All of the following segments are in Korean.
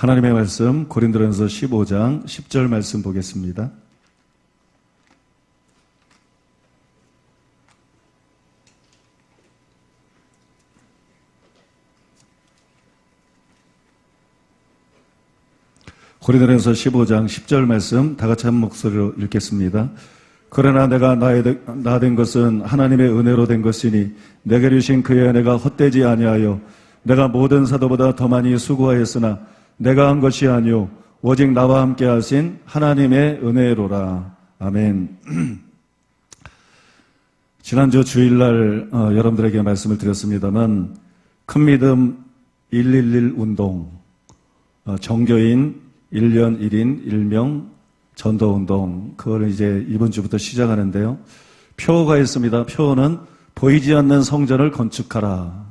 하나님의 말씀 고린도전서 15장 10절 말씀 보겠습니다. 고린도전서 15장 10절 말씀 다 같이 한 목소리로 읽겠습니다. 그러나 내가 나 된 것은 하나님의 은혜로 된 것이니 내게 주신 그의 은혜가 헛되지 아니하여 내가 모든 사도보다 더 많이 수고하였으나 내가 한 것이 아니요 오직 나와 함께 하신 하나님의 은혜로라. 아멘. 지난주 주일날 여러분들에게 말씀을 드렸습니다만 큰 믿음 111 운동, 정교인 1년 1인 1명 전도운동, 그걸 이제 이번 주부터 시작하는데요. 표어가 있습니다. 표어는 보이지 않는 성전을 건축하라.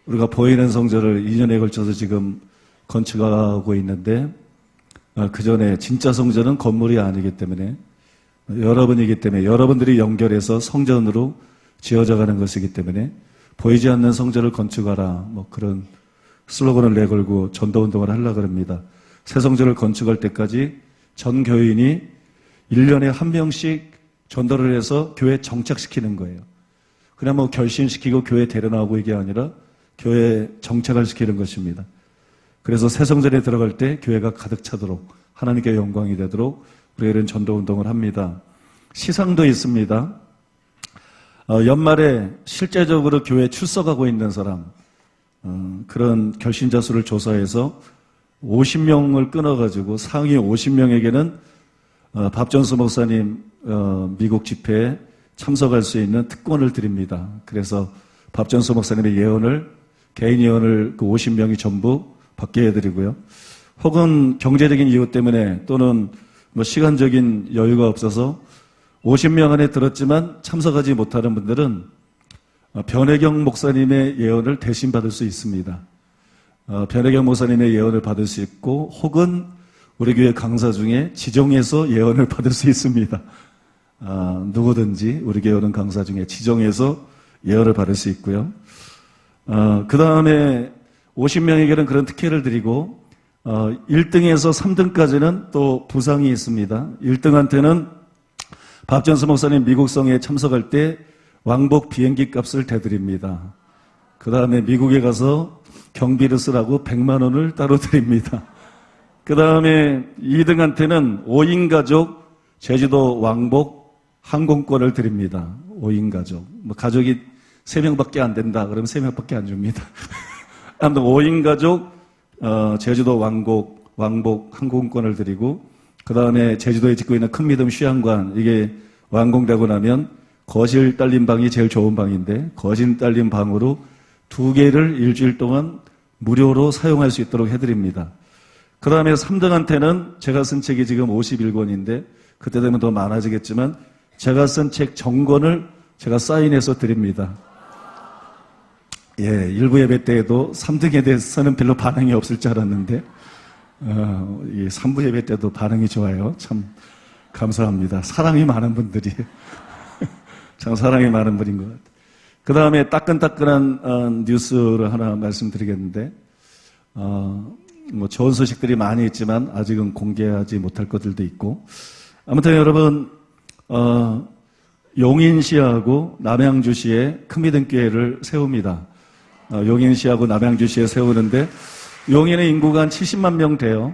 우리가 보이는 성전을 2년에 걸쳐서 지금 건축하고 있는데, 그 전에 진짜 성전은 건물이 아니기 때문에, 여러분이기 때문에, 여러분들이 연결해서 성전으로 지어져 가는 것이기 때문에 보이지 않는 성전을 건축하라, 뭐 그런 슬로건을 내걸고 전도운동을 하려고 합니다. 새 성전을 건축할 때까지 전 교인이 1년에 한 명씩 전도를 해서 교회에 정착시키는 거예요. 그냥 뭐 결신시키고 교회에 데려나오고 이게 아니라 교회에 정착을 시키는 것입니다. 그래서 새 성전에 들어갈 때 교회가 가득 차도록, 하나님께 영광이 되도록 우리가 이런 전도운동을 합니다. 시상도 있습니다. 연말에 실제적으로 교회에 출석하고 있는 사람, 그런 결신자 수를 조사해서 50명을 끊어가지고 상위 50명에게는 밥전수 목사님 미국 집회에 참석할 수 있는 특권을 드립니다. 그래서 밥전수 목사님의 예언을, 개인 예언을 그 50명이 전부 받게 해드리고요. 혹은 경제적인 이유 때문에 또는 뭐 시간적인 여유가 없어서 50명 안에 들었지만 참석하지 못하는 분들은 변혜경 목사님의 예언을 대신 받을 수 있습니다. 변혜경 목사님의 예언을 받을 수 있고, 혹은 우리 교회 강사 중에 지정해서 예언을 받을 수 있습니다. 누구든지 우리 교회 오는 강사 중에 지정해서 예언을 받을 수 있고요. 그 다음에 50명에게는 그런 특혜를 드리고, 1등에서 3등까지는 또 부상이 있습니다. 1등한테는 박전수 목사님 미국성에 참석할 때 왕복 비행기 값을 대드립니다. 그 다음에 미국에 가서 경비를 쓰라고 100만 원을 따로 드립니다. 그 다음에 2등한테는 5인 가족 제주도 왕복 항공권을 드립니다. 5인 가족. 뭐 가족이 3명밖에 안 된다 그러면 3명밖에 안 줍니다. 아무튼 5인 가족 제주도 왕복 항공권을 드리고, 그 다음에 제주도에 짓고 있는 큰 믿음 휴양관, 이게 완공되고 나면 거실 딸린 방이 제일 좋은 방인데 거실 딸린 방으로 2개를 일주일 동안 무료로 사용할 수 있도록 해드립니다. 그 다음에 3등한테는 제가 쓴 책이 지금 51권인데 그때 되면 더 많아지겠지만 제가 쓴 책 정권을 제가 사인해서 드립니다. 예, 일부 예배 때에도 3등에 대해서는 별로 반응이 없을 줄 알았는데 이 3부 예배 때도 반응이 좋아요. 참 감사합니다. 사랑이 많은 분들이 참 사랑이 많은 분인 것 같아요. 그 다음에 따끈따끈한 뉴스를 하나 말씀드리겠는데, 뭐 좋은 소식들이 많이 있지만 아직은 공개하지 못할 것들도 있고, 아무튼 여러분, 용인시하고 남양주시에 큰믿음교회를 세웁니다. 용인시하고 남양주시에 세우는데, 용인의 인구가 한 70만 명 돼요.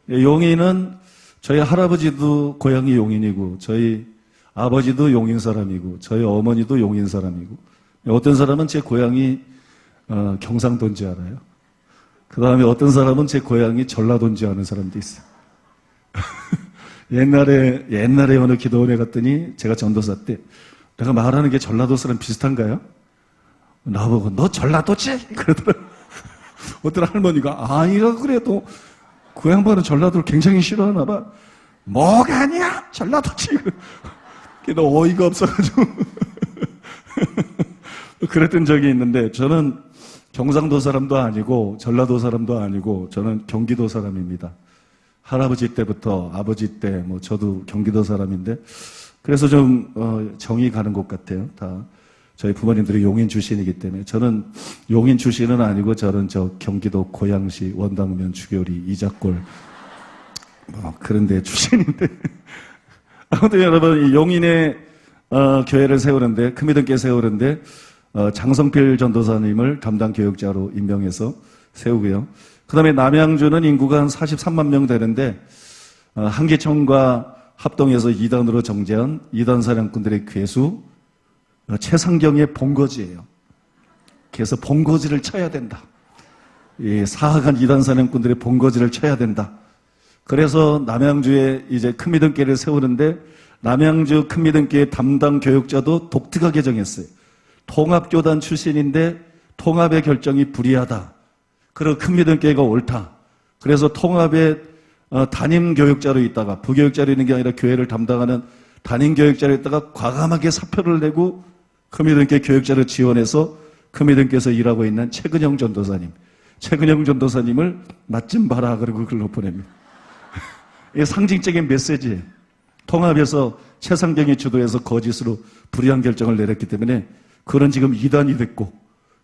용인은 저희 할아버지도 고향이 용인이고, 저희 아버지도 용인 사람이고, 저희 어머니도 용인 사람이고, 어떤 사람은 제 고향이 경상도인 줄 알아요. 그 다음에 어떤 사람은 제 고향이 전라도인 줄 아는 사람도 있어요. 옛날에 어느 기도원에 갔더니 제가 전도사 때 내가 말하는 게 전라도 사람 비슷한가요? 나보고 너 전라도지? 그러더라고요. 어떤 할머니가 아니라 그래도 그 양반은 전라도를 굉장히 싫어하나 봐. 뭐가 아니야? 전라도지. 너 어이가 없어가지고 그랬던 적이 있는데, 저는 경상도 사람도 아니고 전라도 사람도 아니고 저는 경기도 사람입니다. 할아버지 때부터 아버지 때 뭐 저도 경기도 사람인데, 그래서 좀 정이 가는 것 같아요. 다 저희 부모님들이 용인 출신이기 때문에 저는 용인 출신은 아니고 저는 저 경기도 고양시 원당면 주교리 이자골 그런 데 출신인데 아무튼 여러분 이 용인에 교회를 세우는데 금이등께 세우는데 장성필 전도사님을 담당 교육자로 임명해서 세우고요. 그 다음에 남양주는 인구가 한 43만 명 되는데 한기총과 합동해서 2단으로 정제한 2단 사령꾼들의 괴수 최상경의 본거지예요. 그래서 본거지를 쳐야 된다. 사악한 2단 사령꾼들의 본거지를 쳐야 된다. 그래서 남양주에 이제 큰미등교를 세우는데 남양주 큰미등교의 담당 교육자도 독특하게 정했어요. 통합교단 출신인데 통합의 결정이 불이하다. 그리고 큰미등교가 옳다. 그래서 통합의 담임 교육자로 있다가 부교육자로 있는 게 아니라 교회를 담당하는 담임 교육자로 있다가 과감하게 사표를 내고 큰미등교 교육자로 지원해서 큰미등교에서 일하고 있는 최근영 전도사님. 최근영 전도사님을 맛 좀 봐라 그러고 글로 보냅니다. 이게 상징적인 메시지예요. 통합에서 최상경이 주도해서 거짓으로 불의한 결정을 내렸기 때문에 그런 지금 2단이 됐고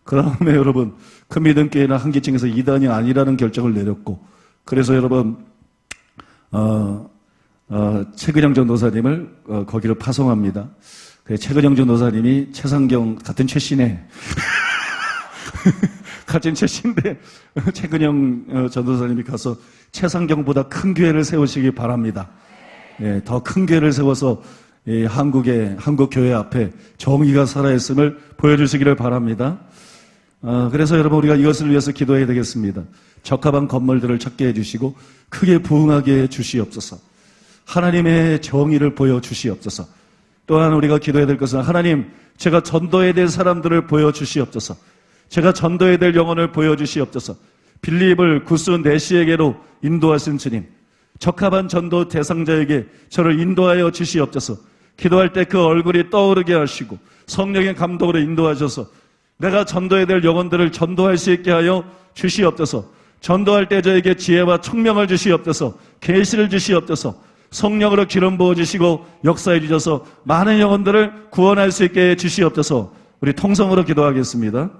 그 다음에 여러분 큰미등교회나 한기층에서 2단이 아니라는 결정을 내렸고 그래서 여러분 최근영 전도사님을 거기로 파송합니다. 최근영 전도사님이 최상경 같은 최씨네 같은 최씨인데 최근영 전도사님이 가서 최상경보다 큰 교회를 세우시기 바랍니다. 더 큰 교회를 세워서 한국 교회 앞에 정의가 살아있음을 보여주시기를 바랍니다. 그래서 여러분 우리가 이것을 위해서 기도해야 되겠습니다. 적합한 건물들을 찾게 해주시고 크게 부흥하게 해주시옵소서. 하나님의 정의를 보여주시옵소서. 또한 우리가 기도해야 될 것은 하나님 제가 전도해야 될 사람들을 보여주시옵소서. 제가 전도해야 될 영혼을 보여주시옵소서. 빌립을 구스 네시에게로 인도하신 주님, 적합한 전도 대상자에게 저를 인도하여 주시옵소서. 기도할 때 그 얼굴이 떠오르게 하시고 성령의 감동으로 인도하셔서 내가 전도해야 될 영혼들을 전도할 수 있게 하여 주시옵소서. 전도할 때 저에게 지혜와 총명을 주시옵소서. 계시를 주시옵소서. 성령으로 기름 부어주시고 역사해 주셔서 많은 영혼들을 구원할 수 있게 해 주시옵소서. 우리 통성으로 기도하겠습니다.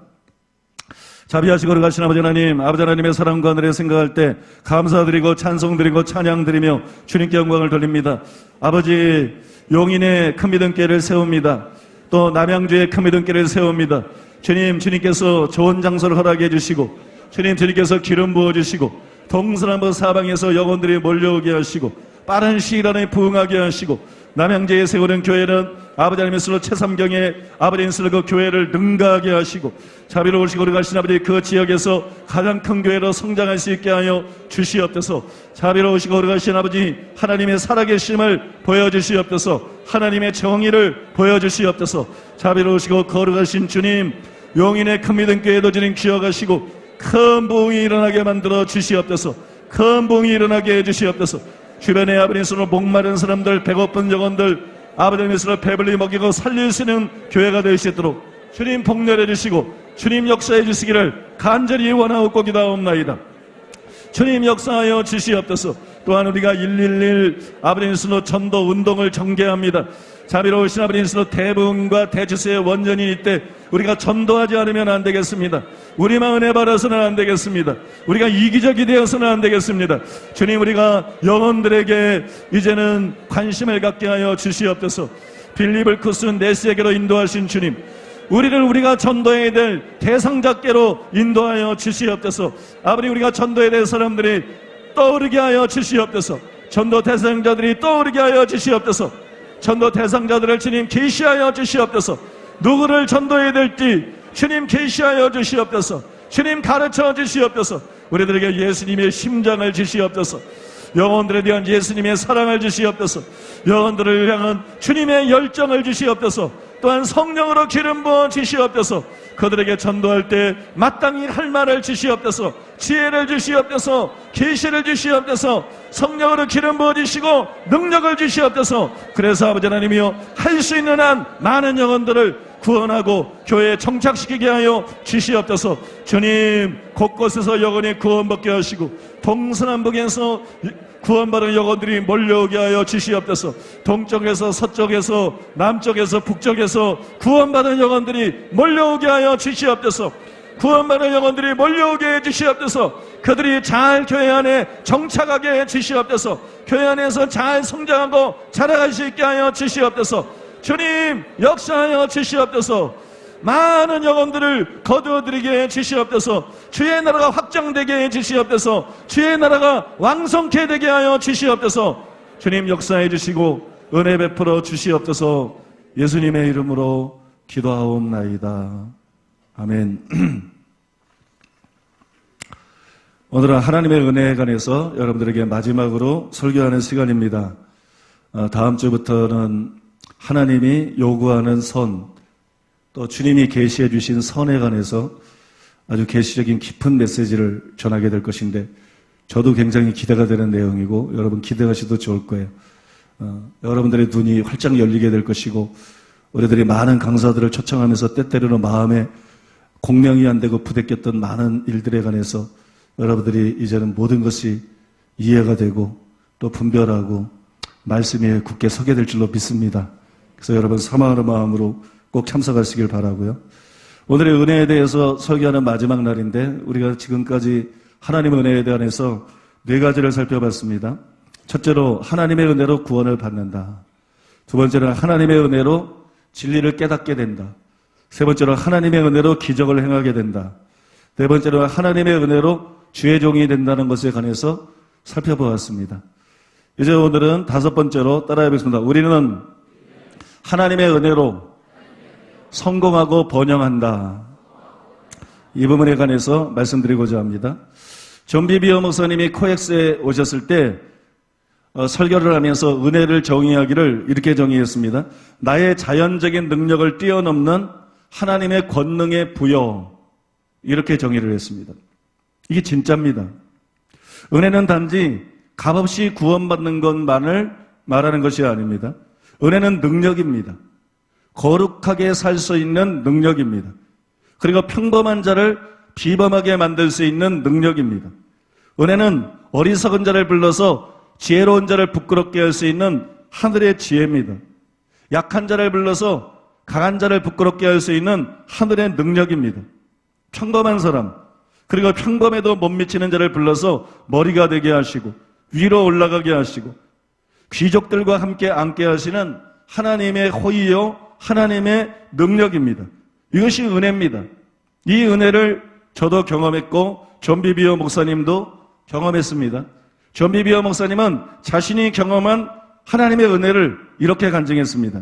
자비하시고 거룩하신 아버지 하나님, 아버지 하나님의 사랑과 은혜를 생각할 때 감사드리고 찬송드리고 찬양드리며 주님께 영광을 돌립니다. 아버지, 용인의 큰미등교회를 세웁니다. 또 남양주의 큰미등교회를 세웁니다. 주님, 주님께서 좋은 장소를 허락해 주시고 주님, 주님께서 기름 부어주시고 동서남북 사방에서 영혼들이 몰려오게 하시고 빠른 시일 안에 부흥하게 하시고 남양주에 세우는 교회는 아버지 하나님의 슬로 최삼경의 아버지 슬로 그 교회를 능가하게 하시고 자비로우시고 거룩하신 아버지 그 지역에서 가장 큰 교회로 성장할 수 있게 하여 주시옵소서. 자비로우시고 거룩하신 아버지 하나님의 살아계심을 보여주시옵소서. 하나님의 정의를 보여주시옵소서. 자비로우시고 거룩하신 주님, 용인의 큰미등교회도 주님 기억하시고 큰 부흥이 일어나게 만들어 주시옵소서. 큰 부흥이 일어나게 해주시옵소서. 주변에 아버지께서 목마른 사람들, 배고픈 영혼들 아버지께서 배불리 먹이고 살릴 수 있는 교회가 될 수 있도록 주님 복렬해 주시고 주님 역사해 주시기를 간절히 원하옵고 기도하옵나이다. 주님 역사하여 주시옵소서. 또한 우리가 111 아버지께서 전도 운동을 전개합니다. 자비로우신 아버지께서 대부흥과 대주세의 원전이 이때 우리가 전도하지 않으면 안 되겠습니다. 우리만 은혜 받아서는 안 되겠습니다. 우리가 이기적이 되어서는 안 되겠습니다. 주님, 우리가 영혼들에게 이제는 관심을 갖게 하여 주시옵소서. 빌립을 구스 네시에게로 인도하신 주님, 우리가 전도해야 될 대상자께로 인도하여 주시옵소서. 아버지, 우리가 전도해야 될 사람들이 떠오르게 하여 주시옵소서. 전도 대상자들이 떠오르게 하여 주시옵소서. 전도 대상자들을 주님 계시하여 주시옵소서. 누구를 전도해야 될지 주님 계시하여 주시옵소서. 주님 가르쳐 주시옵소서. 우리들에게 예수님의 심장을 주시옵소서. 영혼들에 대한 예수님의 사랑을 주시옵소서. 영혼들을 향한 주님의 열정을 주시옵소서. 또한 성령으로 기름 부어 주시옵소서. 그들에게 전도할 때 마땅히 할 말을 주시옵소서. 지혜를 주시옵소서. 계시를 주시옵소서. 성령으로 기름 부어 주시고 능력을 주시옵소서. 그래서 아버지 하나님이여, 할 수 있는 한 많은 영혼들을 구원하고 교회에 정착시키게 하여 주시옵소서. 주님, 곳곳에서 영혼이 구원받게 하시고 동서남북에서 구원받은 영혼들이 몰려오게 하여 주시옵소서. 동쪽에서 서쪽에서 남쪽에서 북쪽에서 구원받은 영혼들이 몰려오게 하여 주시옵소서. 구원받은 영혼들이 몰려오게 해 주시옵소서. 그들이 잘 교회 안에 정착하게 해 주시옵소서. 교회 안에서 잘 성장하고 자라갈 수 있게 하여 주시옵소서. 주님 역사하여 주시옵소서. 많은 영혼들을 거두어들이게 해 주시옵소서. 주의 나라가 확장되게 해 주시옵소서. 주의 나라가 왕성케 되게 하여 주시옵소서. 주님 역사해 주시고 은혜 베풀어 주시옵소서. 예수님의 이름으로 기도하옵나이다. 아멘. 오늘은 하나님의 은혜에 관해서 여러분들에게 마지막으로 설교하는 시간입니다. 다음 주부터는 하나님이 요구하는 선, 또 주님이 계시해 주신 선에 관해서 아주 계시적인 깊은 메시지를 전하게 될 것인데, 저도 굉장히 기대가 되는 내용이고 여러분 기대하셔도 좋을 거예요. 여러분들의 눈이 활짝 열리게 될 것이고, 우리들이 많은 강사들을 초청하면서 때때로는 마음에 공명이 안 되고 부대꼈던 많은 일들에 관해서 여러분들이 이제는 모든 것이 이해가 되고 또 분별하고 말씀 위에 굳게 서게 될 줄로 믿습니다. 그래서 여러분 사모하는 마음으로 꼭 참석하시길 바라고요. 오늘의 은혜에 대해서 설교하는 마지막 날인데, 우리가 지금까지 하나님의 은혜에 대해서 네 가지를 살펴봤습니다. 첫째로 하나님의 은혜로 구원을 받는다. 두 번째는 하나님의 은혜로 진리를 깨닫게 된다. 세 번째로 하나님의 은혜로 기적을 행하게 된다. 네 번째로 하나님의 은혜로 주의 종이 된다는 것에 관해서 살펴보았습니다. 이제 오늘은 다섯 번째로 따라해보겠습니다. 우리는 하나님의 은혜로 성공하고 번영한다. 이 부분에 관해서 말씀드리고자 합니다. 존 비비어 목사님이 코엑스에 오셨을 때 설교를 하면서 은혜를 정의하기를 이렇게 정의했습니다. 나의 자연적인 능력을 뛰어넘는 하나님의 권능의 부여, 이렇게 정의를 했습니다. 이게 진짜입니다. 은혜는 단지 값없이 구원받는 것만을 말하는 것이 아닙니다. 은혜는 능력입니다. 거룩하게 살 수 있는 능력입니다. 그리고 평범한 자를 비범하게 만들 수 있는 능력입니다. 은혜는 어리석은 자를 불러서 지혜로운 자를 부끄럽게 할 수 있는 하늘의 지혜입니다. 약한 자를 불러서 강한 자를 부끄럽게 할 수 있는 하늘의 능력입니다. 평범한 사람, 그리고 평범에도 못 미치는 자를 불러서 머리가 되게 하시고 위로 올라가게 하시고 귀족들과 함께 앉게 하시는 하나님의 호의요, 하나님의 능력입니다. 이것이 은혜입니다. 이 은혜를 저도 경험했고 존 비비어 목사님도 경험했습니다. 존 비비어 목사님은 자신이 경험한 하나님의 은혜를 이렇게 간증했습니다.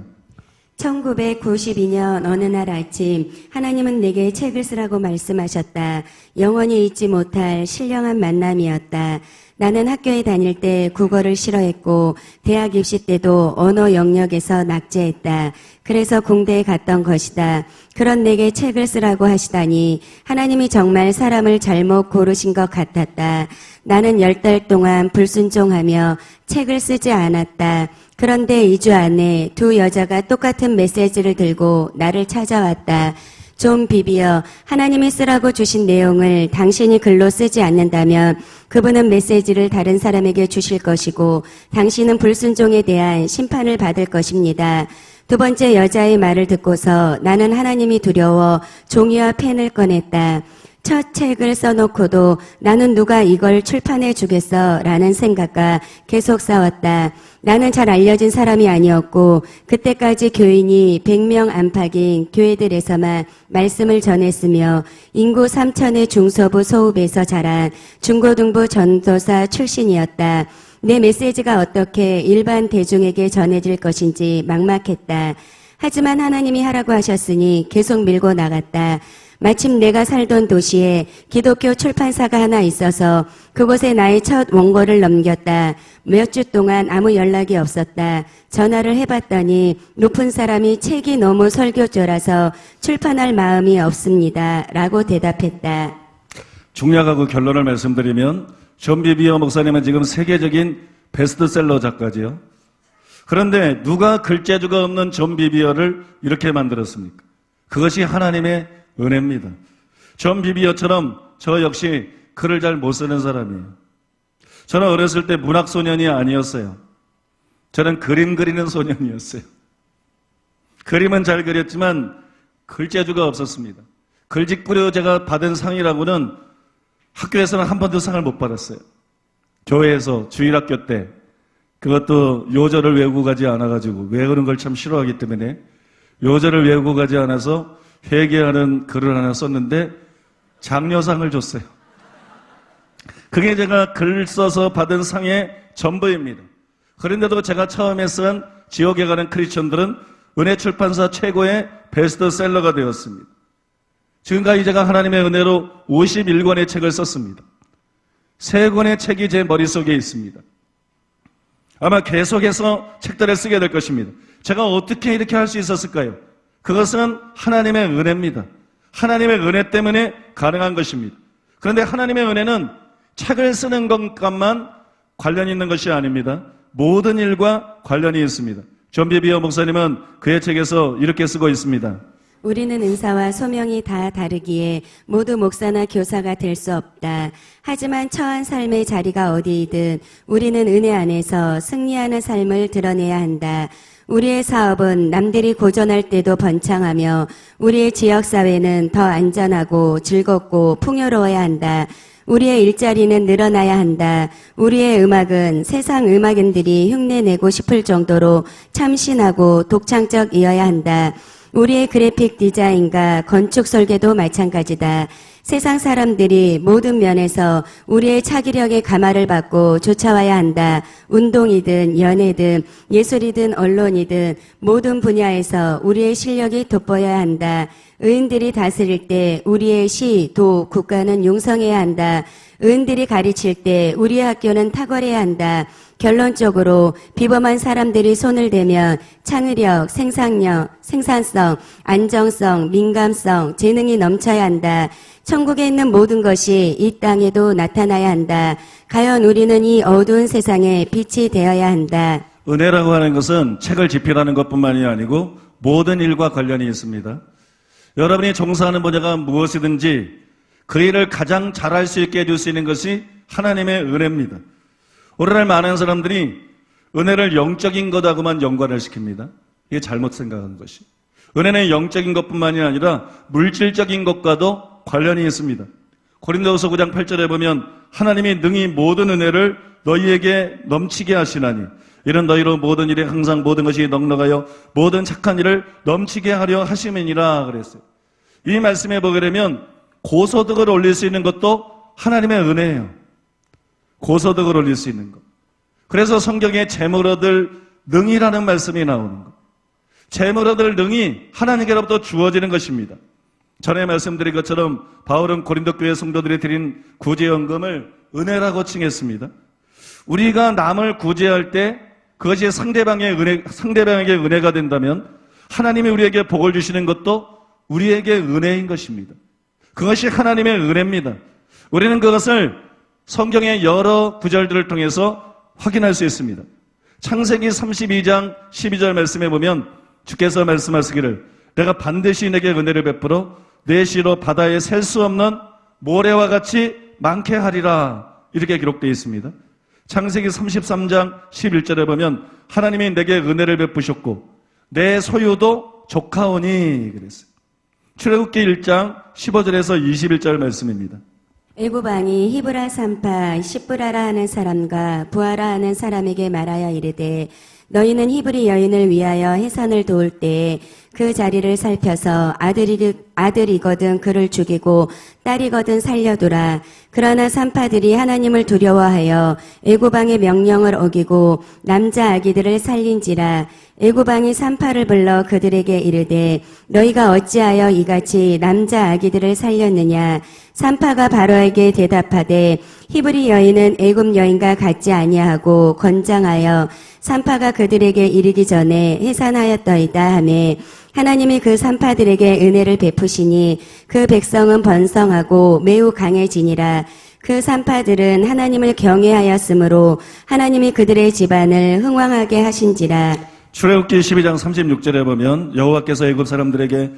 1992년 어느 날 아침 하나님은 내게 책을 쓰라고 말씀하셨다. 영원히 잊지 못할 신령한 만남이었다. 나는 학교에 다닐 때 국어를 싫어했고 대학 입시 때도 언어 영역에서 낙제했다. 그래서 공대에 갔던 것이다. 그런 내게 책을 쓰라고 하시다니 하나님이 정말 사람을 잘못 고르신 것 같았다. 나는 10달 동안 불순종하며 책을 쓰지 않았다. 그런데 2주 안에 두 여자가 똑같은 메시지를 들고 나를 찾아왔다. 존 비비어, 하나님이 쓰라고 주신 내용을 당신이 글로 쓰지 않는다면 그분은 메시지를 다른 사람에게 주실 것이고 당신은 불순종에 대한 심판을 받을 것입니다. 두 번째 여자의 말을 듣고서 나는 하나님이 두려워 종이와 펜을 꺼냈다. 첫 책을 써놓고도 나는 누가 이걸 출판해 주겠어 라는 생각과 계속 싸웠다. 나는 잘 알려진 사람이 아니었고 그때까지 교인이 100명 안팎인 교회들에서만 말씀을 전했으며 인구 3천의 중서부 소읍에서 자란 중고등부 전도사 출신이었다. 내 메시지가 어떻게 일반 대중에게 전해질 것인지 막막했다. 하지만 하나님이 하라고 하셨으니 계속 밀고 나갔다. 마침 내가 살던 도시에 기독교 출판사가 하나 있어서 그곳에 나의 첫 원고를 넘겼다. 몇 주 동안 아무 연락이 없었다. 전화를 해봤더니 높은 사람이 책이 너무 설교조라서 출판할 마음이 없습니다. 라고 대답했다. 중략하고 결론을 말씀드리면 존 비비어 목사님은 지금 세계적인 베스트셀러 작가지요. 그런데 누가 글재주가 없는 존 비비어를 이렇게 만들었습니까? 그것이 하나님의 은혜입니다. 존 비비어처럼 저 역시 글을 잘 못 쓰는 사람이에요. 저는 어렸을 때 문학소년이 아니었어요. 저는 그림 그리는 소년이었어요. 그림은 잘 그렸지만 글재주가 없었습니다. 글짓부려 제가 받은 상이라고는 학교에서는 한 번도 상을 못 받았어요. 교회에서 주일학교 때 그것도 요절을 외우고 가지 않아가지고 외우는 걸 참 싫어하기 때문에 요절을 외우고 가지 않아서 회개하는 글을 하나 썼는데 장려상을 줬어요. 그게 제가 글 써서 받은 상의 전부입니다. 그런데도 제가 처음에 쓴 지옥에 가는 크리스천들은 은혜출판사 최고의 베스트셀러가 되었습니다. 지금까지 제가 하나님의 은혜로 51권의 책을 썼습니다. 3권의 책이 제 머릿속에 있습니다. 아마 계속해서 책들을 쓰게 될 것입니다. 제가 어떻게 이렇게 할 수 있었을까요? 그것은 하나님의 은혜입니다. 하나님의 은혜 때문에 가능한 것입니다. 그런데 하나님의 은혜는 책을 쓰는 것과만 관련이 있는 것이 아닙니다. 모든 일과 관련이 있습니다. 존 비비어 목사님은 그의 책에서 이렇게 쓰고 있습니다. 우리는 은사와 소명이 다 다르기에 모두 목사나 교사가 될 수 없다. 하지만 처한 삶의 자리가 어디이든 우리는 은혜 안에서 승리하는 삶을 드러내야 한다. 우리의 사업은 남들이 고전할 때도 번창하며 우리의 지역사회는 더 안전하고 즐겁고 풍요로워야 한다. 우리의 일자리는 늘어나야 한다. 우리의 음악은 세상 음악인들이 흉내내고 싶을 정도로 참신하고 독창적이어야 한다. 우리의 그래픽 디자인과 건축 설계도 마찬가지다. 세상 사람들이 모든 면에서 우리의 차기력의 감화를 받고 쫓아와야 한다. 운동이든 연애든 예술이든 언론이든 모든 분야에서 우리의 실력이 돋보여야 한다. 의인들이 다스릴 때 우리의 시, 도, 국가는 용성해야 한다. 의인들이 가르칠 때 우리의 학교는 탁월해야 한다. 결론적으로 비범한 사람들이 손을 대면 창의력, 생산력, 생산성, 안정성, 민감성, 재능이 넘쳐야 한다. 천국에 있는 모든 것이 이 땅에도 나타나야 한다. 과연 우리는 이 어두운 세상에 빛이 되어야 한다. 은혜라고 하는 것은 책을 집필하는 것뿐만이 아니고 모든 일과 관련이 있습니다. 여러분이 종사하는 분야가 무엇이든지 그 일을 가장 잘할 수 있게 해줄 수 있는 것이 하나님의 은혜입니다. 오늘날 많은 사람들이 은혜를 영적인 것하고만 연관을 시킵니다. 이게 잘못 생각한 것이. 은혜는 영적인 것뿐만이 아니라 물질적인 것과도 관련이 있습니다. 고린도후서 9장 8절에 보면 하나님이 능히 모든 은혜를 너희에게 넘치게 하시나니 이는 너희로 모든 일에 항상 모든 것이 넉넉하여 모든 착한 일을 넘치게 하려 하심이니라 그랬어요. 이 말씀에 보게 되면 고소득을 올릴 수 있는 것도 하나님의 은혜예요. 고소득을 올릴 수 있는 것. 그래서 성경에 재물 얻을 능이라는 말씀이 나오는 것. 재물 얻을 능이 하나님께로부터 주어지는 것입니다. 전에 말씀드린 것처럼 바울은 고린도 교회 성도들이 드린 구제연금을 은혜라고 칭했습니다. 우리가 남을 구제할 때 그것이 상대방에게 은혜가 된다면 하나님이 우리에게 복을 주시는 것도 우리에게 은혜인 것입니다. 그것이 하나님의 은혜입니다. 우리는 그것을 성경의 여러 구절들을 통해서 확인할 수 있습니다. 창세기 32장 12절 말씀에 보면 주께서 말씀하시기를 내가 반드시 내게 은혜를 베풀어 내 시로 바다에 셀 수 없는 모래와 같이 많게 하리라 이렇게 기록되어 있습니다. 창세기 33장 11절에 보면 하나님이 내게 은혜를 베푸셨고 내 소유도 족하오니 그랬어요. 출애굽기 1장 15절에서 21절 말씀입니다. 애굽 왕이 히브라 산파 시브라라 하는 사람과 부하라 하는 사람에게 말하여 이르되 너희는 히브리 여인을 위하여 해산을 도울 때에 그 자리를 살펴서 아들이거든 그를 죽이고 딸이거든 살려두라. 그러나 산파들이 하나님을 두려워하여 애굽 왕의 명령을 어기고 남자 아기들을 살린지라. 애굽 왕이 산파를 불러 그들에게 이르되 너희가 어찌하여 이같이 남자 아기들을 살렸느냐. 산파가 바로에게 대답하되 히브리 여인은 애굽 여인과 같지 아니하고 건장하여 산파가 그들에게 이르기 전에 해산하였더이다 하매 하나님이 그 산파들에게 은혜를 베푸시니 그 백성은 번성하고 매우 강해지니라. 그 산파들은 하나님을 경외하였으므로 하나님이 그들의 집안을 흥왕하게 하신지라. 출애굽기 12장 36절에 보면 여호와께서 애굽 사람들에게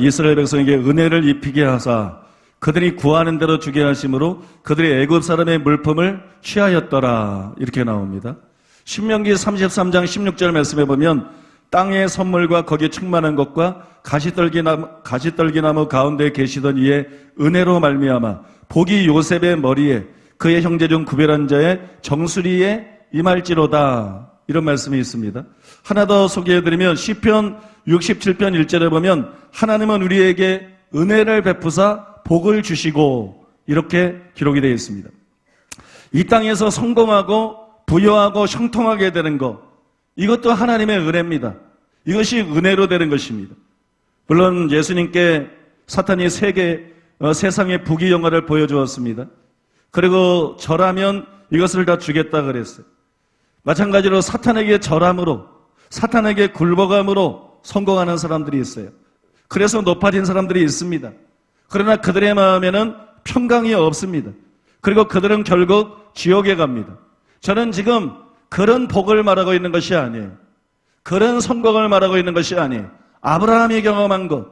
이스라엘 백성에게 은혜를 입히게 하사 그들이 구하는 대로 주게 하심으로 그들이 애굽 사람의 물품을 취하였더라. 이렇게 나옵니다. 신명기 33장 16절 말씀해 보면 땅의 선물과 거기에 충만한 것과 가시떨기나무 가운데 계시던 이의 은혜로 말미암아 복이 요셉의 머리에 그의 형제 중 구별한 자의 정수리에 임할지로다. 이런 말씀이 있습니다. 하나 더 소개해드리면 시편 67편 1절에 보면 하나님은 우리에게 은혜를 베푸사 복을 주시고 이렇게 기록이 되어 있습니다. 이 땅에서 성공하고 부여하고 형통하게 되는 것, 이것도 하나님의 은혜입니다. 이것이 은혜로 되는 것입니다. 물론 예수님께 사탄이 세상의 부귀영화를 보여주었습니다. 그리고 절하면 이것을 다 주겠다 그랬어요. 마찬가지로 사탄에게 절함으로, 사탄에게 굴복함으로 성공하는 사람들이 있어요. 그래서 높아진 사람들이 있습니다. 그러나 그들의 마음에는 평강이 없습니다. 그리고 그들은 결국 지옥에 갑니다. 저는 지금 그런 복을 말하고 있는 것이 아니에요. 그런 성공을 말하고 있는 것이 아니에요. 아브라함이 경험한 것,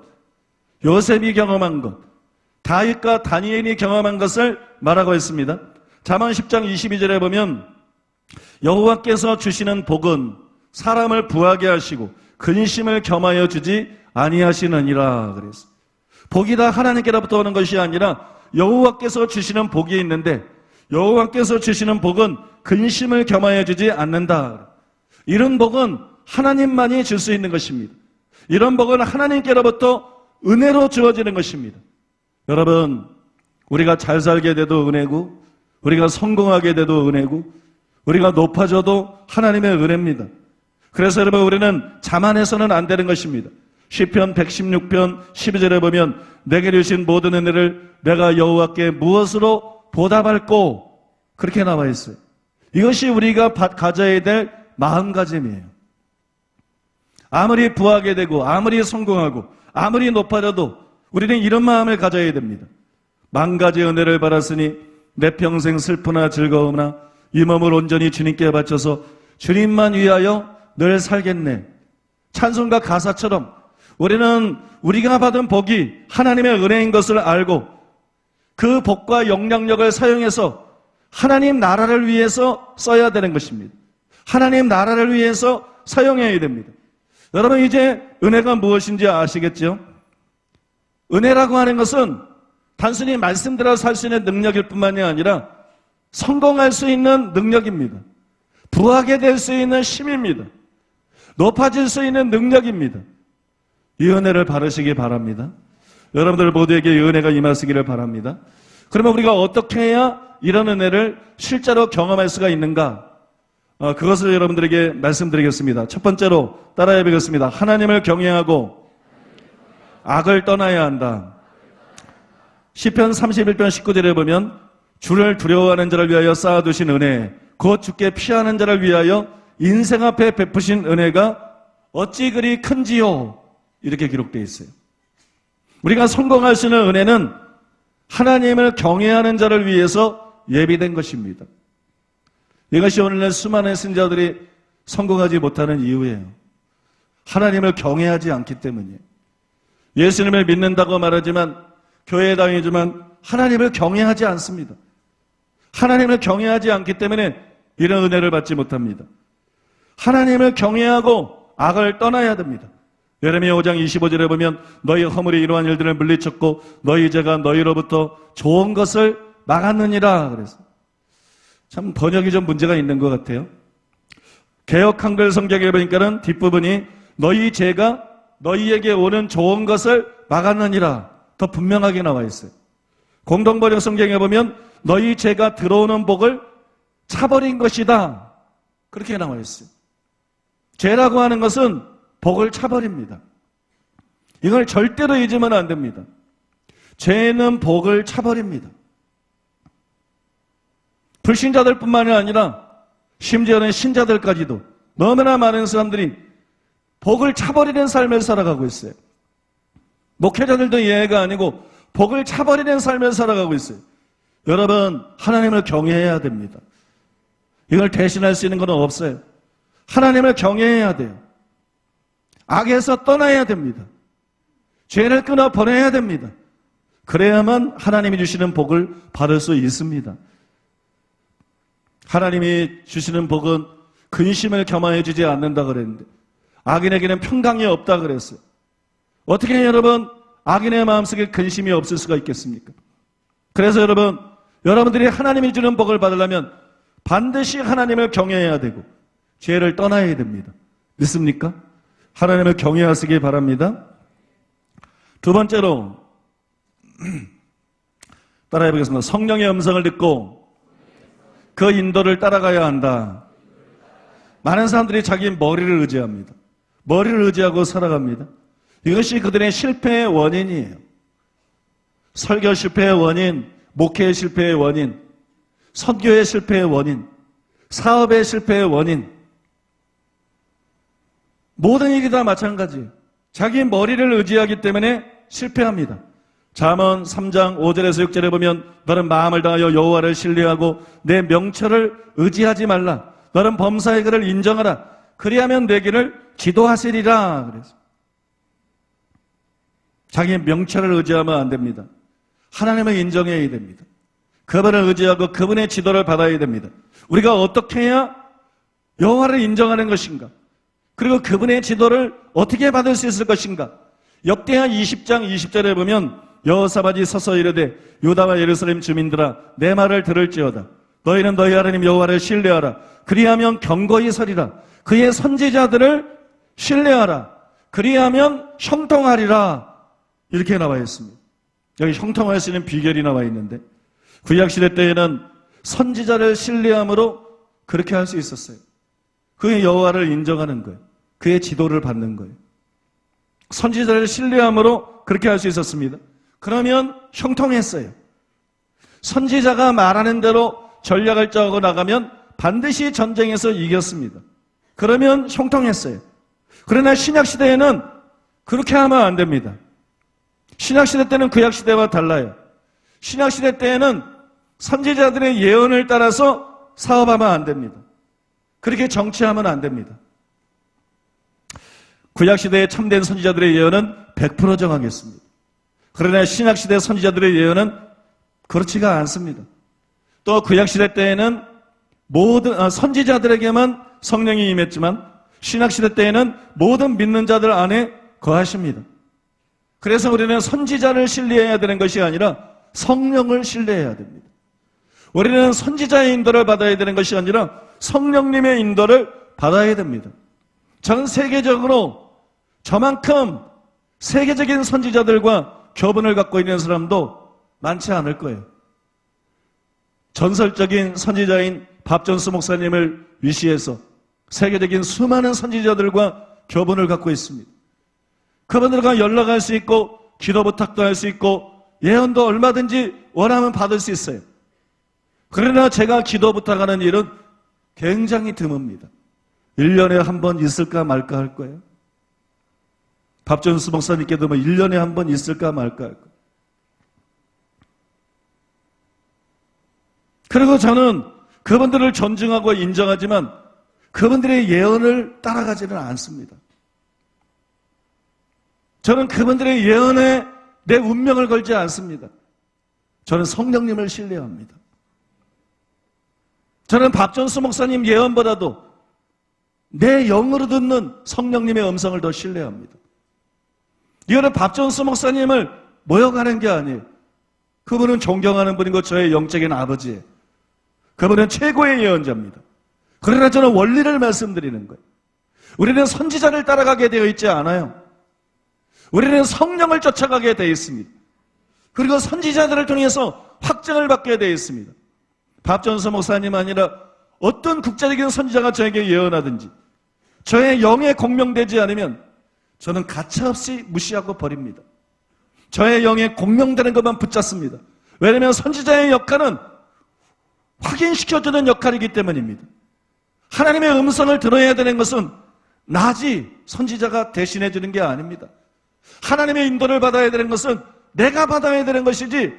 요셉이 경험한 것, 다윗과 다니엘이 경험한 것을 말하고 있습니다. 잠언 10장 22절에 보면 여호와께서 주시는 복은 사람을 부하게 하시고 근심을 겸하여 주지 아니하시느니라 그랬어요. 복이 다 하나님께로부터 오는 것이 아니라 여호와께서 주시는 복이 있는데 여호와께서 주시는 복은 근심을 겸하여 주지 않는다. 이런 복은 하나님만이 줄 수 있는 것입니다. 이런 복은 하나님께로부터 은혜로 주어지는 것입니다. 여러분, 우리가 잘 살게 돼도 은혜고 우리가 성공하게 돼도 은혜고 우리가 높아져도 하나님의 은혜입니다. 그래서 여러분, 우리는 자만해서는 안 되는 것입니다. 시편 116편 12절에 보면 내게 주신 모든 은혜를 내가 여호와께 무엇으로 보답할꼬, 그렇게 나와 있어요. 이것이 우리가 가져야 될 마음가짐이에요. 아무리 부하게 되고 아무리 성공하고 아무리 높아져도 우리는 이런 마음을 가져야 됩니다. 만 가지 은혜를 받았으니 내 평생 슬프나 즐거우나 이 몸을 온전히 주님께 바쳐서 주님만 위하여 늘 살겠네. 찬송가 가사처럼 우리는 우리가 받은 복이 하나님의 은혜인 것을 알고 그 복과 영향력을 사용해서 하나님 나라를 위해서 써야 되는 것입니다. 하나님 나라를 위해서 사용해야 됩니다. 여러분, 이제 은혜가 무엇인지 아시겠죠? 은혜라고 하는 것은 단순히 말씀대로 살 수 있는 능력일 뿐만이 아니라 성공할 수 있는 능력입니다. 부하게 될 수 있는 힘입니다. 높아질 수 있는 능력입니다. 이 은혜를 바르시기 바랍니다. 여러분들 모두에게 이 은혜가 임하시기를 바랍니다. 그러면 우리가 어떻게 해야 이런 은혜를 실제로 경험할 수가 있는가? 그것을 여러분들에게 말씀드리겠습니다. 첫 번째로 따라해 보겠습니다. 하나님을 경외하고 악을 떠나야 한다. 시편 31편 19절에 보면 주를 두려워하는 자를 위하여 쌓아두신 은혜, 곧 주께 피하는 자를 위하여 인생 앞에 베푸신 은혜가 어찌 그리 큰지요, 이렇게 기록되어 있어요. 우리가 성공할 수 있는 은혜는 하나님을 경외하는 자를 위해서 예비된 것입니다. 이것이 오늘날 수많은 신자들이 성공하지 못하는 이유예요. 하나님을 경외하지 않기 때문이에요. 예수님을 믿는다고 말하지만, 교회에 다니지만 하나님을 경외하지 않습니다. 하나님을 경외하지 않기 때문에 이런 은혜를 받지 못합니다. 하나님을 경외하고 악을 떠나야 됩니다. 예레미야 5장 25절에 보면 너희 허물이 이러한 일들을 물리쳤고 너희 죄가 너희로부터 좋은 것을 막았느니라 그래서 참 번역이 좀 문제가 있는 것 같아요. 개역 한글 성경에 보니까는 뒷부분이 너희 죄가 너희에게 오는 좋은 것을 막았느니라 더 분명하게 나와 있어요. 공동번역 성경에 보면 너희 죄가 들어오는 복을 차버린 것이다, 그렇게 나와 있어요. 죄라고 하는 것은 복을 차버립니다. 이걸 절대로 잊으면 안 됩니다. 죄는 복을 차버립니다. 불신자들뿐만이 아니라 심지어는 신자들까지도 너무나 많은 사람들이 복을 차버리는 삶을 살아가고 있어요. 목회자들도 예외가 아니고 복을 차버리는 삶을 살아가고 있어요. 여러분, 하나님을 경외해야 됩니다. 이걸 대신할 수 있는 건 없어요. 하나님을 경외해야 돼요. 악에서 떠나야 됩니다. 죄를 끊어 버려야 됩니다. 그래야만 하나님이 주시는 복을 받을 수 있습니다. 하나님이 주시는 복은 근심을 겸하여 주지 않는다 그랬는데 악인에게는 평강이 없다 그랬어요. 어떻게 여러분 악인의 마음속에 근심이 없을 수가 있겠습니까? 그래서 여러분들이 하나님이 주는 복을 받으려면 반드시 하나님을 경외해야 되고 죄를 떠나야 됩니다. 믿습니까? 하나님을 경외하시기 바랍니다. 두 번째로 따라해 보겠습니다. 성령의 음성을 듣고 그 인도를 따라가야 한다. 많은 사람들이 자기 머리를 의지합니다. 머리를 의지하고 살아갑니다. 이것이 그들의 실패의 원인이에요. 설교 실패의 원인, 목회의 실패의 원인, 선교의 실패의 원인, 사업의 실패의 원인, 모든 일이 다 마찬가지예요. 자기 머리를 의지하기 때문에 실패합니다. 잠언 3장 5절에서 6절에 보면 너는 마음을 다하여 여호와를 신뢰하고 내 명철을 의지하지 말라. 너는 범사의 그를 인정하라. 그리하면 내 길을 지도하시리라. 그래서 자기 명철을 의지하면 안 됩니다. 하나님을 인정해야 됩니다. 그분을 의지하고 그분의 지도를 받아야 됩니다. 우리가 어떻게 해야 여호와를 인정하는 것인가? 그리고 그분의 지도를 어떻게 받을 수 있을 것인가? 역대하 20장 20절에 보면 여호사밧이 서서 이르되 유다와 예루살렘 주민들아 내 말을 들을지어다. 너희는 너희 하나님 여호와를 신뢰하라. 그리하면 경고히 서리라. 그의 선지자들을 신뢰하라. 그리하면 형통하리라. 이렇게 나와 있습니다. 여기 형통할 수 있는 비결이 나와 있는데 구약시대 때에는 선지자를 신뢰함으로 그렇게 할 수 있었어요. 그의 여호와를 인정하는 거예요. 그의 지도를 받는 거예요. 선지자를 신뢰함으로 그렇게 할 수 있었습니다. 그러면 형통했어요. 선지자가 말하는 대로 전략을 짜고 나가면 반드시 전쟁에서 이겼습니다. 그러면 형통했어요. 그러나 신약시대에는 그렇게 하면 안 됩니다. 신약시대 때는 구약시대와 달라요. 신약시대 때에는 선지자들의 예언을 따라서 사업하면 안 됩니다. 그렇게 정치하면 안 됩니다. 구약시대의 참된 선지자들의 예언은 100% 정하겠습니다. 그러나 신약시대 선지자들의 예언은 그렇지가 않습니다. 또 구약시대 때에는 모든 선지자들에게만 성령이 임했지만 신약시대 때에는 모든 믿는 자들 안에 거하십니다. 그래서 우리는 선지자를 신뢰해야 되는 것이 아니라 성령을 신뢰해야 됩니다. 우리는 선지자의 인도를 받아야 되는 것이 아니라 성령님의 인도를 받아야 됩니다. 전 세계적으로 저만큼 세계적인 선지자들과 교분을 갖고 있는 사람도 많지 않을 거예요. 전설적인 선지자인 밥존스 목사님을 위시해서 세계적인 수많은 선지자들과 교분을 갖고 있습니다. 그분들과 연락할 수 있고 기도 부탁도 할 수 있고 예언도 얼마든지 원하면 받을 수 있어요. 그러나 제가 기도 부탁하는 일은 굉장히 드뭅니다. 1년에 한 번 있을까 말까 할 거예요. 밥존스 목사님께도 1년에 한 번 있을까 말까 할 거예요. 그리고 저는 그분들을 존중하고 인정하지만 그분들의 예언을 따라가지는 않습니다. 저는 그분들의 예언에 내 운명을 걸지 않습니다. 저는 성령님을 신뢰합니다. 저는 밥존스 목사님 예언보다도 내 영으로 듣는 성령님의 음성을 더 신뢰합니다. 이거는 밥존스 목사님을 모욕하는 게 아니에요. 그분은 존경하는 분이고 저의 영적인 아버지예요. 그분은 최고의 예언자입니다. 그러나 저는 원리를 말씀드리는 거예요. 우리는 선지자를 따라가게 되어 있지 않아요. 우리는 성령을 쫓아가게 되어 있습니다. 그리고 선지자들을 통해서 확증을 받게 되어 있습니다. 밥존스 목사님 아니라 어떤 국제적인 선지자가 저에게 예언하든지 저의 영에 공명되지 않으면 저는 가차없이 무시하고 버립니다. 저의 영에 공명되는 것만 붙잡습니다. 왜냐하면 선지자의 역할은 확인시켜주는 역할이기 때문입니다. 하나님의 음성을 들어야 되는 것은 나지 선지자가 대신해 주는 게 아닙니다. 하나님의 인도를 받아야 되는 것은 내가 받아야 되는 것이지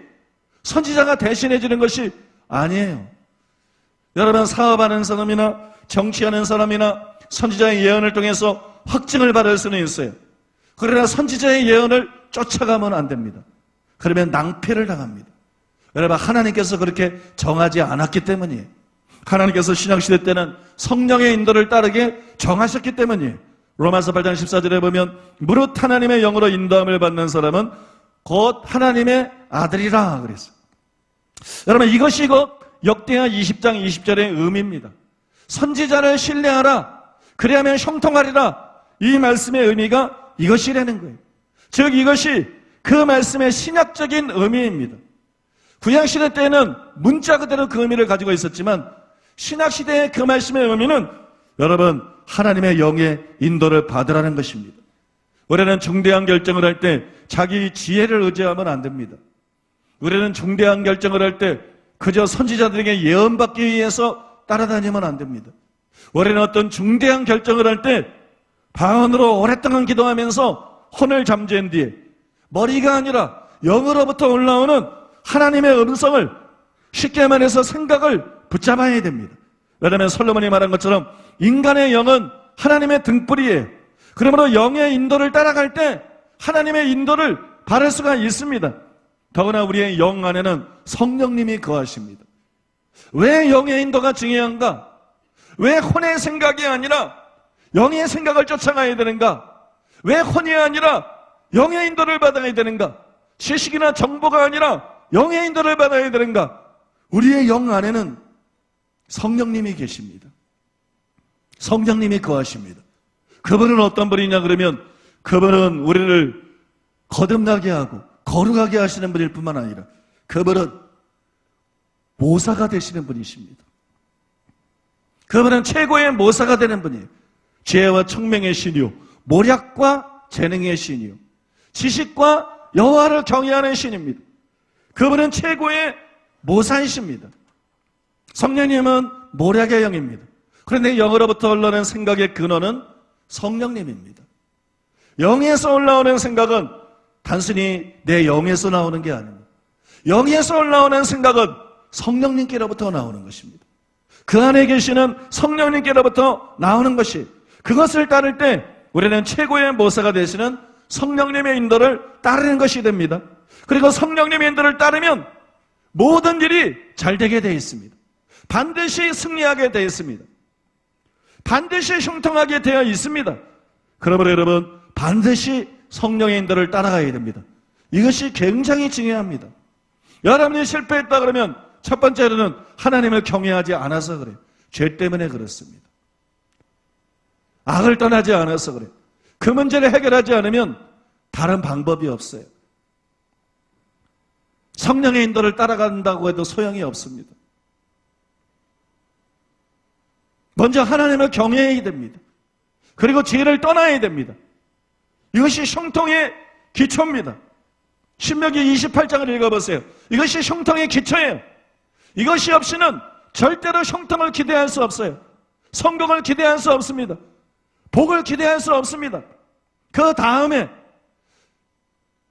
선지자가 대신해 주는 것이 아니에요. 여러분 사업하는 사람이나 정치하는 사람이나 선지자의 예언을 통해서 확증을 받을 수는 있어요. 그러나 선지자의 예언을 쫓아가면 안 됩니다. 그러면 낭패를 당합니다. 여러분, 하나님께서 그렇게 정하지 않았기 때문이에요. 하나님께서 신약시대 때는 성령의 인도를 따르게 정하셨기 때문이에요. 로마서 8장 14절에 보면 무릇 하나님의 영으로 인도함을 받는 사람은 곧 하나님의 아들이라 그랬어요. 여러분, 이것이 곧 역대하 20장 20절의 의미입니다. 선지자를 신뢰하라, 그리하면 형통하리라. 이 말씀의 의미가 이것이라는 거예요. 즉 이것이 그 말씀의 신약적인 의미입니다. 구약시대 때는 문자 그대로 그 의미를 가지고 있었지만 신약시대의 그 말씀의 의미는 여러분, 하나님의 영의 인도를 받으라는 것입니다. 우리는 중대한 결정을 할 때 자기 지혜를 의지하면 안 됩니다. 우리는 중대한 결정을 할 때 그저 선지자들에게 예언받기 위해서 따라다니면 안 됩니다. 우리는 어떤 중대한 결정을 할 때 방언으로 오랫동안 기도하면서 혼을 잠재운 뒤에 머리가 아니라 영으로부터 올라오는 하나님의 음성을, 쉽게 말해서 생각을 붙잡아야 됩니다. 왜냐하면 솔로몬이 말한 것처럼 인간의 영은 하나님의 등불이에요. 그러므로 영의 인도를 따라갈 때 하나님의 인도를 바랄 수가 있습니다. 더구나 우리의 영 안에는 성령님이 거하십니다. 왜 영의 인도가 중요한가? 왜 혼의 생각이 아니라 영의 생각을 쫓아가야 되는가? 왜 혼이 아니라 영의 인도를 받아야 되는가? 지식이나 정보가 아니라 영의 인도를 받아야 되는가? 우리의 영 안에는 성령님이 계십니다. 성령님이 거하십니다. 그분은 어떤 분이냐 그러면 그분은 우리를 거듭나게 하고 거룩하게 하시는 분일 뿐만 아니라 그분은 모사가 되시는 분이십니다. 그분은 최고의 모사가 되는 분이에요. 지혜와 청명의 신이요, 모략과 재능의 신이요, 지식과 여호와를 경외하는 신입니다. 그분은 최고의 모사이십니다. 성령님은 모략의 영입니다. 그런데 영으로부터 올라오는 생각의 근원은 성령님입니다. 영에서 올라오는 생각은 단순히 내 영에서 나오는 게 아닙니다. 영에서 올라오는 생각은 성령님께로부터 나오는 것입니다. 그 안에 계시는 성령님께로부터 나오는 것이, 그것을 따를 때 우리는 최고의 모사가 되시는 성령님의 인도를 따르는 것이 됩니다. 그리고 성령님의 인도를 따르면 모든 일이 잘 되게 되어 있습니다. 반드시 승리하게 되어 있습니다. 반드시 형통하게 되어 있습니다. 그러므로 여러분, 반드시 성령의 인도를 따라가야 됩니다. 이것이 굉장히 중요합니다. 여러분이 실패했다 그러면 첫 번째로는 하나님을 경외하지 않아서 그래요. 죄 때문에 그렇습니다. 악을 떠나지 않아서 그래요. 그 문제를 해결하지 않으면 다른 방법이 없어요. 성령의 인도를 따라간다고 해도 소용이 없습니다. 먼저 하나님을 경외해야 됩니다. 그리고 죄를 떠나야 됩니다. 이것이 형통의 기초입니다. 신명기 28장을 읽어보세요. 이것이 형통의 기초예요. 이것이 없이는 절대로 형통을 기대할 수 없어요. 성공을 기대할 수 없습니다. 복을 기대할 수 없습니다. 그 다음에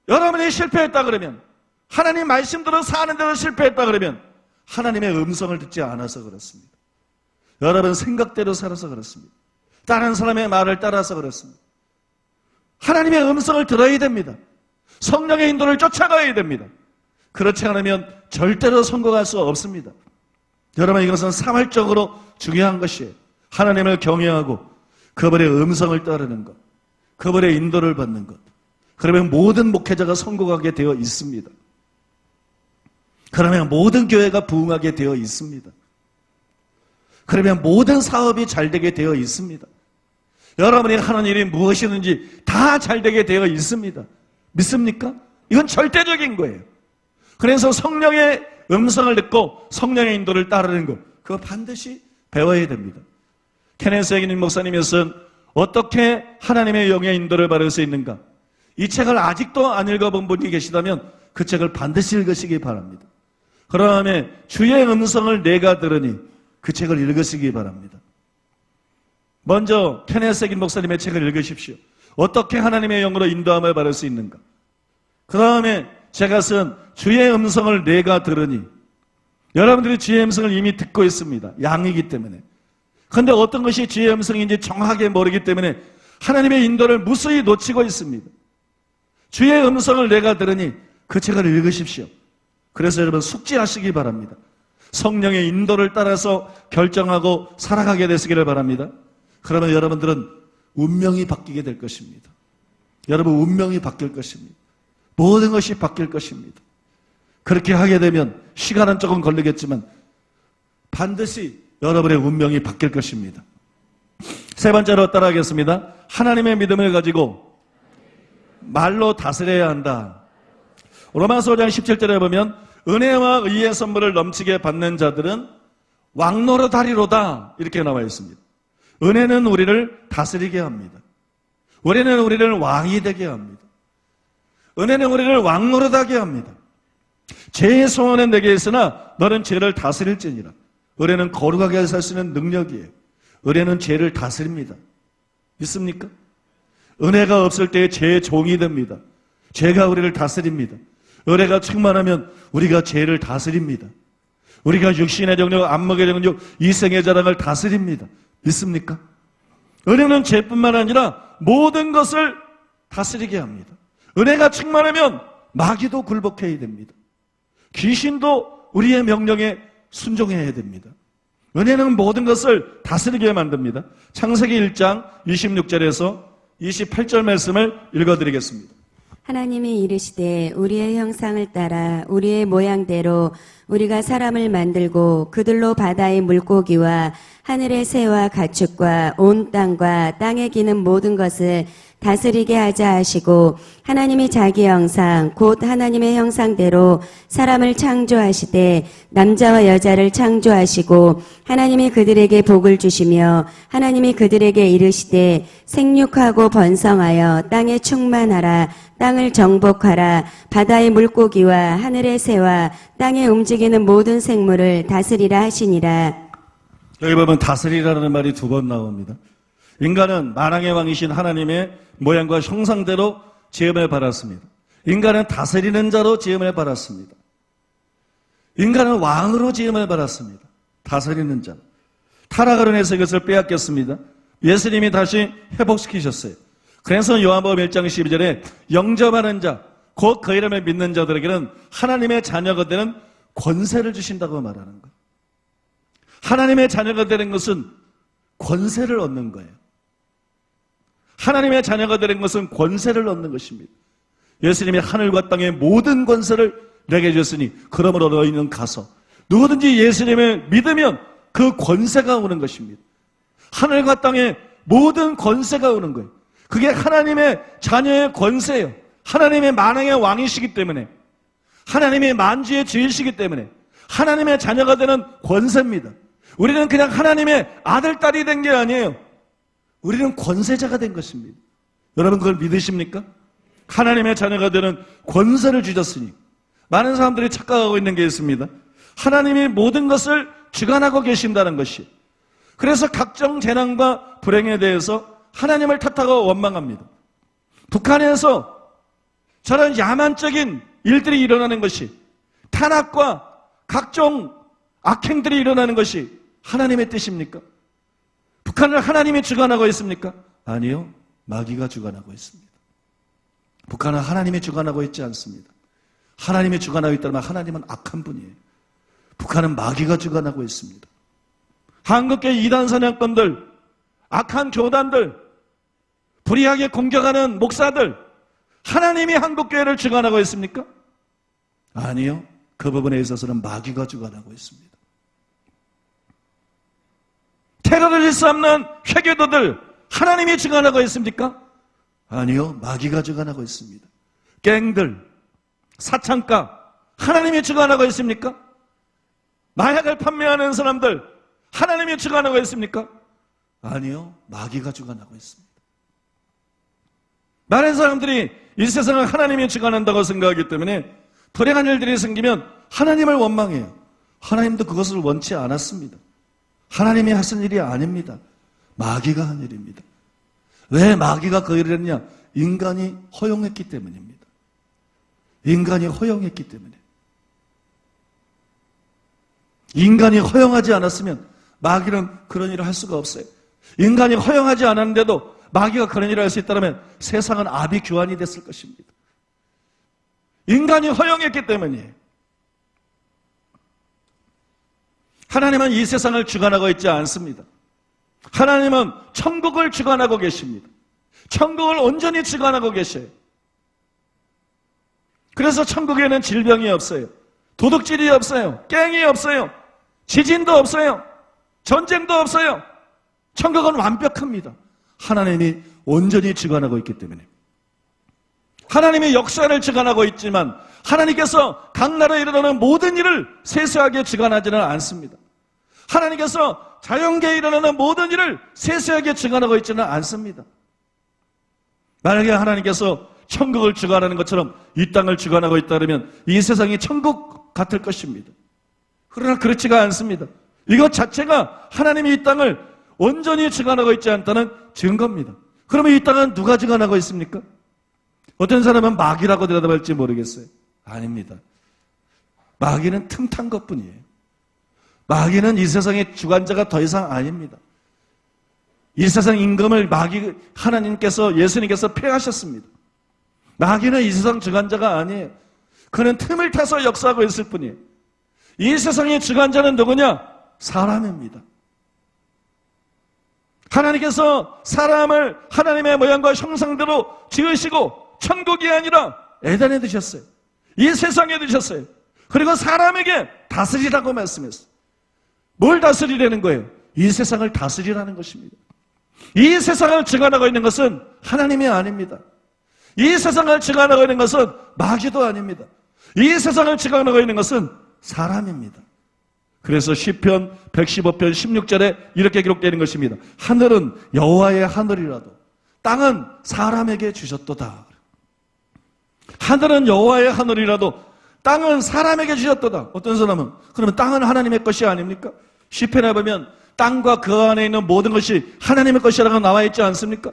여러분이 실패했다 그러면, 하나님 말씀대로 사는 대로 실패했다 그러면 하나님의 음성을 듣지 않아서 그렇습니다. 여러분 생각대로 살아서 그렇습니다. 다른 사람의 말을 따라서 그렇습니다. 하나님의 음성을 들어야 됩니다. 성령의 인도를 쫓아가야 됩니다. 그렇지 않으면 절대로 성공할 수 없습니다. 여러분, 이것은 사활적으로 중요한 것이에요. 하나님을 경외하고 그분의 음성을 따르는 것, 그분의 인도를 받는 것. 그러면 모든 목회자가 성공하게 되어 있습니다. 그러면 모든 교회가 부흥하게 되어 있습니다. 그러면 모든 사업이 잘 되게 되어 있습니다. 여러분이 하는 일이 무엇이든지 다 잘 되게 되어 있습니다. 믿습니까? 이건 절대적인 거예요. 그래서 성령의 음성을 듣고 성령의 인도를 따르는 것, 그거 반드시 배워야 됩니다. 케네스 해긴 목사님이 쓴 어떻게 하나님의 영의 인도를 받을 수 있는가, 이 책을 아직도 안 읽어본 분이 계시다면 그 책을 반드시 읽으시기 바랍니다. 그 다음에 주의 음성을 내가 들으니, 그 책을 읽으시기 바랍니다. 먼저 케네스 해긴 목사님의 책을 읽으십시오. 어떻게 하나님의 영으로 인도함을 받을 수 있는가. 그 다음에 제가 쓴 주의 음성을 내가 들으니, 여러분들이 주의 음성을 이미 듣고 있습니다. 양이기 때문에. 그런데 어떤 것이 주의 음성인지 정확하게 모르기 때문에 하나님의 인도를 무수히 놓치고 있습니다. 주의 음성을 내가 들으니 그 책을 읽으십시오. 그래서 여러분 숙지하시기 바랍니다. 성령의 인도를 따라서 결정하고 살아가게 되시기를 바랍니다. 그러면 여러분들은 운명이 바뀌게 될 것입니다. 여러분 운명이 바뀔 것입니다. 모든 것이 바뀔 것입니다. 그렇게 하게 되면 시간은 조금 걸리겠지만 반드시 여러분의 운명이 바뀔 것입니다. 세 번째로 따라하겠습니다. 하나님의 믿음을 가지고 말로 다스려야 한다. 로마서 5장 17절에 보면 은혜와 의의 선물을 넘치게 받는 자들은 왕노릇하리로다 이렇게 나와 있습니다. 은혜는 우리를 다스리게 합니다. 은혜는 우리를 왕이 되게 합니다. 은혜는 우리를 왕노릇하게 합니다. 죄의 소원은 내게 있으나 너는 죄를 다스릴지니라. 은혜는 거룩하게 살 수 있는 능력이에요. 은혜는 죄를 다스립니다. 믿습니까? 은혜가 없을 때에 죄의 종이 됩니다. 죄가 우리를 다스립니다. 은혜가 충만하면 우리가 죄를 다스립니다. 우리가 육신의 정욕, 안목의 정욕, 이생의 자랑을 다스립니다. 믿습니까? 은혜는 죄뿐만 아니라 모든 것을 다스리게 합니다. 은혜가 충만하면 마귀도 굴복해야 됩니다. 귀신도 우리의 명령에 순종해야 됩니다. 은혜는 모든 것을 다스리게 만듭니다. 창세기 1장 26절에서 28절 말씀을 읽어드리겠습니다. 하나님이 이르시되 우리의 형상을 따라 우리의 모양대로 우리가 사람을 만들고 그들로 바다의 물고기와 하늘의 새와 가축과 온 땅과 땅에 기는 모든 것을 다스리게 하자 하시고 하나님이 자기 형상 곧 하나님의 형상대로 사람을 창조하시되 남자와 여자를 창조하시고 하나님이 그들에게 복을 주시며 하나님이 그들에게 이르시되 생육하고 번성하여 땅에 충만하라 땅을 정복하라 바다의 물고기와 하늘의 새와 땅에 움직이는 모든 생물을 다스리라 하시니라. 여기 보면 다스리라는 말이 두 번 나옵니다. 인간은 만왕의 왕이신 하나님의 모양과 형상대로 지음을 받았습니다. 인간은 다스리는 자로 지음을 받았습니다. 인간은 왕으로 지음을 받았습니다. 다스리는 자. 타락으로 인해서 이것을 빼앗겼습니다. 예수님이 다시 회복시키셨어요. 그래서 요한복음 1장 12절에 영접하는 자, 곧 그 이름을 믿는 자들에게는 하나님의 자녀가 되는 권세를 주신다고 말하는 거예요. 하나님의 자녀가 되는 것은 권세를 얻는 거예요. 하나님의 자녀가 되는 것은 권세를 얻는 것입니다. 예수님이 하늘과 땅의 모든 권세를 내게 주셨으니 그러므로 너희는 가서 누구든지 예수님을 믿으면 그 권세가 오는 것입니다. 하늘과 땅의 모든 권세가 오는 거예요. 그게 하나님의 자녀의 권세예요. 하나님의 만왕의 왕이시기 때문에, 하나님의 만주의 주이시기 때문에 하나님의 자녀가 되는 권세입니다. 우리는 그냥 하나님의 아들, 딸이 된 게 아니에요. 우리는 권세자가 된 것입니다. 여러분 그걸 믿으십니까? 하나님의 자녀가 되는 권세를 주셨으니. 많은 사람들이 착각하고 있는 게 있습니다. 하나님이 모든 것을 주관하고 계신다는 것이. 그래서 각종 재난과 불행에 대해서 하나님을 탓하고 원망합니다. 북한에서 저런 야만적인 일들이 일어나는 것이, 탄압과 각종 악행들이 일어나는 것이 하나님의 뜻입니까? 북한을 하나님이 주관하고 있습니까? 아니요. 마귀가 주관하고 있습니다. 북한은 하나님이 주관하고 있지 않습니다. 하나님이 주관하고 있다면 하나님은 악한 분이에요. 북한은 마귀가 주관하고 있습니다. 한국계 이단 사냥꾼들, 악한 교단들, 불의하게 공격하는 목사들, 하나님이 한국교회를 주관하고 있습니까? 아니요. 그 부분에 있어서는 마귀가 주관하고 있습니다. 테러를 일삼는 회교도들, 하나님이 주관하고 있습니까? 아니요. 마귀가 주관하고 있습니다. 갱들, 사창가, 하나님이 주관하고 있습니까? 마약을 판매하는 사람들, 하나님이 주관하고 있습니까? 아니요. 마귀가 주관하고 있습니다. 많은 사람들이 이 세상을 하나님이 주관한다고 생각하기 때문에 불행한 일들이 생기면 하나님을 원망해요. 하나님도 그것을 원치 않았습니다. 하나님이 하신 일이 아닙니다. 마귀가 한 일입니다. 왜 마귀가 그 일을 했냐? 인간이 허용했기 때문입니다. 인간이 허용했기 때문에. 인간이 허용하지 않았으면 마귀는 그런 일을 할 수가 없어요. 인간이 허용하지 않았는데도 마귀가 그런 일을 할 수 있다면 세상은 아비규환이 됐을 것입니다. 인간이 허용했기 때문이에요. 하나님은 이 세상을 주관하고 있지 않습니다. 하나님은 천국을 주관하고 계십니다. 천국을 온전히 주관하고 계셔요. 그래서 천국에는 질병이 없어요. 도둑질이 없어요. 깽이 없어요. 지진도 없어요. 전쟁도 없어요. 천국은 완벽합니다. 하나님이 온전히 주관하고 있기 때문에. 하나님이 역사를 주관하고 있지만 하나님께서 각 나라에 일어나는 모든 일을 세세하게 주관하지는 않습니다. 하나님께서 자연계에 일어나는 모든 일을 세세하게 주관하고 있지는 않습니다. 만약에 하나님께서 천국을 주관하는 것처럼 이 땅을 주관하고 있다면 이 세상이 천국 같을 것입니다. 그러나 그렇지가 않습니다. 이것 자체가 하나님이 이 땅을 온전히 주관하고 있지 않다는 증거입니다. 그러면 이 땅은 누가 주관하고 있습니까? 어떤 사람은 마귀라고 대답할지 모르겠어요. 아닙니다. 마귀는 틈탄 것뿐이에요. 마귀는 이 세상의 주관자가 더 이상 아닙니다. 이 세상 임금을 하나님께서, 예수님께서 폐하셨습니다. 마귀는 이 세상 주관자가 아니에요. 그는 틈을 타서 역사하고 있을 뿐이에요. 이 세상의 주관자는 누구냐? 사람입니다. 하나님께서 사람을 하나님의 모양과 형상대로 지으시고 천국이 아니라 에덴에 두셨어요. 이 세상에 두셨어요. 그리고 사람에게 다스리라고 말씀했어요. 뭘 다스리라는 거예요? 이 세상을 다스리라는 것입니다. 이 세상을 주관하고 있는 것은 하나님이 아닙니다. 이 세상을 주관하고 있는 것은 마귀도 아닙니다. 이 세상을 주관하고 있는 것은 사람입니다. 그래서 시편 115편 16절에 이렇게 기록되는 것입니다. 하늘은 여호와의 하늘이라도 땅은 사람에게 주셨도다. 하늘은 여호와의 하늘이라도 땅은 사람에게 주셨도다. 어떤 사람은 그러면 땅은 하나님의 것이 아닙니까? 시편에 보면 땅과 그 안에 있는 모든 것이 하나님의 것이라고 나와 있지 않습니까?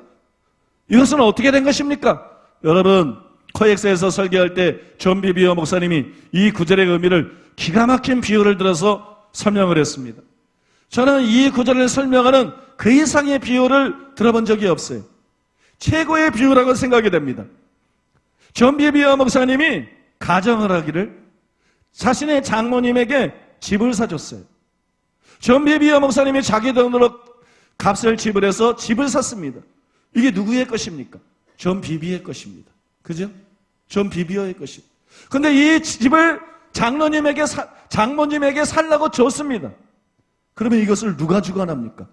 이것은 어떻게 된 것입니까? 여러분, 코엑스에서 설교할 때 존 비비어 목사님이 이 구절의 의미를 기가 막힌 비유를 들어서 설명을 했습니다. 저는 이 구절을 설명하는 그 이상의 비유를 들어본 적이 없어요. 최고의 비유라고 생각이 됩니다. 존 비비어 목사님이 가정을 하기를 자신의 장모님에게 집을 사줬어요. 존 비비어 목사님이 자기 돈으로 값을 지불해서 집을 샀습니다. 이게 누구의 것입니까? 존 비비의 것입니다. 그죠? 존 비비어의 것입니다. 근데 이 집을 장모님에게 살라고 줬습니다. 그러면 이것을 누가 주관합니까?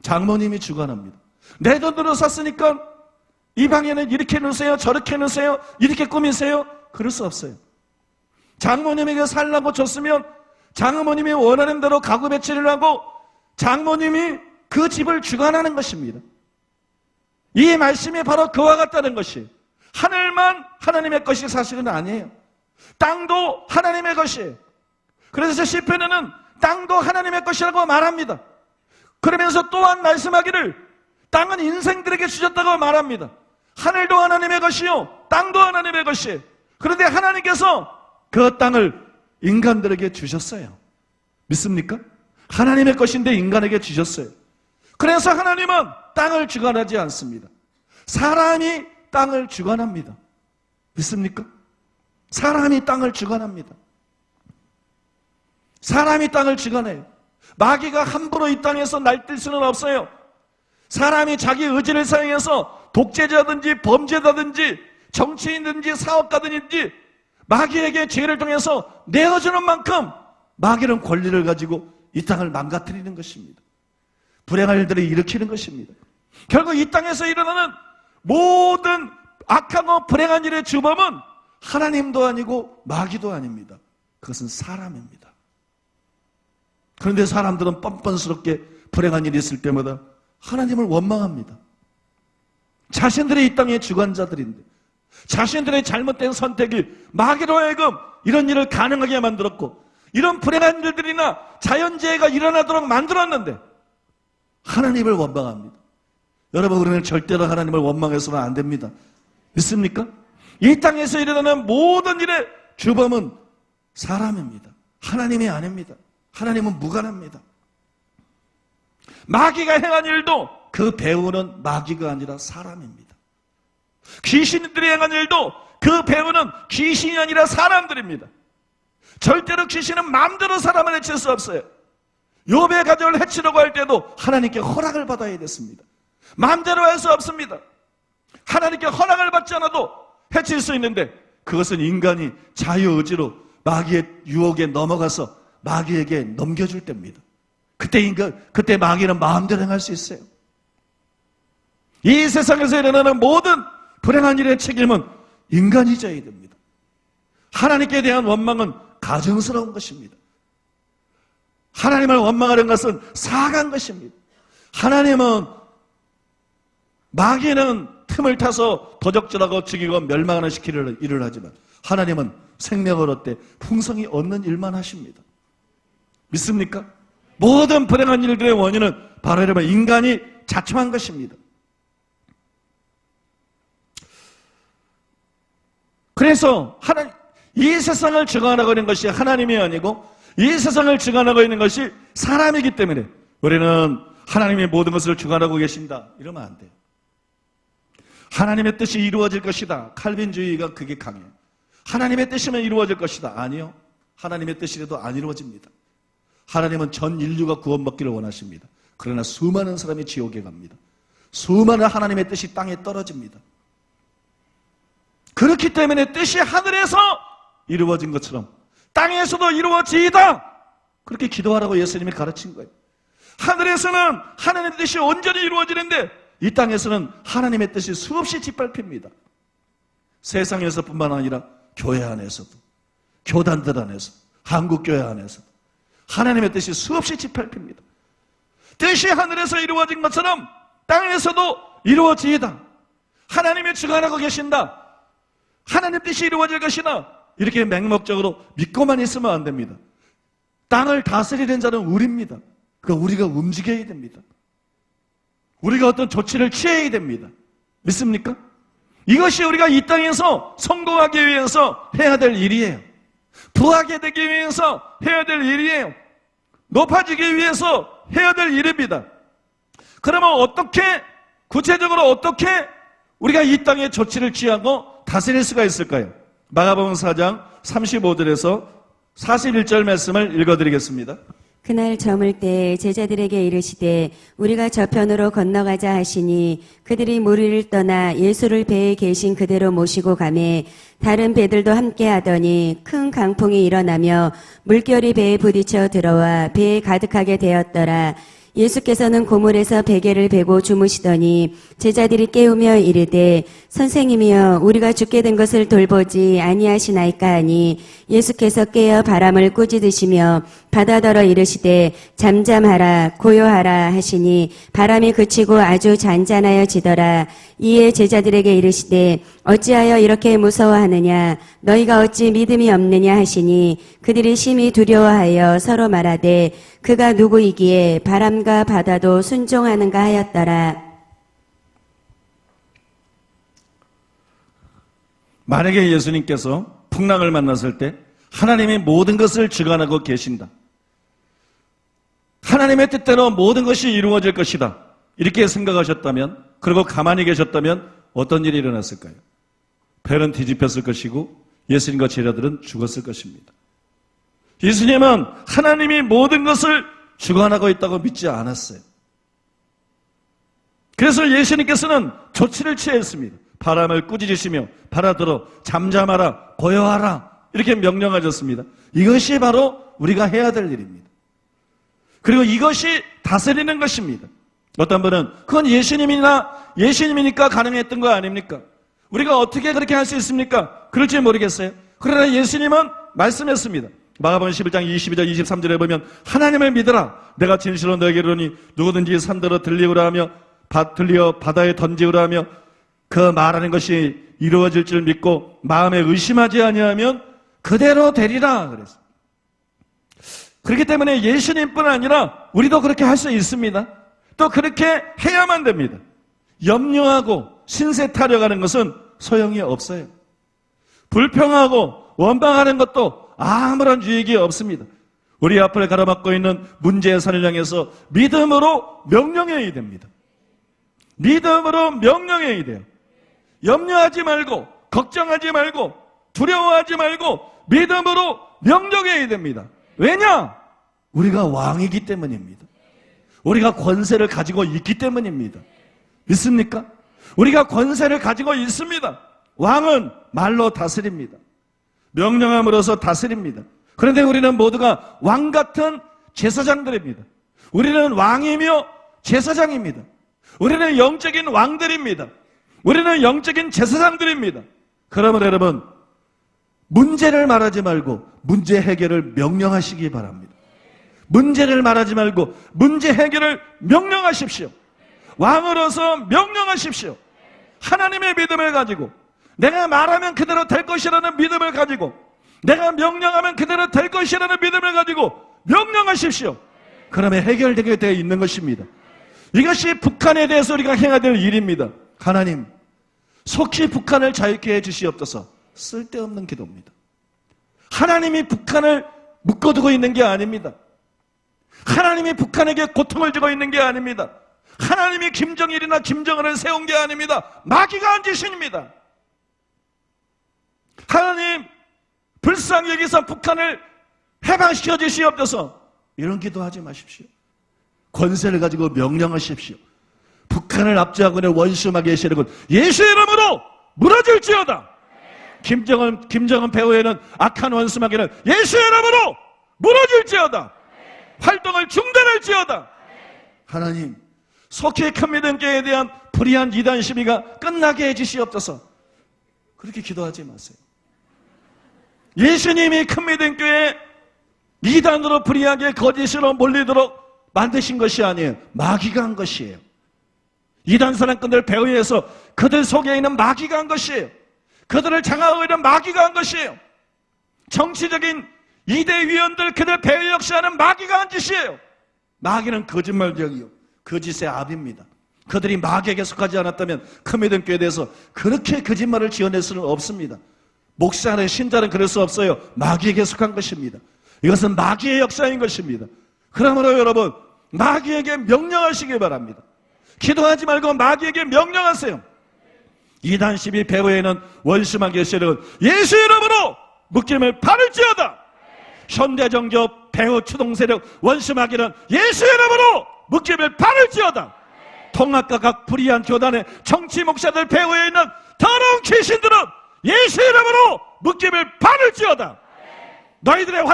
장모님이 주관합니다. 내 돈으로 샀으니까 이 방에는 이렇게 놓으세요, 저렇게 놓으세요, 이렇게 꾸미세요. 그럴 수 없어요. 장모님에게 살라고 줬으면 장모님이 원하는 대로 가구 배치를 하고 장모님이 그 집을 주관하는 것입니다. 이 말씀이 바로 그와 같다는 것이, 하늘만 하나님의 것이 사실은 아니에요. 땅도 하나님의 것이에요. 그래서 시편에는 땅도 하나님의 것이라고 말합니다. 그러면서 또한 말씀하기를 땅은 인생들에게 주셨다고 말합니다. 하늘도 하나님의 것이요 땅도 하나님의 것이에요. 그런데 하나님께서 그 땅을 인간들에게 주셨어요. 믿습니까? 하나님의 것인데 인간에게 주셨어요. 그래서 하나님은 땅을 주관하지 않습니다. 사람이 땅을 주관합니다. 믿습니까? 사람이 땅을 주관합니다. 사람이 땅을 주관해요. 마귀가 함부로 이 땅에서 날뛸 수는 없어요. 사람이 자기 의지를 사용해서 독재자든지 범죄자든지 정치인든지 사업가든지 마귀에게 죄를 통해서 내어주는 만큼 마귀는 권리를 가지고 이 땅을 망가뜨리는 것입니다. 불행한 일들을 일으키는 것입니다. 결국 이 땅에서 일어나는 모든 악하고 불행한 일의 주범은 하나님도 아니고 마귀도 아닙니다. 그것은 사람입니다. 그런데 사람들은 뻔뻔스럽게 불행한 일이 있을 때마다 하나님을 원망합니다. 자신들이 이 땅의 주관자들인데 자신들의 잘못된 선택이 마귀로 하여금 이런 일을 가능하게 만들었고 이런 불행한 일들이나 자연재해가 일어나도록 만들었는데 하나님을 원망합니다. 여러분, 우리는 절대로 하나님을 원망해서는 안 됩니다. 믿습니까? 이 땅에서 일어나는 모든 일의 주범은 사람입니다. 하나님이 아닙니다. 하나님은 무관합니다. 마귀가 행한 일도 그 배우는 마귀가 아니라 사람입니다. 귀신들이 행한 일도 그 배후는 귀신이 아니라 사람들입니다. 절대로 귀신은 마음대로 사람을 해칠 수 없어요. 욥의 가족을 해치려고 할 때도 하나님께 허락을 받아야 됐습니다. 마음대로 할 수 없습니다. 하나님께 허락을 받지 않아도 해칠 수 있는데 그것은 인간이 자유의지로 마귀의 유혹에 넘어가서 마귀에게 넘겨줄 때입니다. 그때 마귀는 마음대로 행할 수 있어요. 이 세상에서 일어나는 모든 불행한 일의 책임은 인간이 져야 됩니다. 하나님께 대한 원망은 가증스러운 것입니다. 하나님을 원망하는 것은 사악한 것입니다. 하나님은 마귀는 틈을 타서 도적질하고 죽이고 멸망하는 시키는 일을 하지만 하나님은 생명을 얻되 풍성히 얻는 일만 하십니다. 믿습니까? 모든 불행한 일들의 원인은 바로 여러분 인간이 자초한 것입니다. 그래서 이 세상을 주관하고 있는 것이 하나님이 아니고 이 세상을 주관하고 있는 것이 사람이기 때문에 우리는 하나님의 모든 것을 주관하고 계신다 이러면 안 돼요. 하나님의 뜻이 이루어질 것이다. 칼빈주의가 그게 강해요. 하나님의 뜻이면 이루어질 것이다. 아니요. 하나님의 뜻이라도 안 이루어집니다. 하나님은 전 인류가 구원받기를 원하십니다. 그러나 수많은 사람이 지옥에 갑니다. 수많은 하나님의 뜻이 땅에 떨어집니다. 그렇기 때문에 뜻이 하늘에서 이루어진 것처럼 땅에서도 이루어지이다. 그렇게 기도하라고 예수님이 가르친 거예요. 하늘에서는 하나님의 뜻이 온전히 이루어지는데 이 땅에서는 하나님의 뜻이 수없이 짓밟힙니다. 세상에서뿐만 아니라 교회 안에서도, 교단들 안에서, 한국교회 안에서도 하나님의 뜻이 수없이 짓밟힙니다. 뜻이 하늘에서 이루어진 것처럼 땅에서도 이루어지이다. 하나님이 주관하고 계신다. 하나님 뜻이 이루어질 것이다. 이렇게 맹목적으로 믿고만 있으면 안 됩니다. 땅을 다스리는 자는 우리입니다. 그러니까 우리가 움직여야 됩니다. 우리가 어떤 조치를 취해야 됩니다. 믿습니까? 이것이 우리가 이 땅에서 성공하기 위해서 해야 될 일이에요. 부하게 되기 위해서 해야 될 일이에요. 높아지기 위해서 해야 될 일입니다. 그러면 구체적으로 어떻게 우리가 이 땅에 조치를 취하고 다스릴 수가 있을까요? 마가복음 4장 35절에서 41절 말씀을 읽어드리겠습니다. 그날 저물 때 제자들에게 이르시되 우리가 저편으로 건너가자 하시니 그들이 무리를 떠나 예수를 배에 계신 그대로 모시고 가매 다른 배들도 함께 하더니 큰 강풍이 일어나며 물결이 배에 부딪혀 들어와 배에 가득하게 되었더라. 예수께서는 고물에서 베개를 베고 주무시더니 제자들이 깨우며 이르되 선생님이여 우리가 죽게 된 것을 돌보지 아니하시나이까 하니 예수께서 깨어 바람을 꾸짖으시며 바다더러 이르시되 잠잠하라 고요하라 하시니 바람이 그치고 아주 잔잔하여지더라. 이에 제자들에게 이르시되 어찌하여 이렇게 무서워하느냐 너희가 어찌 믿음이 없느냐 하시니 그들이 심히 두려워하여 서로 말하되 그가 누구이기에 바람과 바다도 순종하는가 하였더라. 만약에 예수님께서 풍랑을 만났을 때 하나님이 모든 것을 주관하고 계신다. 하나님의 뜻대로 모든 것이 이루어질 것이다. 이렇게 생각하셨다면 그리고 가만히 계셨다면 어떤 일이 일어났을까요? 배는 뒤집혔을 것이고 예수님과 제자들은 죽었을 것입니다. 예수님은 하나님이 모든 것을 주관하고 있다고 믿지 않았어요. 그래서 예수님께서는 조치를 취했습니다. 바람을 꾸짖으시며 바다들어 잠잠하라 고요하라 이렇게 명령하셨습니다. 이것이 바로 우리가 해야 될 일입니다. 그리고 이것이 다스리는 것입니다. 어떤 분은 그건 예수님이니까 가능했던 거 아닙니까? 우리가 어떻게 그렇게 할 수 있습니까? 그럴지 모르겠어요. 그러나 예수님은 말씀했습니다. 마가복음 11장 22절 23절에 보면 하나님을 믿으라. 내가 진실로 너에게 이르노니 누구든지 산더러 들리우라 하며 들리어 바다에 던지우라 하며 그 말하는 것이 이루어질 줄 믿고 마음에 의심하지 아니하면 그대로 되리라 그랬어요. 그렇기 때문에 예수님뿐 아니라 우리도 그렇게 할 수 있습니다. 또 그렇게 해야만 됩니다. 염려하고 신세 타려가는 것은 소용이 없어요. 불평하고 원망하는 것도 아무런 유익이 없습니다. 우리 앞을 가로막고 있는 문제의 산을 향해서 믿음으로 명령해야 됩니다. 믿음으로 명령해야 돼요. 염려하지 말고 걱정하지 말고 두려워하지 말고 믿음으로 명령해야 됩니다. 왜냐? 우리가 왕이기 때문입니다. 우리가 권세를 가지고 있기 때문입니다. 믿습니까? 우리가 권세를 가지고 있습니다. 왕은 말로 다스립니다. 명령함으로써 다스립니다. 그런데 우리는 모두가 왕 같은 제사장들입니다. 우리는 왕이며 제사장입니다. 우리는 영적인 왕들입니다. 우리는 영적인 제사장들입니다. 그러면 여러분, 문제를 말하지 말고 문제 해결을 명령하시기 바랍니다. 문제를 말하지 말고 문제 해결을 명령하십시오. 왕으로서 명령하십시오. 하나님의 믿음을 가지고 내가 말하면 그대로 될 것이라는 믿음을 가지고 내가 명령하면 그대로 될 것이라는 믿음을 가지고 명령하십시오. 그러면 해결되게 되어 있는 것입니다. 이것이 북한에 대해서 우리가 행해야 될 일입니다. 하나님, 속히 북한을 자유케 해 주시옵소서. 쓸데없는 기도입니다. 하나님이 북한을 묶어두고 있는 게 아닙니다. 하나님이 북한에게 고통을 주고 있는 게 아닙니다. 하나님이 김정일이나 김정은을 세운 게 아닙니다. 마귀가 한 짓입니다. 하나님, 불쌍히 여기서 북한을 해방시켜 주시옵소서. 이런 기도하지 마십시오. 권세를 가지고 명령하십시오. 북한을 압제하고 있는 원수마귀의 세력은 예수의 이름으로 무너질지어다. 김정은 배후에는 악한 원수마귀는 예수의 이름으로 무너질지어다. 활동을 중단할지어다. 하나님, 속히 큰 믿음교회에 대한 불의한 이단 시비가 끝나게 해주시옵소서. 그렇게 기도하지 마세요. 예수님이 큰 믿음교회 이단으로 불의하게 거짓으로 몰리도록 만드신 것이 아니에요. 마귀가 한 것이에요. 이단 사람꾼들 배후에서 그들 속에 있는 마귀가 한 것이에요. 그들을 장악하고 있는 마귀가 한 것이에요. 정치적인 이대 위원들 그들 배후 역사하는 마귀가 한 짓이에요. 마귀는 거짓말쟁이요, 거짓의 압입니다. 그들이 마귀에게 속하지 않았다면 큰 믿음교회에 대해서 그렇게 거짓말을 지어낼 수는 없습니다. 목사는 신자는 그럴 수 없어요. 마귀에게 속한 것입니다. 이것은 마귀의 역사인 것입니다. 그러므로 여러분, 마귀에게 명령하시기 바랍니다. 기도하지 말고 마귀에게 명령하세요. 이단 시비 배후에는 원수마귀의 세력은 예수 이름으로 묶임을 바를지어다. 현대정교 배후 추동세력 원수마귀는 예수 이름으로 묶임을 바를지어다. 통합과 각 불의한 교단의 정치 목사들 배후에 있는 더러운 귀신들은 예수 이름으로 묶임을 바를지어다. 너희들의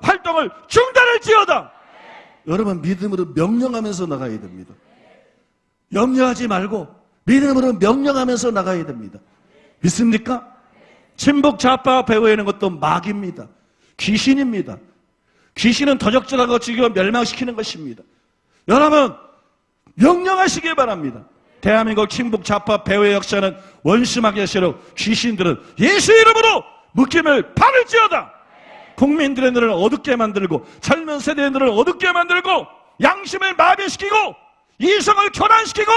활동을 중단할지어다. 여러분, 믿음으로 명령하면서 나가야 됩니다. 염려하지 말고 믿음으로 명령하면서 나가야 됩니다. 믿습니까? 친북 좌파 배후에 있는 것도 마귀입니다. 귀신입니다. 귀신은 도적질하고 죽이고 멸망시키는 것입니다. 여러분, 명령하시기 바랍니다. 대한민국 친북 좌파 배후의 역사는 원수마귀의 세력 귀신들은 예수 이름으로 묶임을 바를지어다. 국민들의 눈을 어둡게 만들고 젊은 세대의 눈을 어둡게 만들고 양심을 마비시키고 이성을 교란시키고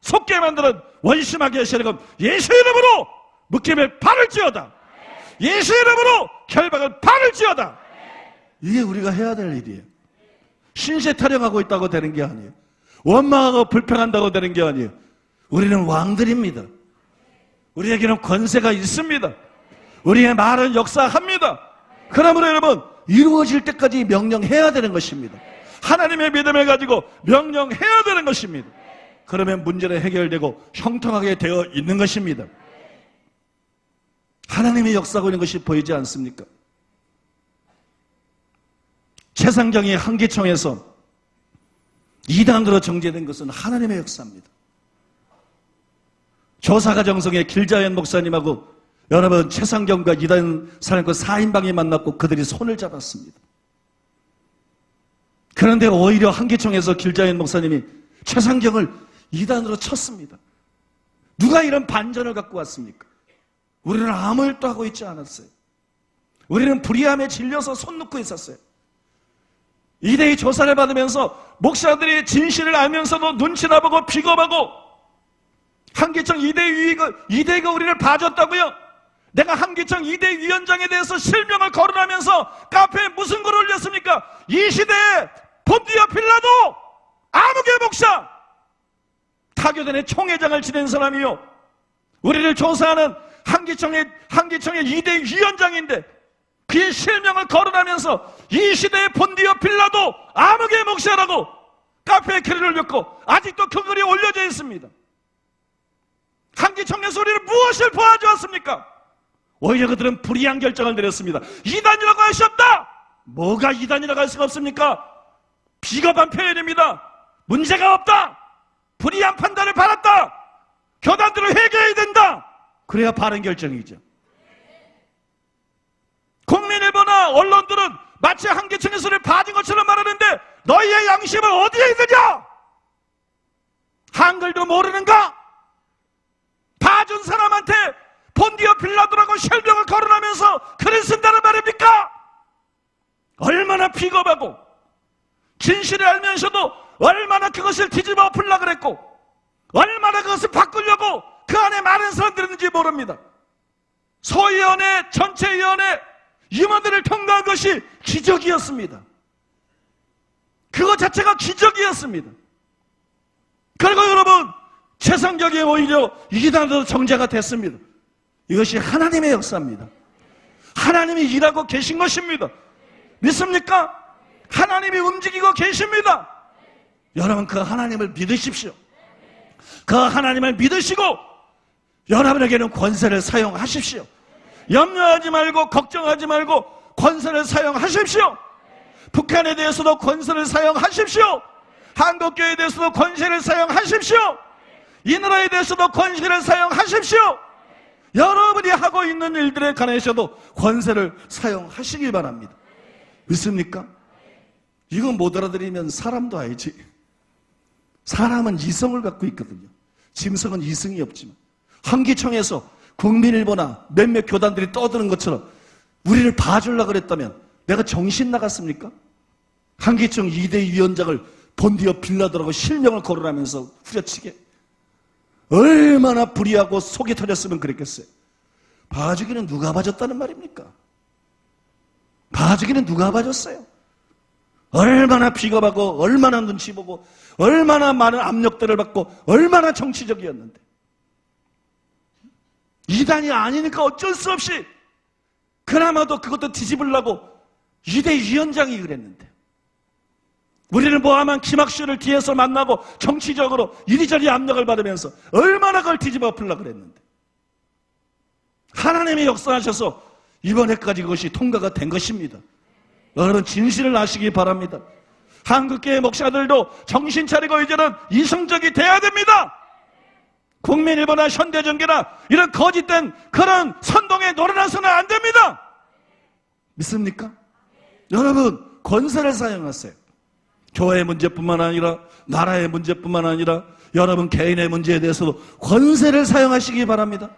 속게 만드는 원수마귀의 세력은 예수 이름으로 묶임을 바를지어다. 예수 이름으로 결박을 바를지어다. 이게 우리가 해야 될 일이에요. 신세 타령하고 있다고 되는 게 아니에요. 원망하고 불평한다고 되는 게 아니에요. 우리는 왕들입니다. 우리에게는 권세가 있습니다. 우리의 말은 역사합니다. 그러므로 여러분, 이루어질 때까지 명령해야 되는 것입니다. 하나님의 믿음을 가지고 명령해야 되는 것입니다. 그러면 문제는 해결되고 형통하게 되어 있는 것입니다. 하나님의 역사하고 있는 것이 보이지 않습니까? 최상경이 한기총에서 이단으로 정죄된 것은 하나님의 역사입니다. 조사가 정성의 길자연 목사님하고 여러분, 최상경과 이단 사람과 4인방이 만났고 그들이 손을 잡았습니다. 그런데 오히려 한기총에서 길자연 목사님이 최상경을 이단으로 쳤습니다. 누가 이런 반전을 갖고 왔습니까? 우리는 아무 일도 하고 있지 않았어요. 우리는 불의함에 질려서 손 놓고 있었어요. 이대희 조사를 받으면서 목사들이 진실을 알면서도 눈치나 보고 비겁하고 한기총 이대희가 우리를 봐줬다고요? 내가 한기총 이대희 위원장에 대해서 실명을 거론하면서 카페에 무슨 글을 올렸습니까? 이 시대에 본디오 필라도 아무개 목사 타교단의 총회장을 지낸 사람이요, 우리를 조사하는 한기총의 2대 위원장인데 그의 실명을 거론하면서 이 시대의 본디오 빌라도 암흑의 목사라고 카페에 글을 올렸고 아직도 그 글이 올려져 있습니다. 한기총에서 우리는 무엇을 보여주었습니까? 오히려 그들은 불이한 결정을 내렸습니다. 이단이라고 할 수 없다! 뭐가 이단이라고 할 수가 없습니까? 비겁한 표현입니다. 문제가 없다! 불이한 판단을 받았다! 교단들을 회개해야 된다! 그래야 바른 결정이죠. 국민일보나 언론들은 마치 한기총의 소리를 봐준 것처럼 말하는데 너희의 양심은 어디에 있느냐? 한글도 모르는가? 봐준 사람한테 본디오 빌라도라고 실명을 거론하면서 글을 쓴다는 말입니까? 얼마나 비겁하고 진실을 알면서도 얼마나 그것을 뒤집어 엎으려고 그랬고 얼마나 그것을 바꾸려고 그 안에 많은 사람들이 있는지 모릅니다. 소위원회, 전체위원회 임원들을 통과한 것이 기적이었습니다. 그것 자체가 기적이었습니다. 그리고 여러분 최상격이 오히려 이단으로 정죄가 됐습니다. 이것이 하나님의 역사입니다. 하나님이 일하고 계신 것입니다. 믿습니까? 하나님이 움직이고 계십니다. 여러분 그 하나님을 믿으십시오. 그 하나님을 믿으시고 여러분에게는 권세를 사용하십시오. 염려하지 말고 걱정하지 말고 권세를 사용하십시오. 북한에 대해서도 권세를 사용하십시오. 한국교회에 대해서도 권세를 사용하십시오. 이 나라에 대해서도 권세를 사용하십시오. 여러분이 하고 있는 일들에 관해서도 권세를 사용하시기 바랍니다. 믿습니까? 이거 못 알아들으면 사람도 알지. 사람은 이성을 갖고 있거든요. 짐승은 이성이 없지만 한기총에서 국민일보나 몇몇 교단들이 떠드는 것처럼 우리를 봐주려고 그랬다면 내가 정신 나갔습니까? 한기총 2대 위원장을 본디오 빌라도라고 실명을 거론하면서 후려치게 얼마나 불의하고 속이 터졌으면 그랬겠어요. 봐주기는 누가 봐줬다는 말입니까? 봐주기는 누가 봐줬어요? 얼마나 비겁하고 얼마나 눈치 보고 얼마나 많은 압력들을 받고 얼마나 정치적이었는데 이단이 아니니까 어쩔 수 없이 그나마도 그것도 뒤집으려고 2대 위원장이 그랬는데 우리는 뭐하면 김학수를 뒤에서 만나고 정치적으로 이리저리 압력을 받으면서 얼마나 그걸 뒤집어 엎으려고 그랬는데 하나님이 역사하셔서 이번에까지 그것이 통과가 된 것입니다. 여러분 진실을 아시기 바랍니다. 한국교회 목사들도 정신 차리고 이제는 이성적이 돼야 됩니다. 국민일보나 현대전개나 이런 거짓된 그런 선동에 놀아나서는 안 됩니다. 믿습니까? 여러분 권세를 사용하세요. 교회의 문제뿐만 아니라 나라의 문제뿐만 아니라 여러분 개인의 문제에 대해서도 권세를 사용하시기 바랍니다.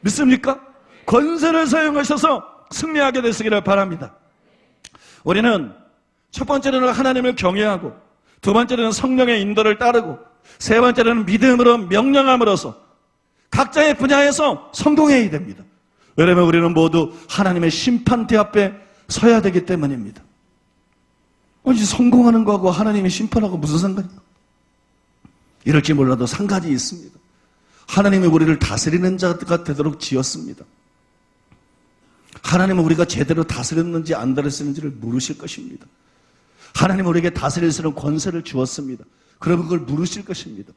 믿습니까? 권세를 사용하셔서 승리하게 되시기를 바랍니다. 우리는 첫 번째로는 하나님을 경외하고 두 번째로는 성령의 인도를 따르고 세 번째로는 믿음으로 명령함으로써 각자의 분야에서 성공해야 됩니다. 왜냐하면 우리는 모두 하나님의 심판대 앞에 서야 되기 때문입니다. 아니 성공하는 거하고 하나님의 심판하고 무슨 상관이야? 이럴지 몰라도 상관이 있습니다. 하나님이 우리를 다스리는 자가 되도록 지었습니다. 하나님은 우리가 제대로 다스렸는지 안 다스렸는지를 물으실 것입니다. 하나님은 우리에게 다스릴 수 있는 권세를 주었습니다. 그러면 그걸 물으실 것입니다.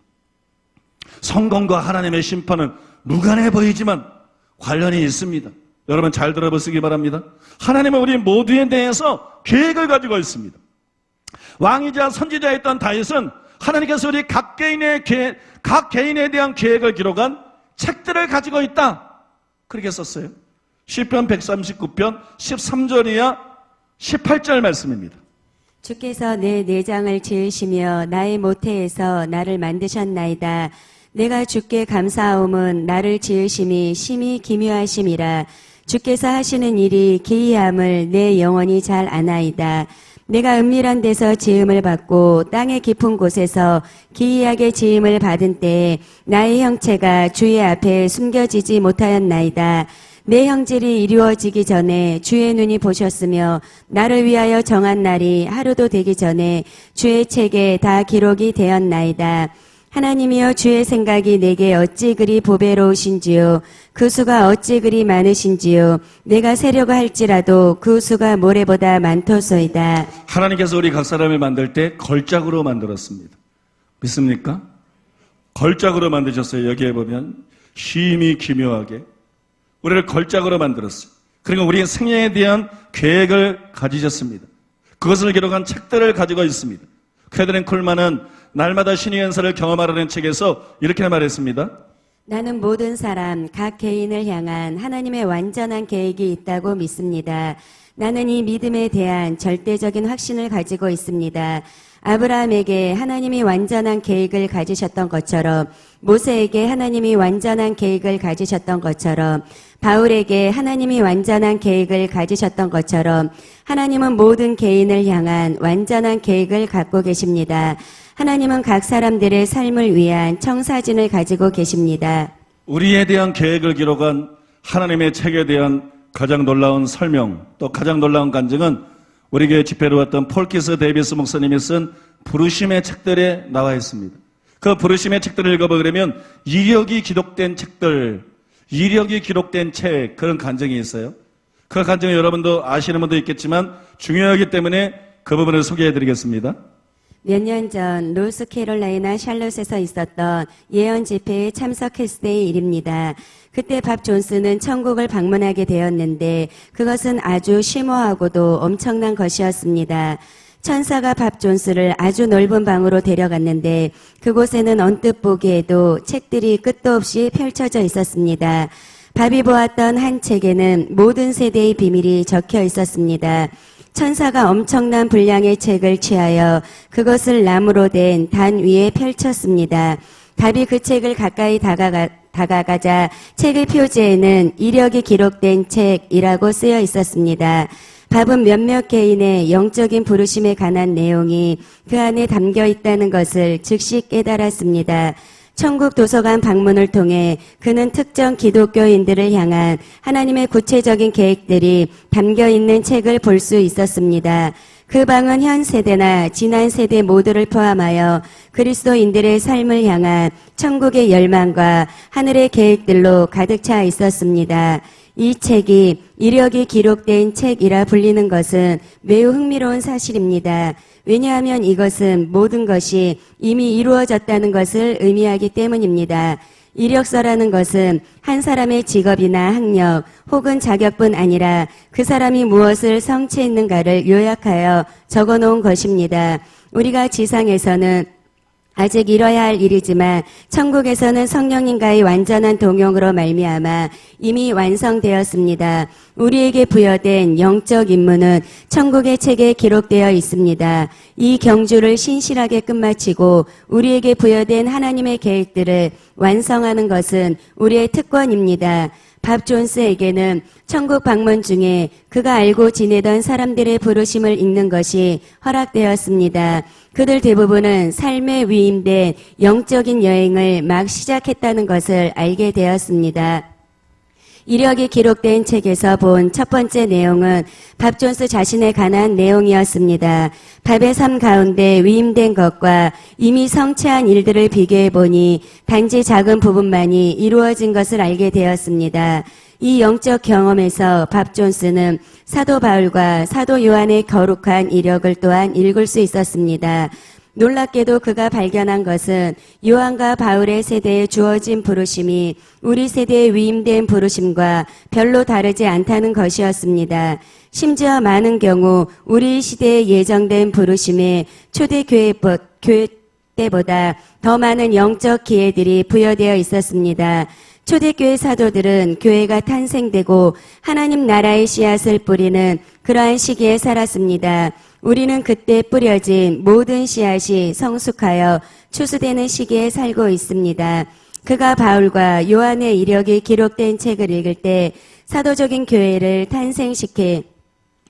성공과 하나님의 심판은 무관해 보이지만 관련이 있습니다. 여러분 잘 들어보시기 바랍니다. 하나님은 우리 모두에 대해서 계획을 가지고 있습니다. 왕이자 선지자였던 다윗은 하나님께서 우리 각 개인에 대한 계획을 기록한 책들을 가지고 있다. 그렇게 썼어요. 시편 139편 13절이야 18절 말씀입니다. 주께서 내 내장을 지으시며 나의 모태에서 나를 만드셨나이다. 내가 주께 감사하옴은 나를 지으심이 심히 기묘하심이라. 주께서 하시는 일이 기이함을 내 영혼이 잘 아나이다. 내가 은밀한 데서 지음을 받고 땅의 깊은 곳에서 기이하게 지음을 받은 때에 나의 형체가 주의 앞에 숨겨지지 못하였나이다. 내 형질이 이루어지기 전에 주의 눈이 보셨으며 나를 위하여 정한 날이 하루도 되기 전에 주의 책에 다 기록이 되었나이다. 하나님이여 주의 생각이 내게 어찌 그리 보배로우신지요. 그 수가 어찌 그리 많으신지요. 내가 세려고 할지라도 그 수가 모래보다 많도소이다. 하나님께서 우리 각 사람을 만들 때 걸작으로 만들었습니다. 믿습니까? 걸작으로 만드셨어요. 여기에 보면 쉼이 기묘하게 우리를 걸작으로 만들었어요. 그리고 우리의 생애에 대한 계획을 가지셨습니다. 그것을 기록한 책들을 가지고 있습니다. 캐드린 콜만은 날마다 신의 연사를 경험하라는 책에서 이렇게 말했습니다. 나는 모든 사람, 각 개인을 향한 하나님의 완전한 계획이 있다고 믿습니다. 나는 이 믿음에 대한 절대적인 확신을 가지고 있습니다. 아브라함에게 하나님이 완전한 계획을 가지셨던 것처럼, 모세에게 하나님이 완전한 계획을 가지셨던 것처럼, 바울에게 하나님이 완전한 계획을 가지셨던 것처럼 하나님은 모든 개인을 향한 완전한 계획을 갖고 계십니다. 하나님은 각 사람들의 삶을 위한 청사진을 가지고 계십니다. 우리에 대한 계획을 기록한 하나님의 책에 대한 가장 놀라운 설명, 또 가장 놀라운 간증은 우리 교회 집회로 왔던 폴키스 데이비스 목사님이 쓴 부르심의 책들에 나와 있습니다. 그 부르심의 책들을 읽어보려면 이력이 기록된 책들, 이력이 기록된 책, 그런 간증이 있어요. 그 간증을 여러분도 아시는 분도 있겠지만 중요하기 때문에 그 부분을 소개해드리겠습니다. 몇 년 전 노스캐롤라이나 샬롯에서 있었던 예언 집회에 참석했을 때의 일입니다. 그때 밥 존스는 천국을 방문하게 되었는데 그것은 아주 심오하고도 엄청난 것이었습니다. 천사가 밥 존스를 아주 넓은 방으로 데려갔는데 그곳에는 언뜻 보기에도 책들이 끝도 없이 펼쳐져 있었습니다. 밥이 보았던 한 책에는 모든 세대의 비밀이 적혀 있었습니다. 천사가 엄청난 분량의 책을 취하여 그것을 나무로 된 단 위에 펼쳤습니다. 밥이 그 책을 가까이 다가가자 책의 표지에는 이력이 기록된 책이라고 쓰여 있었습니다. 밥은 몇몇 개인의 영적인 부르심에 관한 내용이 그 안에 담겨 있다는 것을 즉시 깨달았습니다. 천국 도서관 방문을 통해 그는 특정 기독교인들을 향한 하나님의 구체적인 계획들이 담겨 있는 책을 볼 수 있었습니다. 그 방은 현 세대나 지난 세대 모두를 포함하여 그리스도인들의 삶을 향한 천국의 열망과 하늘의 계획들로 가득 차 있었습니다. 이 책이 이력이 기록된 책이라 불리는 것은 매우 흥미로운 사실입니다. 왜냐하면 이것은 모든 것이 이미 이루어졌다는 것을 의미하기 때문입니다. 이력서라는 것은 한 사람의 직업이나 학력 혹은 자격뿐 아니라 그 사람이 무엇을 성취했는가를 요약하여 적어놓은 것입니다. 우리가 지상에서는 아직 이뤄야 할 일이지만 천국에서는 성령님과의 완전한 동역으로 말미암아 이미 완성되었습니다. 우리에게 부여된 영적 임무는 천국의 책에 기록되어 있습니다. 이 경주를 신실하게 끝마치고 우리에게 부여된 하나님의 계획들을 완성하는 것은 우리의 특권입니다. 밥 존스에게는 천국 방문 중에 그가 알고 지내던 사람들의 부르심을 읽는 것이 허락되었습니다. 그들 대부분은 삶에 위임된 영적인 여행을 막 시작했다는 것을 알게 되었습니다. 이력이 기록된 책에서 본 첫 번째 내용은 밥 존스 자신에 관한 내용이었습니다. 밥의 삶 가운데 위임된 것과 이미 성취한 일들을 비교해 보니 단지 작은 부분만이 이루어진 것을 알게 되었습니다. 이 영적 경험에서 밥 존스는 사도 바울과 사도 요한의 거룩한 이력을 또한 읽을 수 있었습니다. 놀랍게도 그가 발견한 것은 요한과 바울의 세대에 주어진 부르심이 우리 세대에 위임된 부르심과 별로 다르지 않다는 것이었습니다. 심지어 많은 경우 우리 시대에 예정된 부르심에 초대교회 때보다 더 많은 영적 기회들이 부여되어 있었습니다. 초대교회 사도들은 교회가 탄생되고 하나님 나라의 씨앗을 뿌리는 그러한 시기에 살았습니다. 우리는 그때 뿌려진 모든 씨앗이 성숙하여 추수되는 시기에 살고 있습니다. 그가 바울과 요한의 이력이 기록된 책을 읽을 때 사도적인 교회를 탄생시킬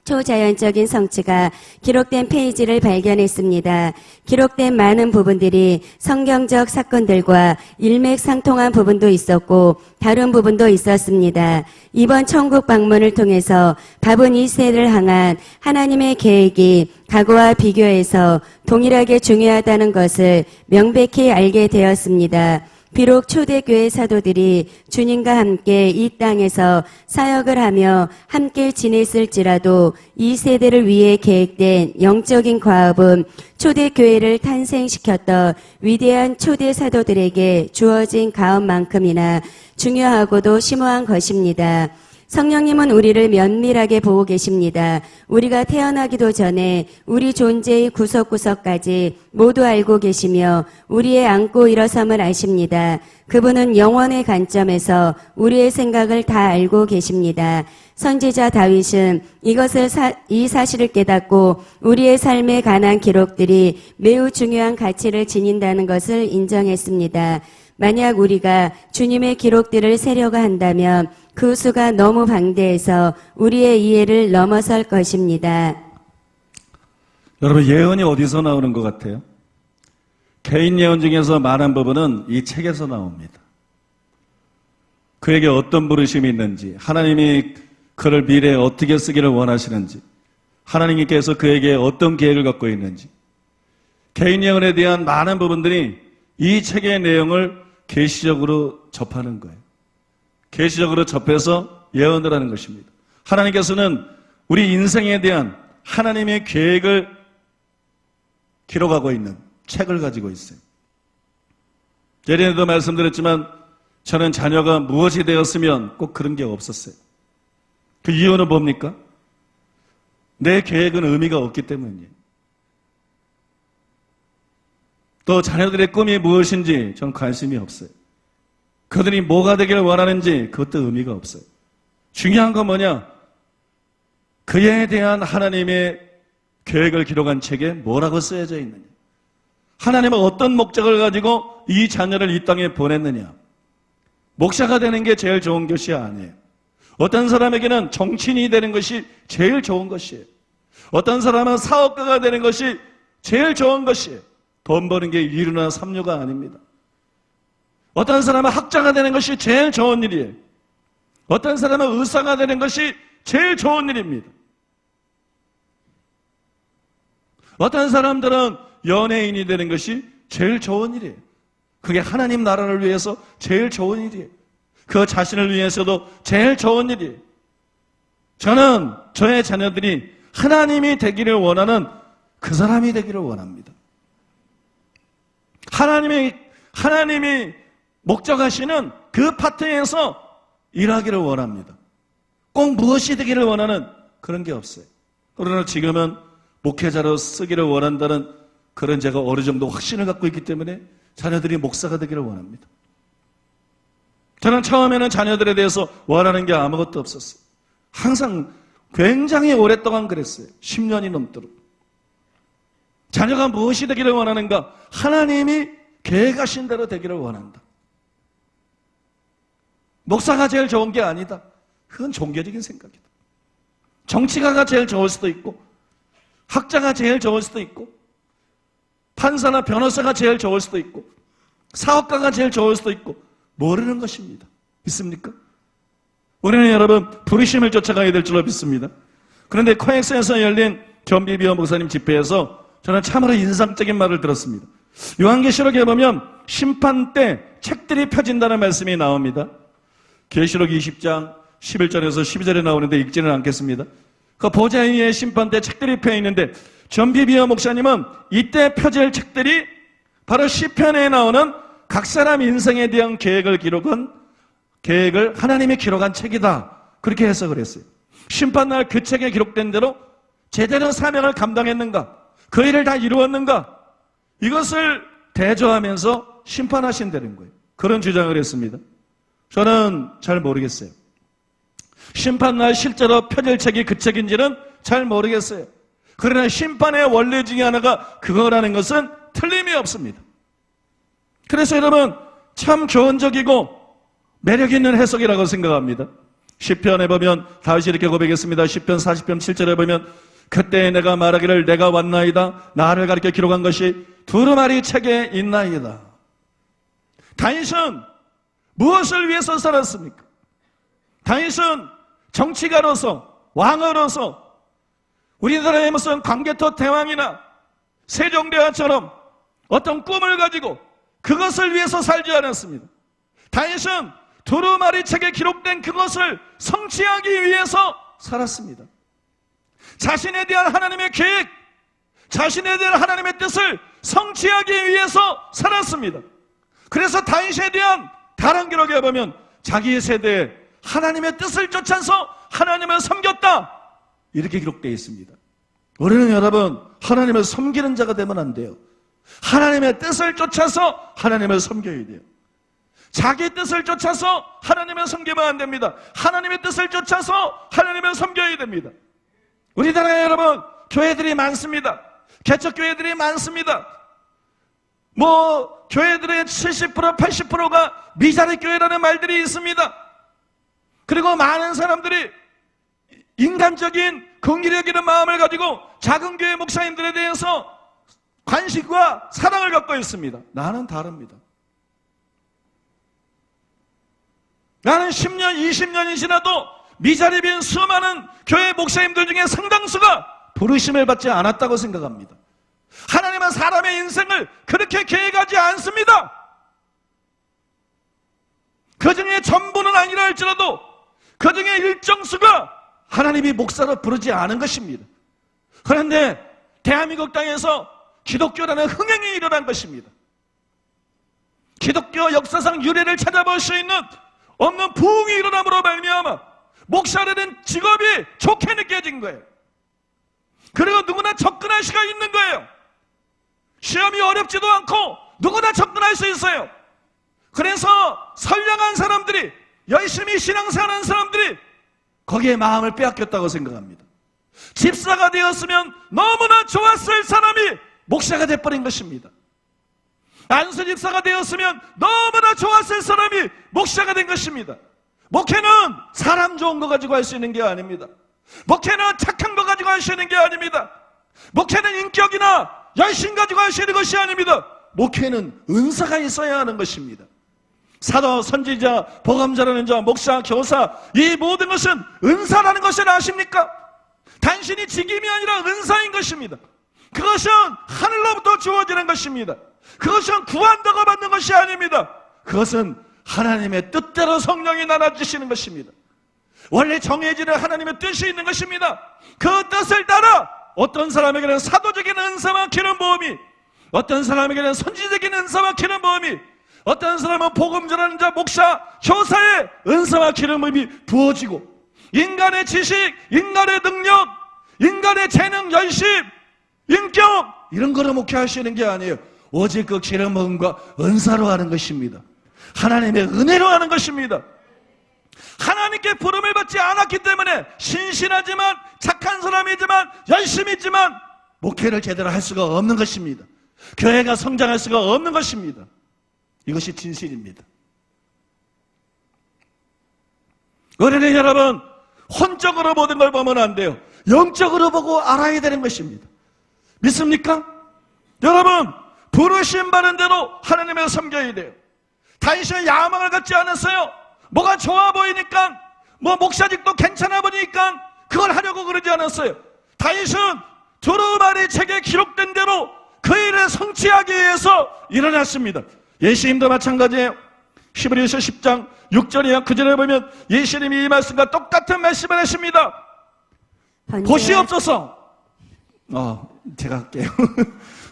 초자연적인 성취가 기록된 페이지를 발견했습니다. 기록된 많은 부분들이 성경적 사건들과 일맥상통한 부분도 있었고 다른 부분도 있었습니다. 이번 천국 방문을 통해서 밥은 2세를 향한 하나님의 계획이 과거와 비교해서 동일하게 중요하다는 것을 명백히 알게 되었습니다. 비록 초대교회 사도들이 주님과 함께 이 땅에서 사역을 하며 함께 지냈을지라도 이 세대를 위해 계획된 영적인 과업은 초대교회를 탄생시켰던 위대한 초대 사도들에게 주어진 과업만큼이나 중요하고도 심오한 것입니다. 성령님은 우리를 면밀하게 보고 계십니다. 우리가 태어나기도 전에 우리 존재의 구석구석까지 모두 알고 계시며 우리의 앉고 일어섬을 아십니다. 그분은 영원의 관점에서 우리의 생각을 다 알고 계십니다. 선지자 다윗은 이 사실을 깨닫고 우리의 삶에 관한 기록들이 매우 중요한 가치를 지닌다는 것을 인정했습니다. 만약 우리가 주님의 기록들을 세려고 한다면 그 수가 너무 방대해서 우리의 이해를 넘어설 것입니다. 여러분, 예언이 어디서 나오는 것 같아요? 개인 예언 중에서 많은 부분은 이 책에서 나옵니다. 그에게 어떤 부르심이 있는지, 하나님이 그를 미래에 어떻게 쓰기를 원하시는지, 하나님께서 그에게 어떤 계획을 갖고 있는지, 개인 예언에 대한 많은 부분들이 이 책의 내용을 계시적으로 접하는 거예요. 계시적으로 접해서 예언을 하는 것입니다. 하나님께서는 우리 인생에 대한 하나님의 계획을 기록하고 있는 책을 가지고 있어요. 예전에도 말씀드렸지만 저는 자녀가 무엇이 되었으면 꼭 그런 게 없었어요. 그 이유는 뭡니까? 내 계획은 의미가 없기 때문이에요. 또 자녀들의 꿈이 무엇인지 전 관심이 없어요. 그들이 뭐가 되기를 원하는지 그것도 의미가 없어요. 중요한 건 뭐냐? 그에 대한 하나님의 계획을 기록한 책에 뭐라고 쓰여져 있느냐? 하나님은 어떤 목적을 가지고 이 자녀를 이 땅에 보냈느냐? 목사가 되는 게 제일 좋은 것이 아니에요. 어떤 사람에게는 정치인이 되는 것이 제일 좋은 것이에요. 어떤 사람은 사업가가 되는 것이 제일 좋은 것이에요. 돈 버는 게 2루나 3루가 아닙니다. 어떤 사람은 학자가 되는 것이 제일 좋은 일이에요. 어떤 사람은 의사가 되는 것이 제일 좋은 일입니다. 어떤 사람들은 연예인이 되는 것이 제일 좋은 일이에요. 그게 하나님 나라를 위해서 제일 좋은 일이에요. 그 자신을 위해서도 제일 좋은 일이에요. 저는 저의 자녀들이 하나님이 되기를 원하는 그 사람이 되기를 원합니다. 하나님이 목적하시는 그 파트에서 일하기를 원합니다. 꼭 무엇이 되기를 원하는 그런 게 없어요. 그러나 지금은 목회자로 쓰기를 원한다는 그런 제가 어느 정도 확신을 갖고 있기 때문에 자녀들이 목사가 되기를 원합니다. 저는 처음에는 자녀들에 대해서 원하는 게 아무것도 없었어요. 항상 굉장히 오랫동안 그랬어요. 10년이 넘도록. 자녀가 무엇이 되기를 원하는가? 하나님이 계획하신 대로 되기를 원한다. 목사가 제일 좋은 게 아니다. 그건 종교적인 생각이다. 정치가가 제일 좋을 수도 있고, 학자가 제일 좋을 수도 있고, 판사나 변호사가 제일 좋을 수도 있고, 사업가가 제일 좋을 수도 있고, 모르는 것입니다. 믿습니까? 우리는 여러분 부르심을 쫓아가야 될 줄로 믿습니다. 그런데 코엑스에서 열린 전비비어 목사님 집회에서 저는 참으로 인상적인 말을 들었습니다. 요한계시록에 보면 심판 때 책들이 펴진다는 말씀이 나옵니다. 계시록 20장 11절에서 12절에 나오는데 읽지는 않겠습니다. 그 보좌 위에 심판 때 책들이 펴 있는데 전비비어 목사님은 이때 펴질 책들이 바로 시편에 나오는 각 사람 인생에 대한 계획을 하나님이 기록한 책이다. 그렇게 해석을 했어요. 심판날 그 책에 기록된 대로 제대로 사명을 감당했는가? 그 일을 다 이루었는가? 이것을 대조하면서 심판하신다는 거예요. 그런 주장을 했습니다. 저는 잘 모르겠어요. 심판날 실제로 펴질 책이 그 책인지는 잘 모르겠어요. 그러나 심판의 원리 중에 하나가 그거라는 것은 틀림이 없습니다. 그래서 여러분 참 교훈적이고 매력 있는 해석이라고 생각합니다. 시편에 보면 다윗이 이렇게 고백했습니다. 시편 40편 7절에 보면 그때 내가 말하기를 내가 왔나이다. 나를 가리켜 기록한 것이 두루마리 책에 있나이다. 다윗은 무엇을 위해서 살았습니까? 다윗은 정치가로서, 왕으로서 우리나라의 무슨 광개토 대왕이나 세종대왕처럼 어떤 꿈을 가지고 그것을 위해서 살지 않았습니다. 다윗은 두루마리 책에 기록된 그것을 성취하기 위해서 살았습니다. 자신에 대한 하나님의 계획, 자신에 대한 하나님의 뜻을 성취하기 위해서 살았습니다. 그래서 다윗에 대한 다른 기록에 보면 자기의 세대에 하나님의 뜻을 쫓아서 하나님을 섬겼다, 이렇게 기록되어 있습니다. 우리는 여러분, 하나님을 섬기는 자가 되면 안 돼요. 하나님의 뜻을 쫓아서 하나님을 섬겨야 돼요. 자기 뜻을 쫓아서 하나님을 섬기면 안 됩니다. 하나님의 뜻을 쫓아서 하나님을 섬겨야 됩니다. 우리나라에 여러분, 교회들이 많습니다. 개척교회들이 많습니다. 교회들의 70%, 80%가 미자립 교회라는 말들이 있습니다. 그리고 많은 사람들이 인간적인 긍휼히 여기는 마음을 가지고 작은 교회 목사님들에 대해서 관심과 사랑을 갖고 있습니다. 나는 다릅니다. 나는 10년, 20년이 지나도 미자립인 수많은 교회 목사님들 중에 상당수가 부르심을 받지 않았다고 생각합니다. 하나님은 사람의 인생을 그렇게 계획하지 않습니다. 그 중에 전부는 아니라 할지라도 그 중에 일정수가 하나님이 목사로 부르지 않은 것입니다. 그런데 대한민국 땅에서 기독교라는 흥행이 일어난 것입니다. 기독교 역사상 유래를 찾아볼 수 있는 없는 부흥이 일어남으로 말미암아 목사라는 직업이 좋게 느껴진 거예요. 그리고 누구나 접근할 수가 있는 거예요. 시험이 어렵지도 않고 누구나 접근할 수 있어요. 그래서 선량한 사람들이, 열심히 신앙생활하는 사람들이 거기에 마음을 빼앗겼다고 생각합니다. 집사가 되었으면 너무나 좋았을 사람이 목사가 돼버린 것입니다. 안수 집사가 되었으면 너무나 좋았을 사람이 목사가 된 것입니다. 목회는 사람 좋은 거 가지고 할 수 있는 게 아닙니다. 목회는 착한 거 가지고 할 수 있는 게 아닙니다. 목회는 인격이나 열심 가지고 할 수 있는 것이 아닙니다. 목회는 은사가 있어야 하는 것입니다. 사도, 선지자, 복음자라는 자, 목사, 교사, 이 모든 것은 은사라는 것을 아십니까? 단순히 직임이 아니라 은사인 것입니다. 그것은 하늘로부터 주어지는 것입니다. 그것은 구한다고 받는 것이 아닙니다. 그것은 하나님의 뜻대로 성령이 나눠주시는 것입니다. 원래 정해지는 하나님의 뜻이 있는 것입니다. 그 뜻을 따라 어떤 사람에게는 사도적인 은사와 기름 부음이, 어떤 사람에게는 선지적인 은사와 기름 부음이, 어떤 사람은 복음 전하는 자, 목사, 교사의 은사와 기름 부음이 부어지고, 인간의 지식, 인간의 능력, 인간의 재능, 열심, 인격, 이런 거로 목회하시는 게 아니에요. 오직 그 기름 부음과 은사로 하는 것입니다. 하나님의 은혜로 하는 것입니다. 하나님께 부름을 받지 않았기 때문에 신실하지만, 착한 사람이지만, 열심히 있지만 목회를 제대로 할 수가 없는 것입니다. 교회가 성장할 수가 없는 것입니다. 이것이 진실입니다. 어린이 여러분, 혼적으로 모든 걸 보면 안 돼요. 영적으로 보고 알아야 되는 것입니다. 믿습니까? 여러분, 부르심 받은 대로 하나님을 섬겨야 돼요. 다윗은 야망을 갖지 않았어요. 뭐가 좋아 보이니까, 목사직도 괜찮아 보니까 그걸 하려고 그러지 않았어요. 다윗은 두루마리 책에 기록된 대로 그 일을 성취하기 위해서 일어났습니다. 예수님도 마찬가지예요. 히브리서 10장 6절이야. 그 절에 보면 예수님이 이 말씀과 똑같은 말씀을 하십니다. 보시옵소서. 제가 할게요.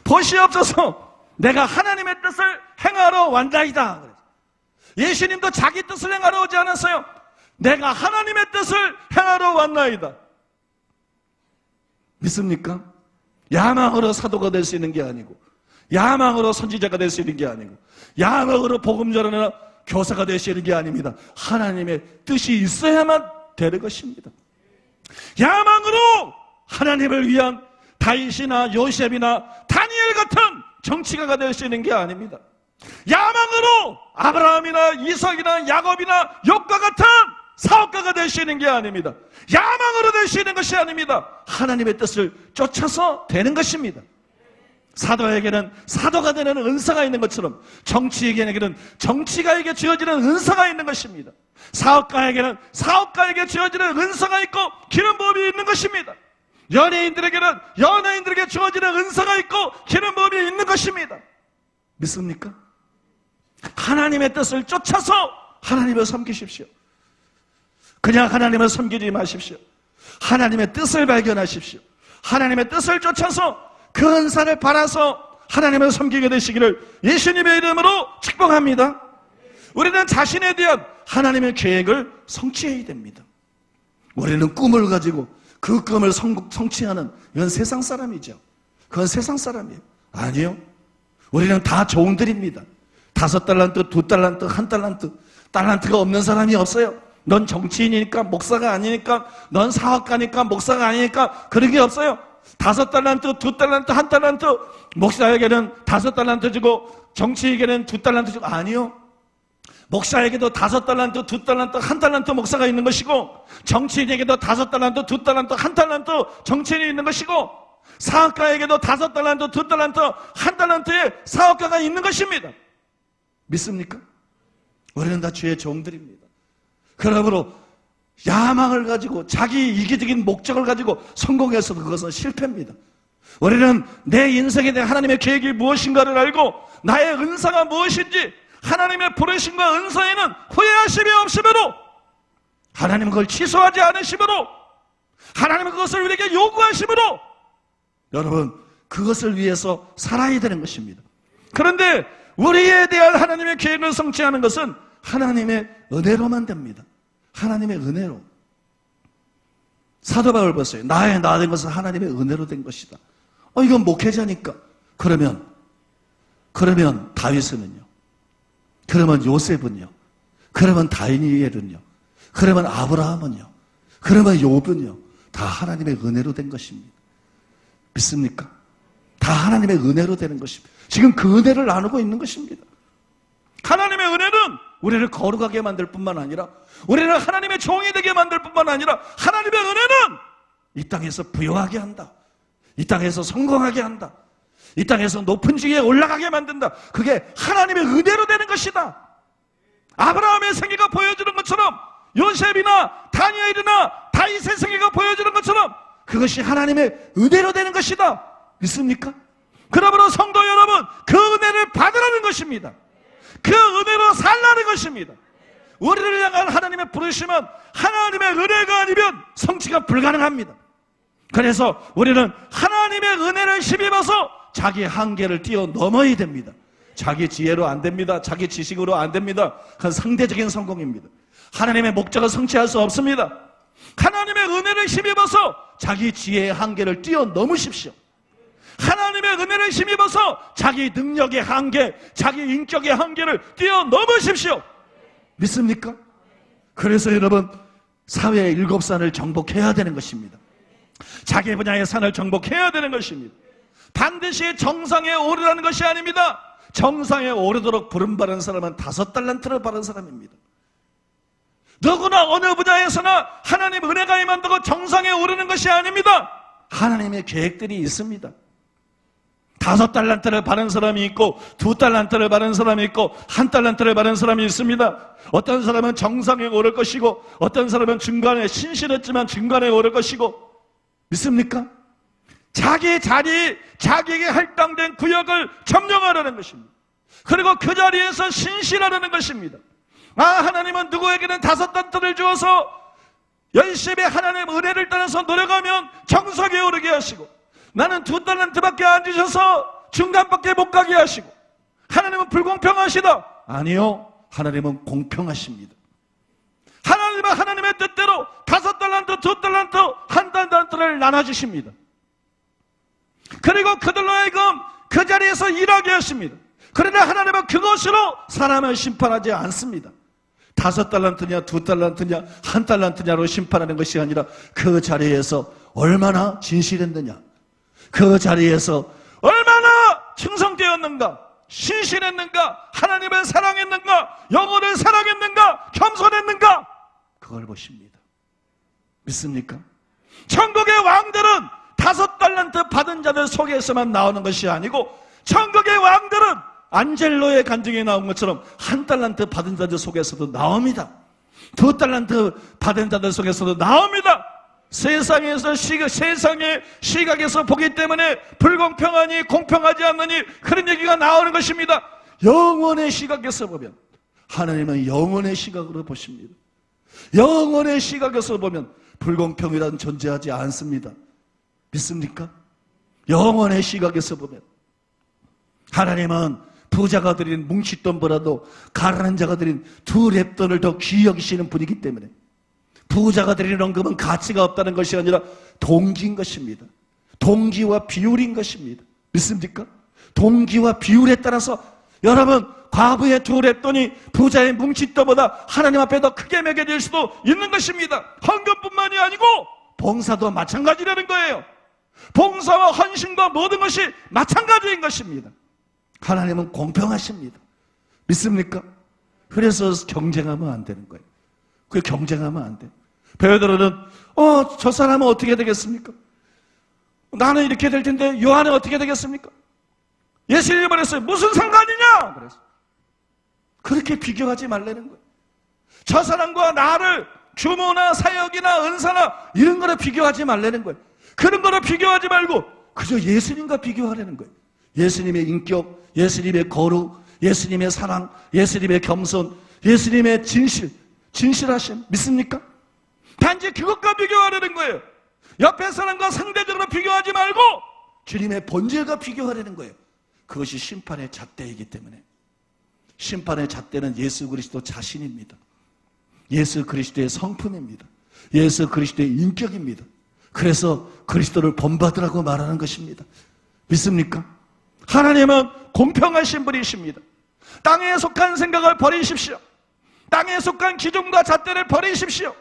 보시옵소서. 내가 하나님의 뜻을 행하러 왔나이다. 예수님도 자기 뜻을 행하러 오지 않았어요. 내가 하나님의 뜻을 행하러 왔나이다. 믿습니까? 야망으로 사도가 될 수 있는 게 아니고, 야망으로 선지자가 될 수 있는 게 아니고, 야망으로 복음 전하는 교사가 될 수 있는 게 아닙니다. 하나님의 뜻이 있어야만 되는 것입니다. 야망으로 하나님을 위한 다윗이나 요셉이나 다니엘 같은 정치가가 될 수 있는 게 아닙니다. 야망으로 아브라함이나 이삭이나 야곱이나 욥과 같은 사업가가 되시는 게 아닙니다. 야망으로 되시는 것이 아닙니다. 하나님의 뜻을 쫓아서 되는 것입니다. 사도에게는 사도가 되는 은사가 있는 것처럼 정치인에게는 정치가에게 주어지는 은사가 있는 것입니다. 사업가에게는 사업가에게 주어지는 은사가 있고 기름 부음이 있는 것입니다. 연예인들에게는 연예인들에게 주어지는 은사가 있고 기름 부음이 있는 것입니다. 믿습니까? 하나님의 뜻을 쫓아서 하나님을 섬기십시오. 그냥 하나님을 섬기지 마십시오. 하나님의 뜻을 발견하십시오. 하나님의 뜻을 쫓아서 그 은사를 받아서 하나님을 섬기게 되시기를 예수님의 이름으로 축복합니다. 우리는 자신에 대한 하나님의 계획을 성취해야 됩니다. 우리는 꿈을 가지고 그 꿈을 성취하는 이건 세상 사람이죠. 그건 세상 사람이에요. 아니요. 우리는 다 종들입니다. 5달란트, 2달란트, 1달란트. 달란트가 없는 사람이 없어요. 넌 정치인이니까 목사가 아니니까, 넌 사업가니까 목사가 아니니까 그런 게 없어요. 5달란트, 2달란트, 1달란트. 목사에게는 5달란트 주고 정치인에게는 2달란트 주고. 아니요. 목사에게도 5달란트, 2달란트, 1달란트 목사가 있는 것이고, 정치인에게도 5달란트, 2달란트, 1달란트 정치인이 있는 것이고, 사업가에게도 5달란트, 2달란트, 1달란트의 사업가가 있는 것입니다. 믿습니까? 우리는 다 주의 종들입니다. 그러므로 야망을 가지고 자기 이기적인 목적을 가지고 성공해서도 그것은 실패입니다. 우리는 내 인생에 대한 하나님의 계획이 무엇인가를 알고 나의 은사가 무엇인지 하나님의 부르심과 은사에는 후회하심이 없으므로 하나님은 그걸 취소하지 않으시므로 하나님은 그것을 우리에게 요구하시므로 여러분 그것을 위해서 살아야 되는 것입니다. 그런데 우리에 대한 하나님의 계획을 성취하는 것은 하나님의 은혜로만 됩니다. 하나님의 은혜로. 사도 바울 보세요. 나의 나 된 것은 하나님의 은혜로 된 것이다. 이건 목회자니까. 그러면 다윗은요? 그러면 요셉은요? 그러면 다니엘은요? 그러면 아브라함은요? 그러면 욥은요? 다 하나님의 은혜로 된 것입니다. 믿습니까? 다 하나님의 은혜로 되는 것입니다. 지금 그 은혜를 나누고 있는 것입니다. 하나님의 은혜는 우리를 거룩하게 만들 뿐만 아니라 우리를 하나님의 종이 되게 만들 뿐만 아니라 하나님의 은혜는 이 땅에서 부유하게 한다. 이 땅에서 성공하게 한다. 이 땅에서 높은 지위에 올라가게 만든다. 그게 하나님의 은혜로 되는 것이다. 아브라함의 생애가 보여주는 것처럼 요셉이나 다니엘이나 다윗의 생애가 보여주는 것처럼 그것이 하나님의 은혜로 되는 것이다. 믿습니까? 그러므로 성도 여러분, 그 은혜를 받으라는 것입니다. 그 은혜로 살라는 것입니다. 우리를 향한 하나님의 부르심은 하나님의 은혜가 아니면 성취가 불가능합니다. 그래서 우리는 하나님의 은혜를 힘입어서 자기의 한계를 뛰어넘어야 됩니다. 자기 지혜로 안 됩니다. 자기 지식으로 안 됩니다. 그건 상대적인 성공입니다. 하나님의 목적을 성취할 수 없습니다. 하나님의 은혜를 힘입어서 자기 지혜의 한계를 뛰어넘으십시오. 하나님의 은혜를 힘입어서 자기 능력의 한계, 자기 인격의 한계를 뛰어넘으십시오. 믿습니까? 그래서 여러분 사회의 7산을 정복해야 되는 것입니다. 자기 분야의 산을 정복해야 되는 것입니다. 반드시 정상에 오르라는 것이 아닙니다. 정상에 오르도록 부름받은 사람은 5달란트를 받은 사람입니다. 누구나 어느 분야에서나 하나님 은혜가 임한다고 정상에 오르는 것이 아닙니다. 하나님의 계획들이 있습니다. 5달란트를 받은 사람이 있고 2달란트를 받은 사람이 있고 1달란트를 받은 사람이 있습니다. 어떤 사람은 정상에 오를 것이고 어떤 사람은 중간에 신실했지만 중간에 오를 것이고 믿습니까? 자기 자리, 자기에게 할당된 구역을 점령하라는 것입니다. 그리고 그 자리에서 신실하라는 것입니다. 하나님은 누구에게는 5달란트를 주어서 열심히 하나님의 은혜를 따라서 노력하면 정상에 오르게 하시고 나는 2달란트밖에 안 주셔서 중간밖에 못 가게 하시고 하나님은 불공평하시다. 아니요, 하나님은 공평하십니다. 하나님은 하나님의 뜻대로 5달란트, 2달란트, 1달란트를 나눠주십니다. 그리고 그들로 하여금 그 자리에서 일하게 하십니다. 그러나 하나님은 그것으로 사람을 심판하지 않습니다. 5달란트냐 2달란트냐 1달란트냐로 심판하는 것이 아니라 그 자리에서 얼마나 진실했느냐, 그 자리에서 얼마나 충성되었는가, 신실했는가, 하나님을 사랑했는가, 영혼을 사랑했는가, 겸손했는가, 그걸 보십니다. 믿습니까? 천국의 왕들은 5달란트 받은 자들 속에서만 나오는 것이 아니고 천국의 왕들은 안젤로의 간증에 나온 것처럼 1달란트 받은 자들 속에서도 나옵니다. 2달란트 받은 자들 속에서도 나옵니다. 세상의 시각에서 보기 때문에 불공평하니 공평하지 않느니 그런 얘기가 나오는 것입니다. 영원의 시각에서 보면 하나님은 영원의 시각으로 보십니다. 영원의 시각에서 보면 불공평이란 존재하지 않습니다. 믿습니까? 영원의 시각에서 보면 하나님은 부자가 드린 뭉칫돈보다도 가난한 자가 드린 2랩돈을 더 귀히 여기시는 분이기 때문에 부자가 드리는 헌금은 가치가 없다는 것이 아니라 동기인 것입니다. 동기와 비율인 것입니다. 믿습니까? 동기와 비율에 따라서 여러분 과부의 2랩돈이 부자의 뭉칫돈보다 하나님 앞에 더 크게 매겨질 수도 있는 것입니다. 헌금뿐만이 아니고 봉사도 마찬가지라는 거예요. 봉사와 헌신과 모든 것이 마찬가지인 것입니다. 하나님은 공평하십니다. 믿습니까? 그래서 경쟁하면 안 되는 거예요. 그 경쟁하면 안 돼요. 베드로는 저 사람은 어떻게 되겠습니까? 나는 이렇게 될 텐데 요한은 어떻게 되겠습니까? 예수님이 말했어요. 무슨 상관이냐? 그래서 그렇게 비교하지 말라는 거예요. 저 사람과 나를 규모나 사역이나 은사나 이런 거로 비교하지 말라는 거예요. 그런 거로 비교하지 말고 그저 예수님과 비교하라는 거예요. 예수님의 인격, 예수님의 거룩, 예수님의 사랑, 예수님의 겸손, 예수님의 진실하심 믿습니까? 단지 그것과 비교하려는 거예요. 옆에 사람과 상대적으로 비교하지 말고 주님의 본질과 비교하려는 거예요. 그것이 심판의 잣대이기 때문에 심판의 잣대는 예수 그리스도 자신입니다. 예수 그리스도의 성품입니다. 예수 그리스도의 인격입니다. 그래서 그리스도를 본받으라고 말하는 것입니다. 믿습니까? 하나님은 공평하신 분이십니다. 땅에 속한 생각을 버리십시오. 땅에 속한 기준과 잣대를 버리십시오.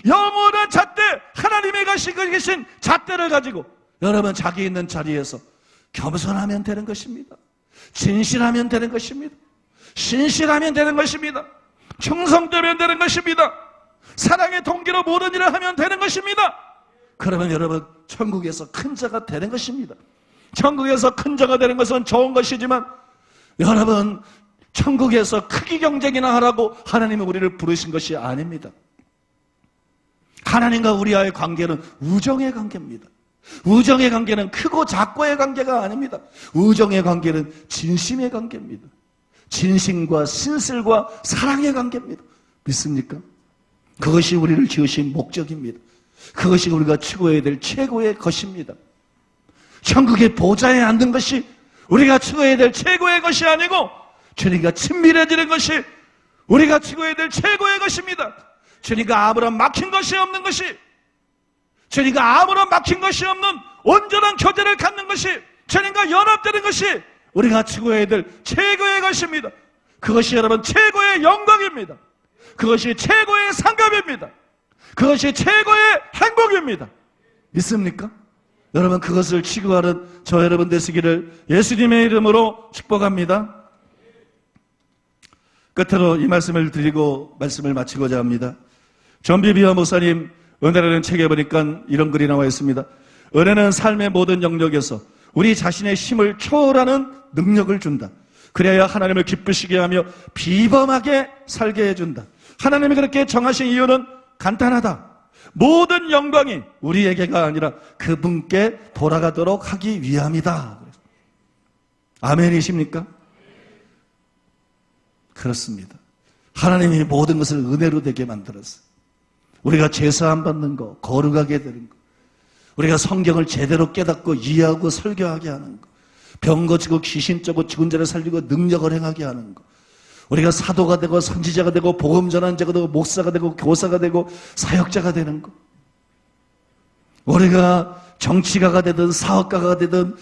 영원한 잣대, 하나님이 가시고 계신 잣대를 가지고 여러분 자기 있는 자리에서 겸손하면 되는 것입니다. 진실하면 되는 것입니다. 신실하면 되는 것입니다. 충성되면 되는 것입니다. 사랑의 동기로 모든 일을 하면 되는 것입니다. 그러면 여러분 천국에서 큰 자가 되는 것입니다. 천국에서 큰 자가 되는 것은 좋은 것이지만 여러분 천국에서 크기 경쟁이나 하라고 하나님은 우리를 부르신 것이 아닙니다. 하나님과 우리와의 관계는 우정의 관계입니다. 우정의 관계는 크고 작고의 관계가 아닙니다. 우정의 관계는 진심의 관계입니다. 진심과 신실과 사랑의 관계입니다. 믿습니까? 그것이 우리를 지으신 목적입니다. 그것이 우리가 추구해야 될 최고의 것입니다. 천국의 보좌에 앉는 것이 우리가 추구해야 될 최고의 것이 아니고 주님과 친밀해지는 것이 우리가 추구해야 될 최고의 것입니다. 주님과 아무런 막힌 것이 없는 것이 주님과 아무런 막힌 것이 없는 온전한 교제를 갖는 것이 주님과 연합되는 것이 우리가 추구해야 될 최고의 것입니다. 그것이 여러분 최고의 영광입니다. 그것이 최고의 상급입니다. 그것이 최고의 행복입니다. 믿습니까? 여러분 그것을 추구하는 저 여러분 되시기를 예수님의 이름으로 축복합니다. 끝으로 이 말씀을 드리고 말씀을 마치고자 합니다. 전비비와 목사님 은혜라는 책에 보니까 이런 글이 나와 있습니다. 은혜는 삶의 모든 영역에서 우리 자신의 힘을 초월하는 능력을 준다. 그래야 하나님을 기쁘시게 하며 비범하게 살게 해준다. 하나님이 그렇게 정하신 이유는 간단하다. 모든 영광이 우리에게가 아니라 그분께 돌아가도록 하기 위함이다. 아멘이십니까? 그렇습니다. 하나님이 모든 것을 은혜로 되게 만들었어요. 우리가 제사함 받는 거, 거룩하게 되는 거, 우리가 성경을 제대로 깨닫고 이해하고 설교하게 하는 거, 병 고치고 귀신 쫓고 죽은 자를 살리고 능력을 행하게 하는 거, 우리가 사도가 되고 선지자가 되고 복음 전환자가 되고 목사가 되고 교사가 되고 사역자가 되는 거, 우리가 정치가가 되든 사업가가 되든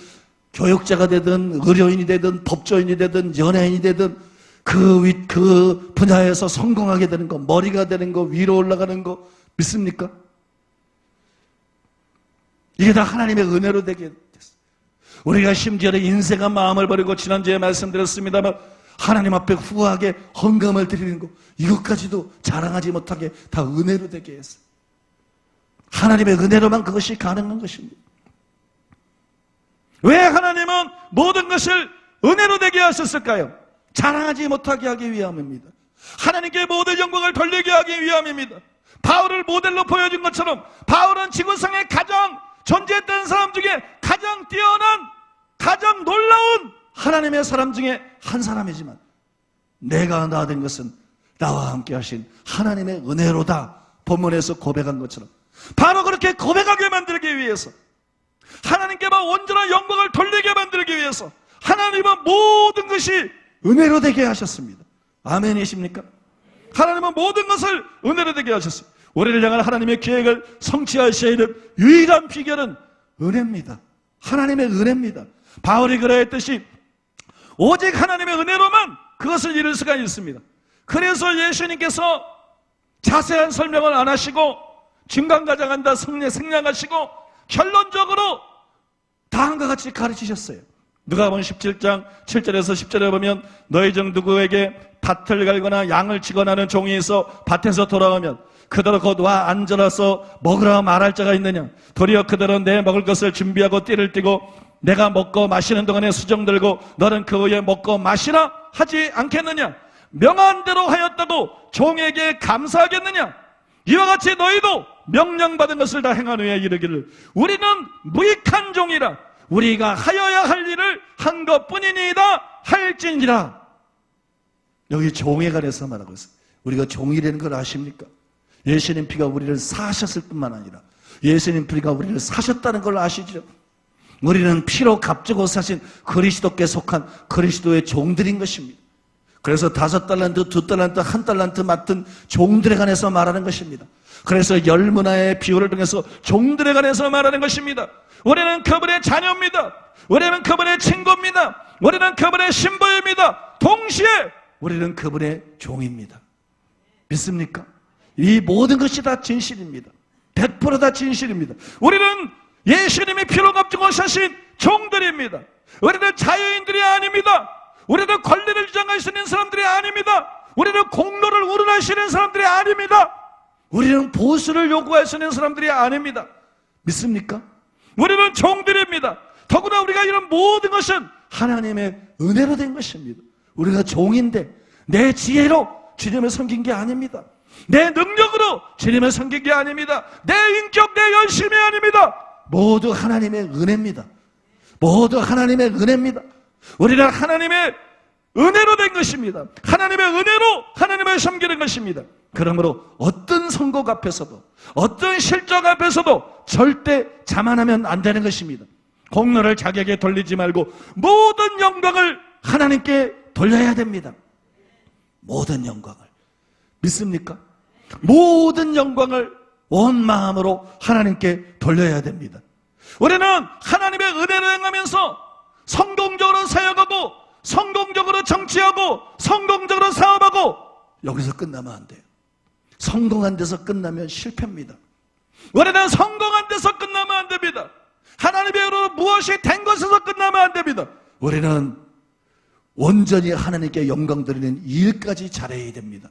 교육자가 되든 의료인이 되든 법조인이 되든 연예인이 되든 그 분야에서 성공하게 되는 거, 머리가 되는 거, 위로 올라가는 거 믿습니까? 이게 다 하나님의 은혜로 되게 됐어요. 우리가 심지어 인생한 마음을 버리고 지난주에 말씀드렸습니다만 하나님 앞에 후하게 헌금을 드리는 것, 이것까지도 자랑하지 못하게 다 은혜로 되게 했어요. 하나님의 은혜로만 그것이 가능한 것입니다. 왜 하나님은 모든 것을 은혜로 되게 하셨을까요? 자랑하지 못하게 하기 위함입니다. 하나님께 모든 영광을 돌리게 하기 위함입니다. 바울을 모델로 보여준 것처럼 바울은 지구상에 가장 존재했던 사람 중에 가장 뛰어난, 가장 놀라운 하나님의 사람 중에 한 사람이지만 내가 나 된 것은 나와 함께 하신 하나님의 은혜로다, 본문에서 고백한 것처럼 바로 그렇게 고백하게 만들기 위해서, 하나님께만 온전한 영광을 돌리게 만들기 위해서 하나님은 모든 것이 은혜로 되게 하셨습니다. 아멘이십니까? 하나님은 모든 것을 은혜로 되게 하셨어요. 우리를 향한 하나님의 계획을 성취하셔야 될 유일한 비결은 은혜입니다. 하나님의 은혜입니다. 바울이 그러했듯이 오직 하나님의 은혜로만 그것을 이룰 수가 있습니다. 그래서 예수님께서 자세한 설명을 안 하시고 증강가장한다 생략하시고 결론적으로 다음과 같이 가르치셨어요. 누가복음 17장 7절에서 10절에 보면 너희 중 누구에게 밭을 갈거나 양을 치거나 하는 종이 있어 밭에서 돌아오면 그대로 곧 와 앉아서 먹으라 말할 자가 있느냐? 도리어 그대로 내 먹을 것을 준비하고 띠를 띠고 내가 먹고 마시는 동안에 수정 들고 너는 그 후에 먹고 마시라 하지 않겠느냐? 명한 대로 하였다고 종에게 감사하겠느냐? 이와 같이 너희도 명령받은 것을 다 행한 후에 이르기를 우리는 무익한 종이라 우리가 하여야 할 일을 한 것뿐이니이다 할지니라. 여기 종에 관해서 말하고 있어요. 우리가 종이라는 걸 아십니까? 예수님 피가 우리를 사셨을 뿐만 아니라 예수님 피가 우리를 사셨다는 걸 아시죠? 우리는 피로 값주고 사신 그리스도께 속한 그리스도의 종들인 것입니다. 그래서 5달란트, 2달란트, 1달란트 맡은 종들에 관해서 말하는 것입니다. 그래서 열문화의 비유를 통해서 종들에 관해서 말하는 것입니다. 우리는 그분의 자녀입니다. 우리는 그분의 친구입니다. 우리는 그분의 신부입니다. 동시에 우리는 그분의 종입니다. 믿습니까? 이 모든 것이 다 진실입니다. 100% 다 진실입니다. 우리는 예수님이 피로 값주고 사신 종들입니다. 우리는 자유인들이 아닙니다. 우리는 권리를 주장하시는 사람들이 아닙니다. 우리는 공로를 우러나시는 사람들이 아닙니다. 우리는 보수를 요구하시는 사람들이 아닙니다. 믿습니까? 우리는 종들입니다. 더구나 우리가 이런 모든 것은 하나님의 은혜로 된 것입니다. 우리가 종인데 내 지혜로 주님을 섬긴 게 아닙니다. 내 능력으로 주님을 섬긴 게 아닙니다. 내 인격, 내 열심이 아닙니다. 모두 하나님의 은혜입니다. 모두 하나님의 은혜입니다. 우리는 하나님의 은혜로 된 것입니다. 하나님의 은혜로 하나님을 섬기는 것입니다. 그러므로 어떤 선곡 앞에서도 어떤 실적 앞에서도 절대 자만하면 안 되는 것입니다. 공로를 자기에게 돌리지 말고 모든 영광을 하나님께 돌려야 됩니다. 모든 영광을. 믿습니까? 모든 영광을 온 마음으로 하나님께 돌려야 됩니다. 우리는 하나님의 은혜를 행하면서 성공적으로 사역하고 성공적으로 정치하고 성공적으로 사업하고 여기서 끝나면 안 돼요. 성공한 데서 끝나면 실패입니다. 우리는 성공한 데서 끝나면 안 됩니다. 하나님의 은혜로 무엇이 된 것에서 끝나면 안 됩니다. 우리는 온전히 하나님께 영광 드리는 일까지 잘해야 됩니다.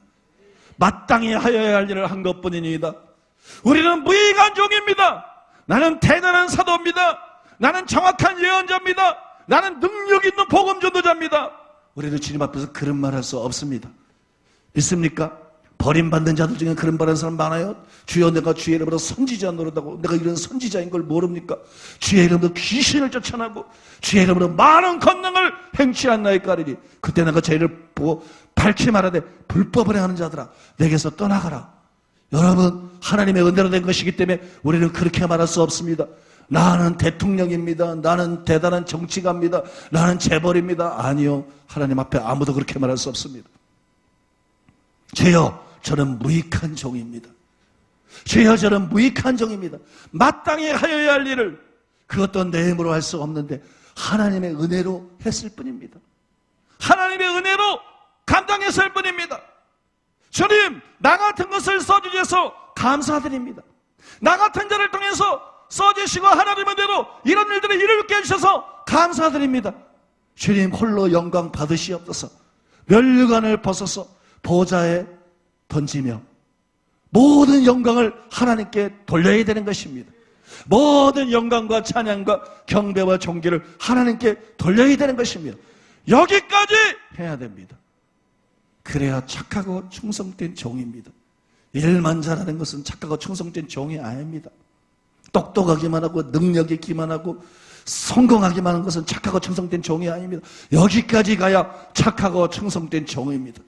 마땅히 하여야 할 일을 한 것뿐이니이다. 우리는 무익한 종입니다. 나는 대단한 사도입니다. 나는 정확한 예언자입니다. 나는 능력 있는 복음 전도자입니다. 우리는 주님 앞에서 그런 말 할 수 없습니다. 믿습니까? 버림받는 자들 중에 그런 말 하는 사람 많아요. 주여 내가 주의 이름으로 선지자 노릇하고 내가 이런 선지자인 걸 모릅니까? 주의 이름으로 귀신을 쫓아내고 주의 이름으로 많은 권능을 행치 않나이까리니 그때 내가 죄를 보고 밝히 말하되 불법을 행하는 자들아 내게서 떠나가라. 여러분 하나님의 은혜로 된 것이기 때문에 우리는 그렇게 말할 수 없습니다. 나는 대통령입니다. 나는 대단한 정치가입니다. 나는 재벌입니다. 아니요. 하나님 앞에 아무도 그렇게 말할 수 없습니다. 주여 저는 무익한 종입니다. 주여 저는 무익한 종입니다. 마땅히 하여야 할 일을 그것도 내 힘으로 할 수 없는데 하나님의 은혜로 했을 뿐입니다. 하나님의 은혜로 감당했을 뿐입니다. 주님 나 같은 것을 써주셔서 감사드립니다. 나 같은 자를 통해서 써주시고 하나님의 은혜로 이런 일들을 이루게 해주셔서 감사드립니다. 주님 홀로 영광 받으시옵소서. 면류관을 벗어서 보좌에 던지며 모든 영광을 하나님께 돌려야 되는 것입니다. 모든 영광과 찬양과 경배와 존귀를 하나님께 돌려야 되는 것입니다. 여기까지 해야 됩니다. 그래야 착하고 충성된 종입니다. 일만 잘하는 것은 착하고 충성된 종이 아닙니다. 똑똑하기만 하고 능력이 기만하고 성공하기만 하는 것은 착하고 충성된 종이 아닙니다. 여기까지 가야 착하고 충성된 종입니다.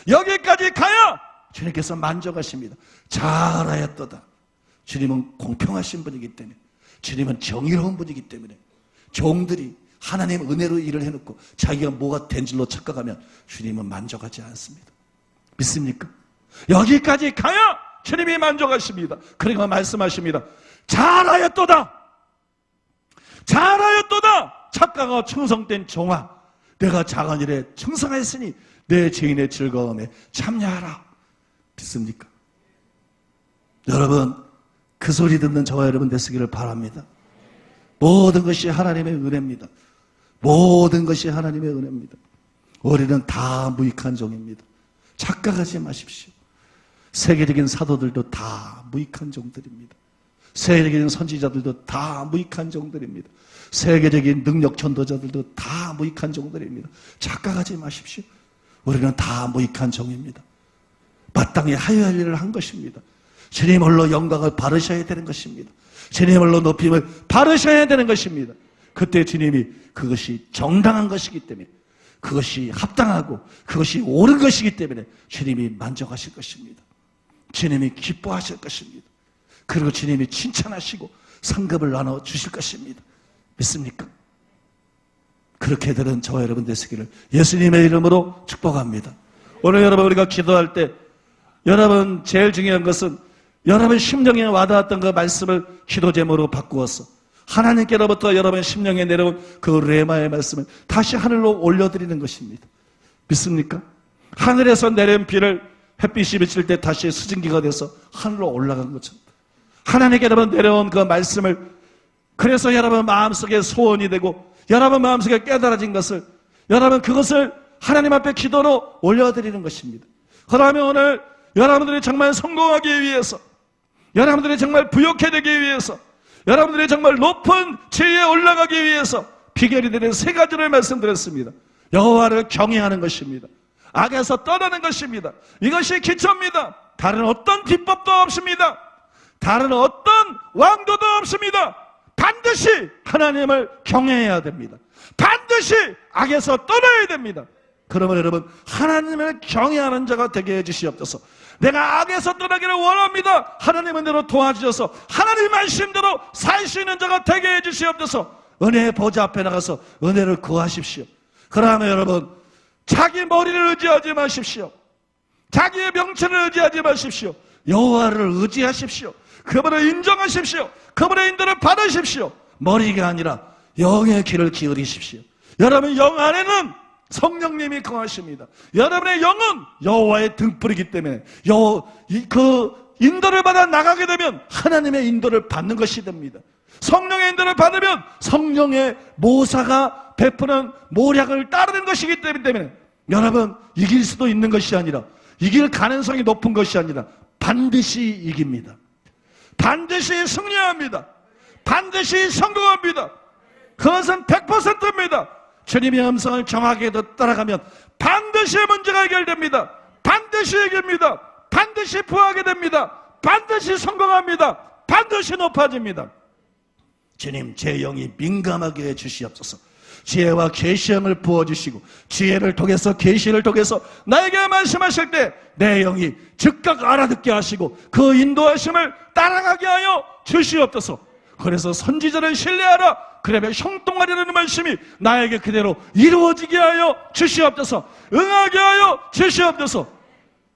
여기까지 가야 주님께서 만족하십니다. 잘하였도다. 주님은 공평하신 분이기 때문에, 주님은 정의로운 분이기 때문에 종들이 하나님 은혜로 일을 해놓고 자기가 뭐가 된 줄로 착각하면 주님은 만족하지 않습니다. 믿습니까? 여기까지 가야 주님이 만족하십니다. 그리고 말씀하십니다. 잘하였도다. 잘하였도다. 착하고 충성된 종아, 내가 작은 일에 충성하였으니 내 죄인의 즐거움에 참여하라. 믿습니까? 여러분, 그 소리 듣는 저와 여러분 되시기를 바랍니다. 모든 것이 하나님의 은혜입니다. 모든 것이 하나님의 은혜입니다. 우리는 다 무익한 종입니다. 착각하지 마십시오. 세계적인 사도들도 다 무익한 종들입니다. 세계적인 선지자들도 다 무익한 종들입니다. 세계적인 능력 전도자들도 다 무익한 종들입니다. 착각하지 마십시오. 우리는 다 무익한 종입니다. 마땅히 하여야 할 일을 한 것입니다. 주님 홀로 영광을 바르셔야 되는 것입니다. 주님 홀로 높임을 바르셔야 되는 것입니다. 그때 주님이 그것이 정당한 것이기 때문에, 그것이 합당하고 그것이 옳은 것이기 때문에 주님이 만족하실 것입니다. 주님이 기뻐하실 것입니다. 그리고 주님이 칭찬하시고 상급을 나눠주실 것입니다. 믿습니까? 그렇게 되는 저와 여러분 되시기를 예수님의 이름으로 축복합니다. 오늘 여러분 우리가 기도할 때 여러분 제일 중요한 것은 여러분 심령에 와닿았던 그 말씀을 기도 제목으로 바꾸어서 하나님께로부터 여러분 심령에 내려온 그 레마의 말씀을 다시 하늘로 올려드리는 것입니다. 믿습니까? 하늘에서 내린 비를 햇빛이 비칠 때 다시 수증기가 돼서 하늘로 올라간 것처럼 하나님께 여러분 내려온 그 말씀을, 그래서 여러분 마음속에 소원이 되고 여러분 마음속에 깨달아진 것을 여러분 그것을 하나님 앞에 기도로 올려드리는 것입니다. 그러면 오늘 여러분들이 정말 성공하기 위해서, 여러분들이 정말 부욕해 되기 위해서, 여러분들이 정말 높은 지위에 올라가기 위해서 비결이 되는 세 가지를 말씀드렸습니다. 여호와를 경외하는 것입니다. 악에서 떠나는 것입니다. 이것이 기초입니다. 다른 어떤 비법도 없습니다. 다른 어떤 왕도도 없습니다. 반드시 하나님을 경외해야 됩니다. 반드시 악에서 떠나야 됩니다. 그러면 여러분 하나님을 경외하는 자가 되게 해주시옵소서. 내가 악에서 떠나기를 원합니다. 하나님은 대로 도와주셔서 하나님 말씀대로 살 수 있는 자가 되게 해주시옵소서. 은혜의 보좌 앞에 나가서 은혜를 구하십시오. 그러면 여러분 자기 머리를 의지하지 마십시오. 자기의 명체를 의지하지 마십시오. 여호와를 의지하십시오. 그분을 인정하십시오. 그분의 인도를 받으십시오. 머리가 아니라 영의 귀를 기울이십시오. 여러분 영 안에는 성령님이 거하십니다. 여러분의 영은 여호와의 등불이기 때문에 그 인도를 받아 나가게 되면 하나님의 인도를 받는 것이 됩니다. 성령의 인도를 받으면 성령의 모사가 베푸는 모략을 따르는 것이기 때문에 여러분 이길 수도 있는 것이 아니라, 이길 가능성이 높은 것이 아니라 반드시 이깁니다. 반드시 승리합니다. 반드시 성공합니다. 그것은 100%입니다. 주님의 음성을 정확하게 따라가면 반드시 문제가 해결됩니다. 반드시 이깁니다. 반드시 부하게 됩니다. 반드시 성공합니다. 반드시 높아집니다. 주님 제 영이 민감하게 해주시옵소서. 지혜와 계시함을 부어주시고 지혜를 통해서 계시를 통해서 나에게 말씀하실 때 내 영이 즉각 알아듣게 하시고 그 인도하심을 따라가게 하여 주시옵소서. 그래서 선지자를 신뢰하라. 그러면 형통하리라는 말씀이 나에게 그대로 이루어지게 하여 주시옵소서. 응하게 하여 주시옵소서.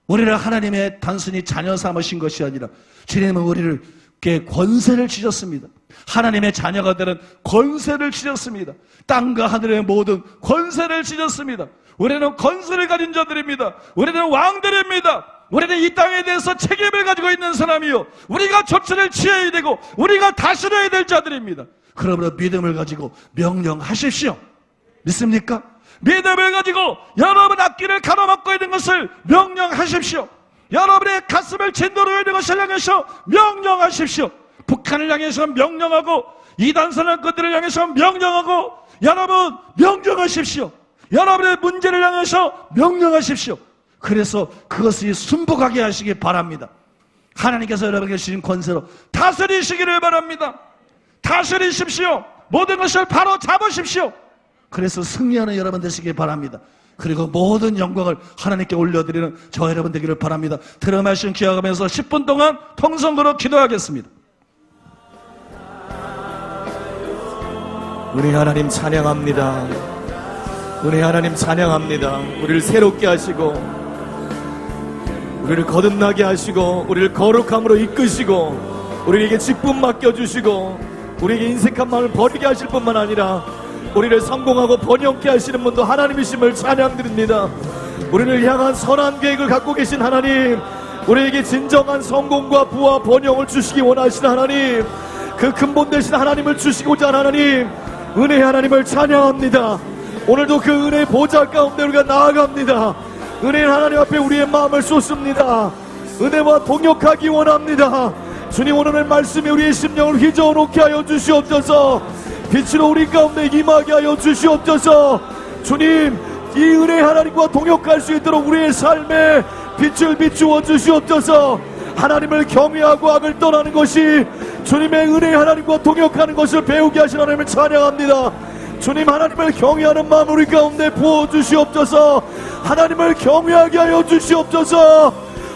우리를 하나님의 단순히 자녀 삼으신 것이 아니라 주님은 우리에게 권세를 주셨습니다. 하나님의 자녀가 되는 권세를 주셨습니다. 땅과 하늘의 모든 권세를 주셨습니다. 우리는 권세를 가진 자들입니다. 우리는 왕들입니다. 우리는 이 땅에 대해서 책임을 가지고 있는 사람이요, 우리가 조치를 취해야 되고 우리가 다스려야 될 자들입니다. 그러므로 믿음을 가지고 명령하십시오. 믿습니까? 믿음을 가지고 여러분 앞길을 가로막고 있는 것을 명령하십시오. 여러분의 가슴을 진도로 있는 것을 향해서 명령하십시오. 북한을 향해서 명령하고 이단 선언권들을 향해서 명령하고 여러분 명령하십시오. 여러분의 문제를 향해서 명령하십시오. 그래서 그것이 순복하게 하시기 바랍니다. 하나님께서 여러분에게 주신 권세로 다스리시기를 바랍니다. 다스리십시오. 모든 것을 바로 잡으십시오. 그래서 승리하는 여러분 되시기 바랍니다. 그리고 모든 영광을 하나님께 올려드리는 저 여러분 되기를 바랍니다. 들은 말씀 기억하면서 10분 동안 통성으로 기도하겠습니다. 은혜 하나님 찬양합니다. 은혜 하나님 찬양합니다. 우리를 새롭게 하시고 우리를 거듭나게 하시고 우리를 거룩함으로 이끄시고 우리에게 직분 맡겨주시고 우리에게 인색한 마음을 버리게 하실 뿐만 아니라 우리를 성공하고 번영케 하시는 분도 하나님이심을 찬양드립니다. 우리를 향한 선한 계획을 갖고 계신 하나님, 우리에게 진정한 성공과 부와 번영을 주시기 원하시는 하나님, 그 근본 되신 하나님을 주시고자 하는 하나님, 은혜의 하나님을 찬양합니다. 오늘도 그 은혜의 보좌 가운데 우리가 나아갑니다. 은혜의 하나님 앞에 우리의 마음을 쏟습니다. 은혜와 동역하기 원합니다. 주님, 오늘 말씀이 우리의 심령을 휘저어 놓게 하여 주시옵소서. 빛으로 우리 가운데 임하게 하여 주시옵소서. 주님, 이 은혜의 하나님과 동역할 수 있도록 우리의 삶에 빛을 비추어 주시옵소서. 하나님을 경외하고 악을 떠나는 것이 주님의 은혜의 하나님과 동역하는 것을 배우게 하신 하나님을 찬양합니다. 주님, 하나님을 경외하는 마음 우리 가운데 부어 주시옵소서. 하나님을 경외하게 하여 주시옵소서.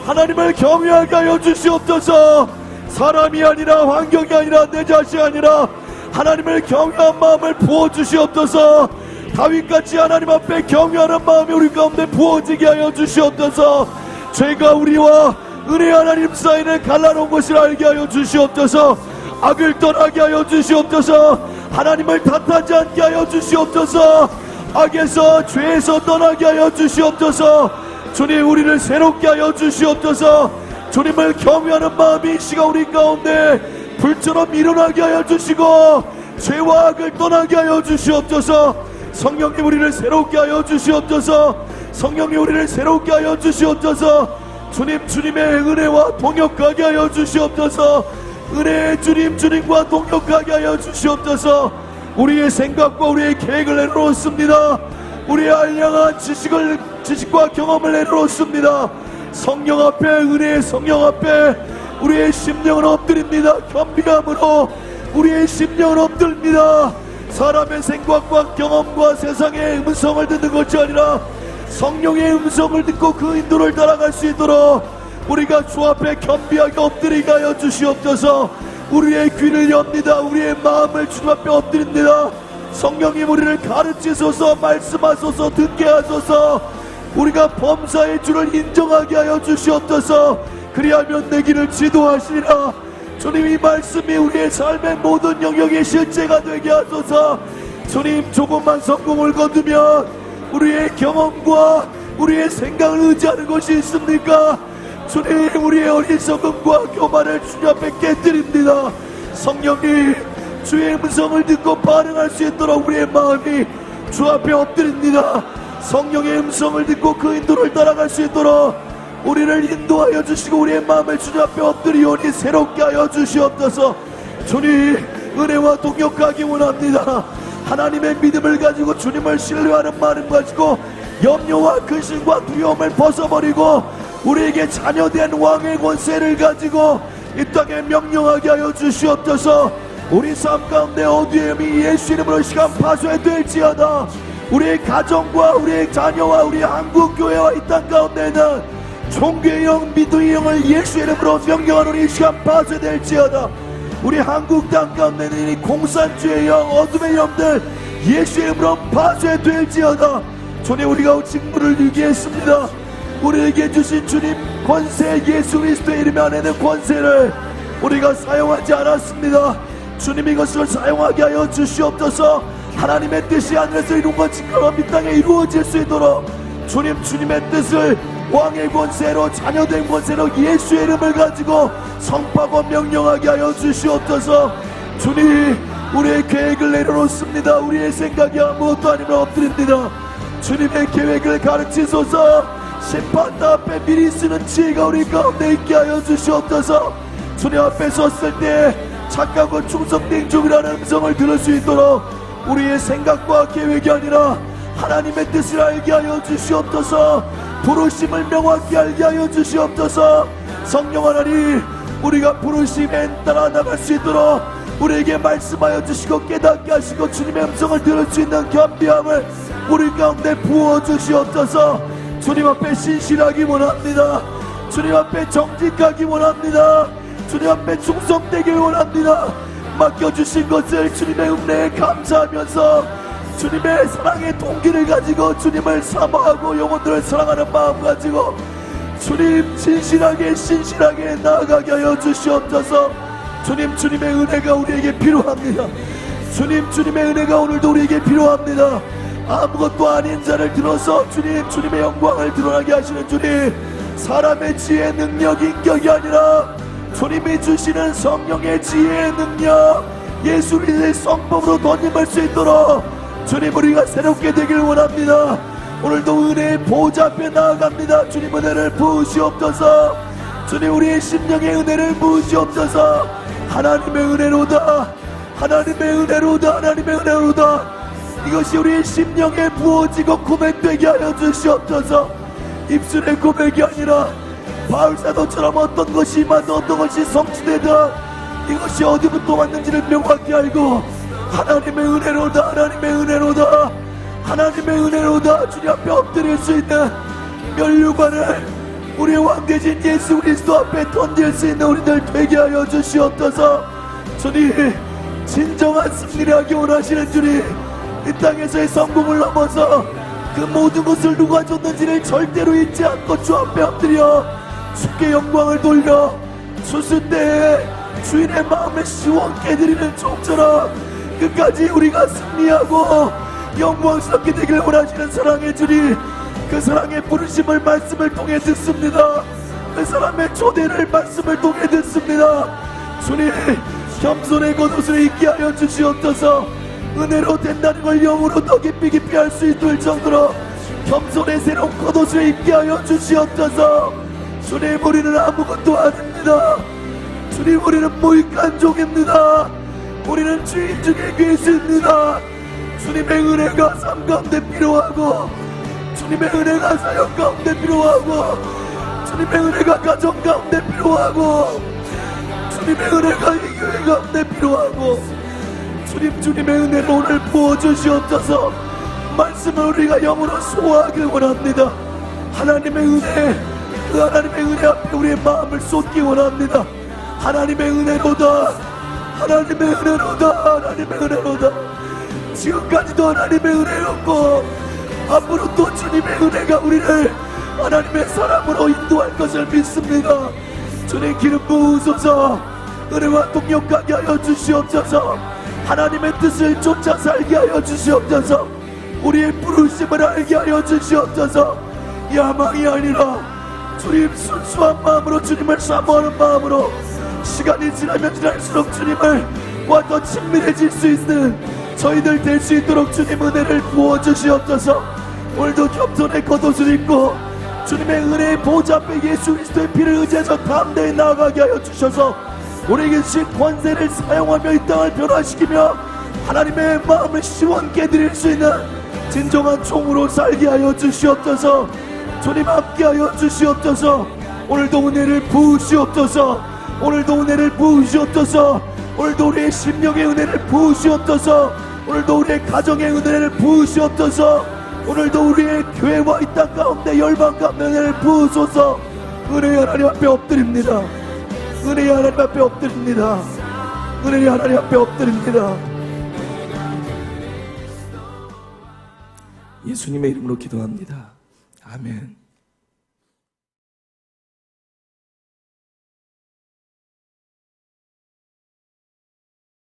하나님을 경외하게 하여 주시옵소서. 사람이 아니라 환경이 아니라 내 자신이 아니라 하나님을 경외한 마음을 부어 주시옵소서. 다윗같이 하나님 앞에 경외하는 마음이 우리 가운데 부어지게 하여 주시옵소서. 죄가 우리와 은혜 하나님 사이를 갈라놓은 것을 알게 하여 주시옵소서. 악을 떠나게 하여 주시옵소서. 하나님을 탓하지 않게 하여 주시옵소서. 악에서 죄에서 떠나게 하여 주시옵소서. 주님, 우리를 새롭게 하여 주시옵소서. 주님을 경외하는 마음이 이 시간 우리 가운데 불처럼 일어나게 하여 주시고 죄와 악을 떠나게 하여 주시옵소서. 성령님, 우리를 새롭게 하여 주시옵소서. 성령님, 우리를 새롭게 하여 주시옵소서. 주님, 주님의 은혜와 동역하게 하여 주시옵소서. 은혜의 주님, 주님과 동역하게 하여 주시옵소서. 우리의 생각과 우리의 계획을 내려놓습니다. 우리의 알량한 지식과 경험을 내려놓습니다. 성령 앞에, 은혜의 성령 앞에 우리의 심령을 엎드립니다. 겸비함으로 우리의 심령을 엎드립니다. 사람의 생각과 경험과 세상의 음성을 듣는 것이 아니라 성령의 음성을 듣고 그 인도를 따라갈 수 있도록 우리가 주 앞에 겸비하게 엎드리게 하여 주시옵소서. 우리의 귀를 엽니다. 우리의 마음을 주 앞에 엎드립니다. 성령님, 우리를 가르치소서. 말씀하소서. 듣게 하소서. 우리가 범사의 주를 인정하게 하여 주시옵소서. 그리하면 내 길을 지도하시리라. 주님, 이 말씀이 우리의 삶의 모든 영역의 실제가 되게 하소서. 주님, 조금만 성공을 거두면 우리의 경험과 우리의 생각을 의지하는 것이 있습니까? 주님, 우리의 어리석음과 교만을 주님 앞에 깨뜨립니다. 성령님, 주의 음성을 듣고 반응할 수 있도록 우리의 마음이 주 앞에 엎드립니다. 성령의 음성을 듣고 그 인도를 따라갈 수 있도록 우리를 인도하여 주시고 우리의 마음을 주님 앞에 엎드리오니 새롭게 하여 주시옵소서. 주님, 은혜와 동역하기 원합니다. 하나님의 믿음을 가지고 주님을 신뢰하는 마음 가지고 염려와 근심과 두려움을 벗어버리고 우리에게 자녀된 왕의 권세를 가지고 이 땅에 명령하게 하여 주시옵소서. 우리 삶 가운데 어디에 예수 이름으로 시간 파쇄될지어다. 우리의 가정과 우리의 자녀와 우리 한국교회와 이 땅 가운데는 종교의 영, 믿음의 영을 예수 이름으로 명령하노니 이 시간 파쇄될지어다. 우리 한국 땅 가운데는 이 공산주의 영, 어둠의 영들 예수 이름으로 파쇄될지어다. 주님, 우리가 직분을 유기했습니다. 우리에게 주신 주님 권세, 예수 그리스도의 이름 안에는 권세를 우리가 사용하지 않았습니다. 주님, 이것을 사용하게 하여 주시옵소서. 하나님의 뜻이 하늘에서 이룬 것 지금 이 땅에 이루어질 수 있도록 주님, 주님의 뜻을 왕의 권세로, 자녀된 권세로 예수의 이름을 가지고 선포하고 명령하게 하여 주시옵소서. 주님, 우리의 계획을 내려놓습니다. 우리의 생각이 아무것도 아니면 엎드립니다. 주님의 계획을 가르치소서. 심판대 앞에 미리 쓰는 지혜가 우리 가운데 있게 하여 주시옵소서. 주님 앞에 섰을 때 착하고 충성된 종이라는 음성을 들을 수 있도록 우리의 생각과 계획이 아니라 하나님의 뜻을 알게 하여 주시옵소서. 부르심을 명확히 알게 하여 주시옵소서. 성령 하나님, 우리가 부르심에 따라 나갈 수 있도록 우리에게 말씀하여 주시고 깨닫게 하시고 주님의 음성을 들을 수 있는 겸비함을 우리 가운데 부어 주시옵소서. 주님 앞에 신실하기 원합니다. 주님 앞에 정직하기 원합니다. 주님 앞에 충성되길 원합니다. 맡겨주신 것을 주님의 은혜에 감사하면서 주님의 사랑의 동기를 가지고 주님을 사모하고 영혼들을 사랑하는 마음 가지고 주님 진실하게 신실하게 나아가게 하여 주시옵소서. 주님, 주님의 은혜가 우리에게 필요합니다. 주님, 주님의 은혜가 오늘도 우리에게 필요합니다. 아무것도 아닌 자를 들어서 주님, 주님의 영광을 드러나게 하시는 주님, 사람의 지혜, 능력, 인격이 아니라 주님이 주시는 성령의 지혜의 능력, 예수 그리스도의 성법으로 덧입을 수 있도록 주님, 우리가 새롭게 되길 원합니다. 오늘도 은혜의 보좌 앞에 나아갑니다. 주님, 은혜를 부으시옵소서. 주님, 우리의 심령의 은혜를 부으시옵소서. 하나님의 은혜로다, 하나님의 은혜로다, 하나님의 은혜로다. 이것이 우리의 심령에 부어지고 고백되게 하여 주시옵소서. 입술의 고백이 아니라 바울사도처럼 어떤 것이 임하든 어떤 것이 성취되든 이것이 어디부터 왔는지를 명확히 알고 하나님의 은혜로다, 하나님의 은혜로다, 하나님의 은혜로다 주님 앞에 엎드릴 수 있는 면류관을 우리의 왕대신 예수 그리스도 앞에 던질 수 있는 우리들 되게 하여 주시옵소서. 주님, 진정한 승리를 하기 원하시는 주님, 이 땅에서의 성공을 넘어서 그 모든 것을 누가 줬는지를 절대로 잊지 않고 주 앞에 엎드려 주께 영광을 돌려 수술 때에 주인의 마음을 시원케 드리는 종처럼 끝까지 우리가 승리하고 영광스럽게 되길 원하시는 사랑의 주님, 그 사랑의 부르심을 말씀을 통해 듣습니다. 그 사람의 초대를 말씀을 통해 듣습니다. 주님, 겸손의 겉옷을 입게 하여 주시옵소서. 은혜로 된다는 걸 영으로 더 깊이 깊이 할 수 있을 정도로 겸손의 새로운 겉옷을 입게 하여 주시옵소서. 주님, 우리는 아무것도 아닙니다. 주님, 우리는 무익한 종입니다. 우리는 주인 중에 괴수입니다. 주님의 은혜가 삶 가운데 필요하고 주님의 은혜가 사역 가운데 필요하고 주님의 은혜가 가정 가운데 필요하고 주님의 은혜가 이 교회 가운데 필요하고 주님, 주님의 은혜를 오늘 부어주시옵소서. 말씀을 우리가 영으로 소화하길 원합니다. 하나님의 은혜, 그 하나님의 은혜 앞에 우리의 마음을 쏟기 원합니다. 하나님의 은혜로다, 하나님의 은혜로다, 하나님의 은혜로다. 지금까지도 하나님의 은혜였고 앞으로 또 주님의 은혜가 우리를 하나님의 사랑으로 인도할 것을 믿습니다. 주님, 기름 부으소서. 은혜와 동력하게 하여 주시옵소서. 하나님의 뜻을 쫓아 살게 하여 주시옵소서. 우리의 부르심을 알게 하여 주시옵소서. 야망이 아니라 주님, 순수한 마음으로 주님을 사모하는 마음으로 시간이 지나면 지날수록 주님을 와 더 친밀해질 수 있는 저희들 될 수 있도록 주님 은혜를 부어주시옵소서. 오늘도 겸손의 겉옷을 입고 주님의 은혜의 보좌 앞에 예수 그리스도의 피를 의지해서 담대히 나아가게 하여 주셔서 우리에게 주신 권세를 사용하며 이 땅을 변화시키며 하나님의 마음을 시원케 드릴 수 있는 진정한 종으로 살게 하여 주시옵소서. 주님, 함께 하여 주시옵소서. 오늘도 은혜를 부으시옵소서. 오늘도 은혜를 부으시옵소서. 오늘도 우리의 심령의 은혜를 부으시옵소서. 오늘도 우리의 가정의 은혜를 부으시옵소서. 오늘도 우리의 교회와 이 땅 가운데 열방 가운데 은혜를 부으소서. 은혜의 하나님 앞에 엎드립니다. 은혜의 하나님 앞에 엎드립니다. 은혜의 하나님 앞에 엎드립니다. 예수님의 이름으로 기도합니다. 아멘.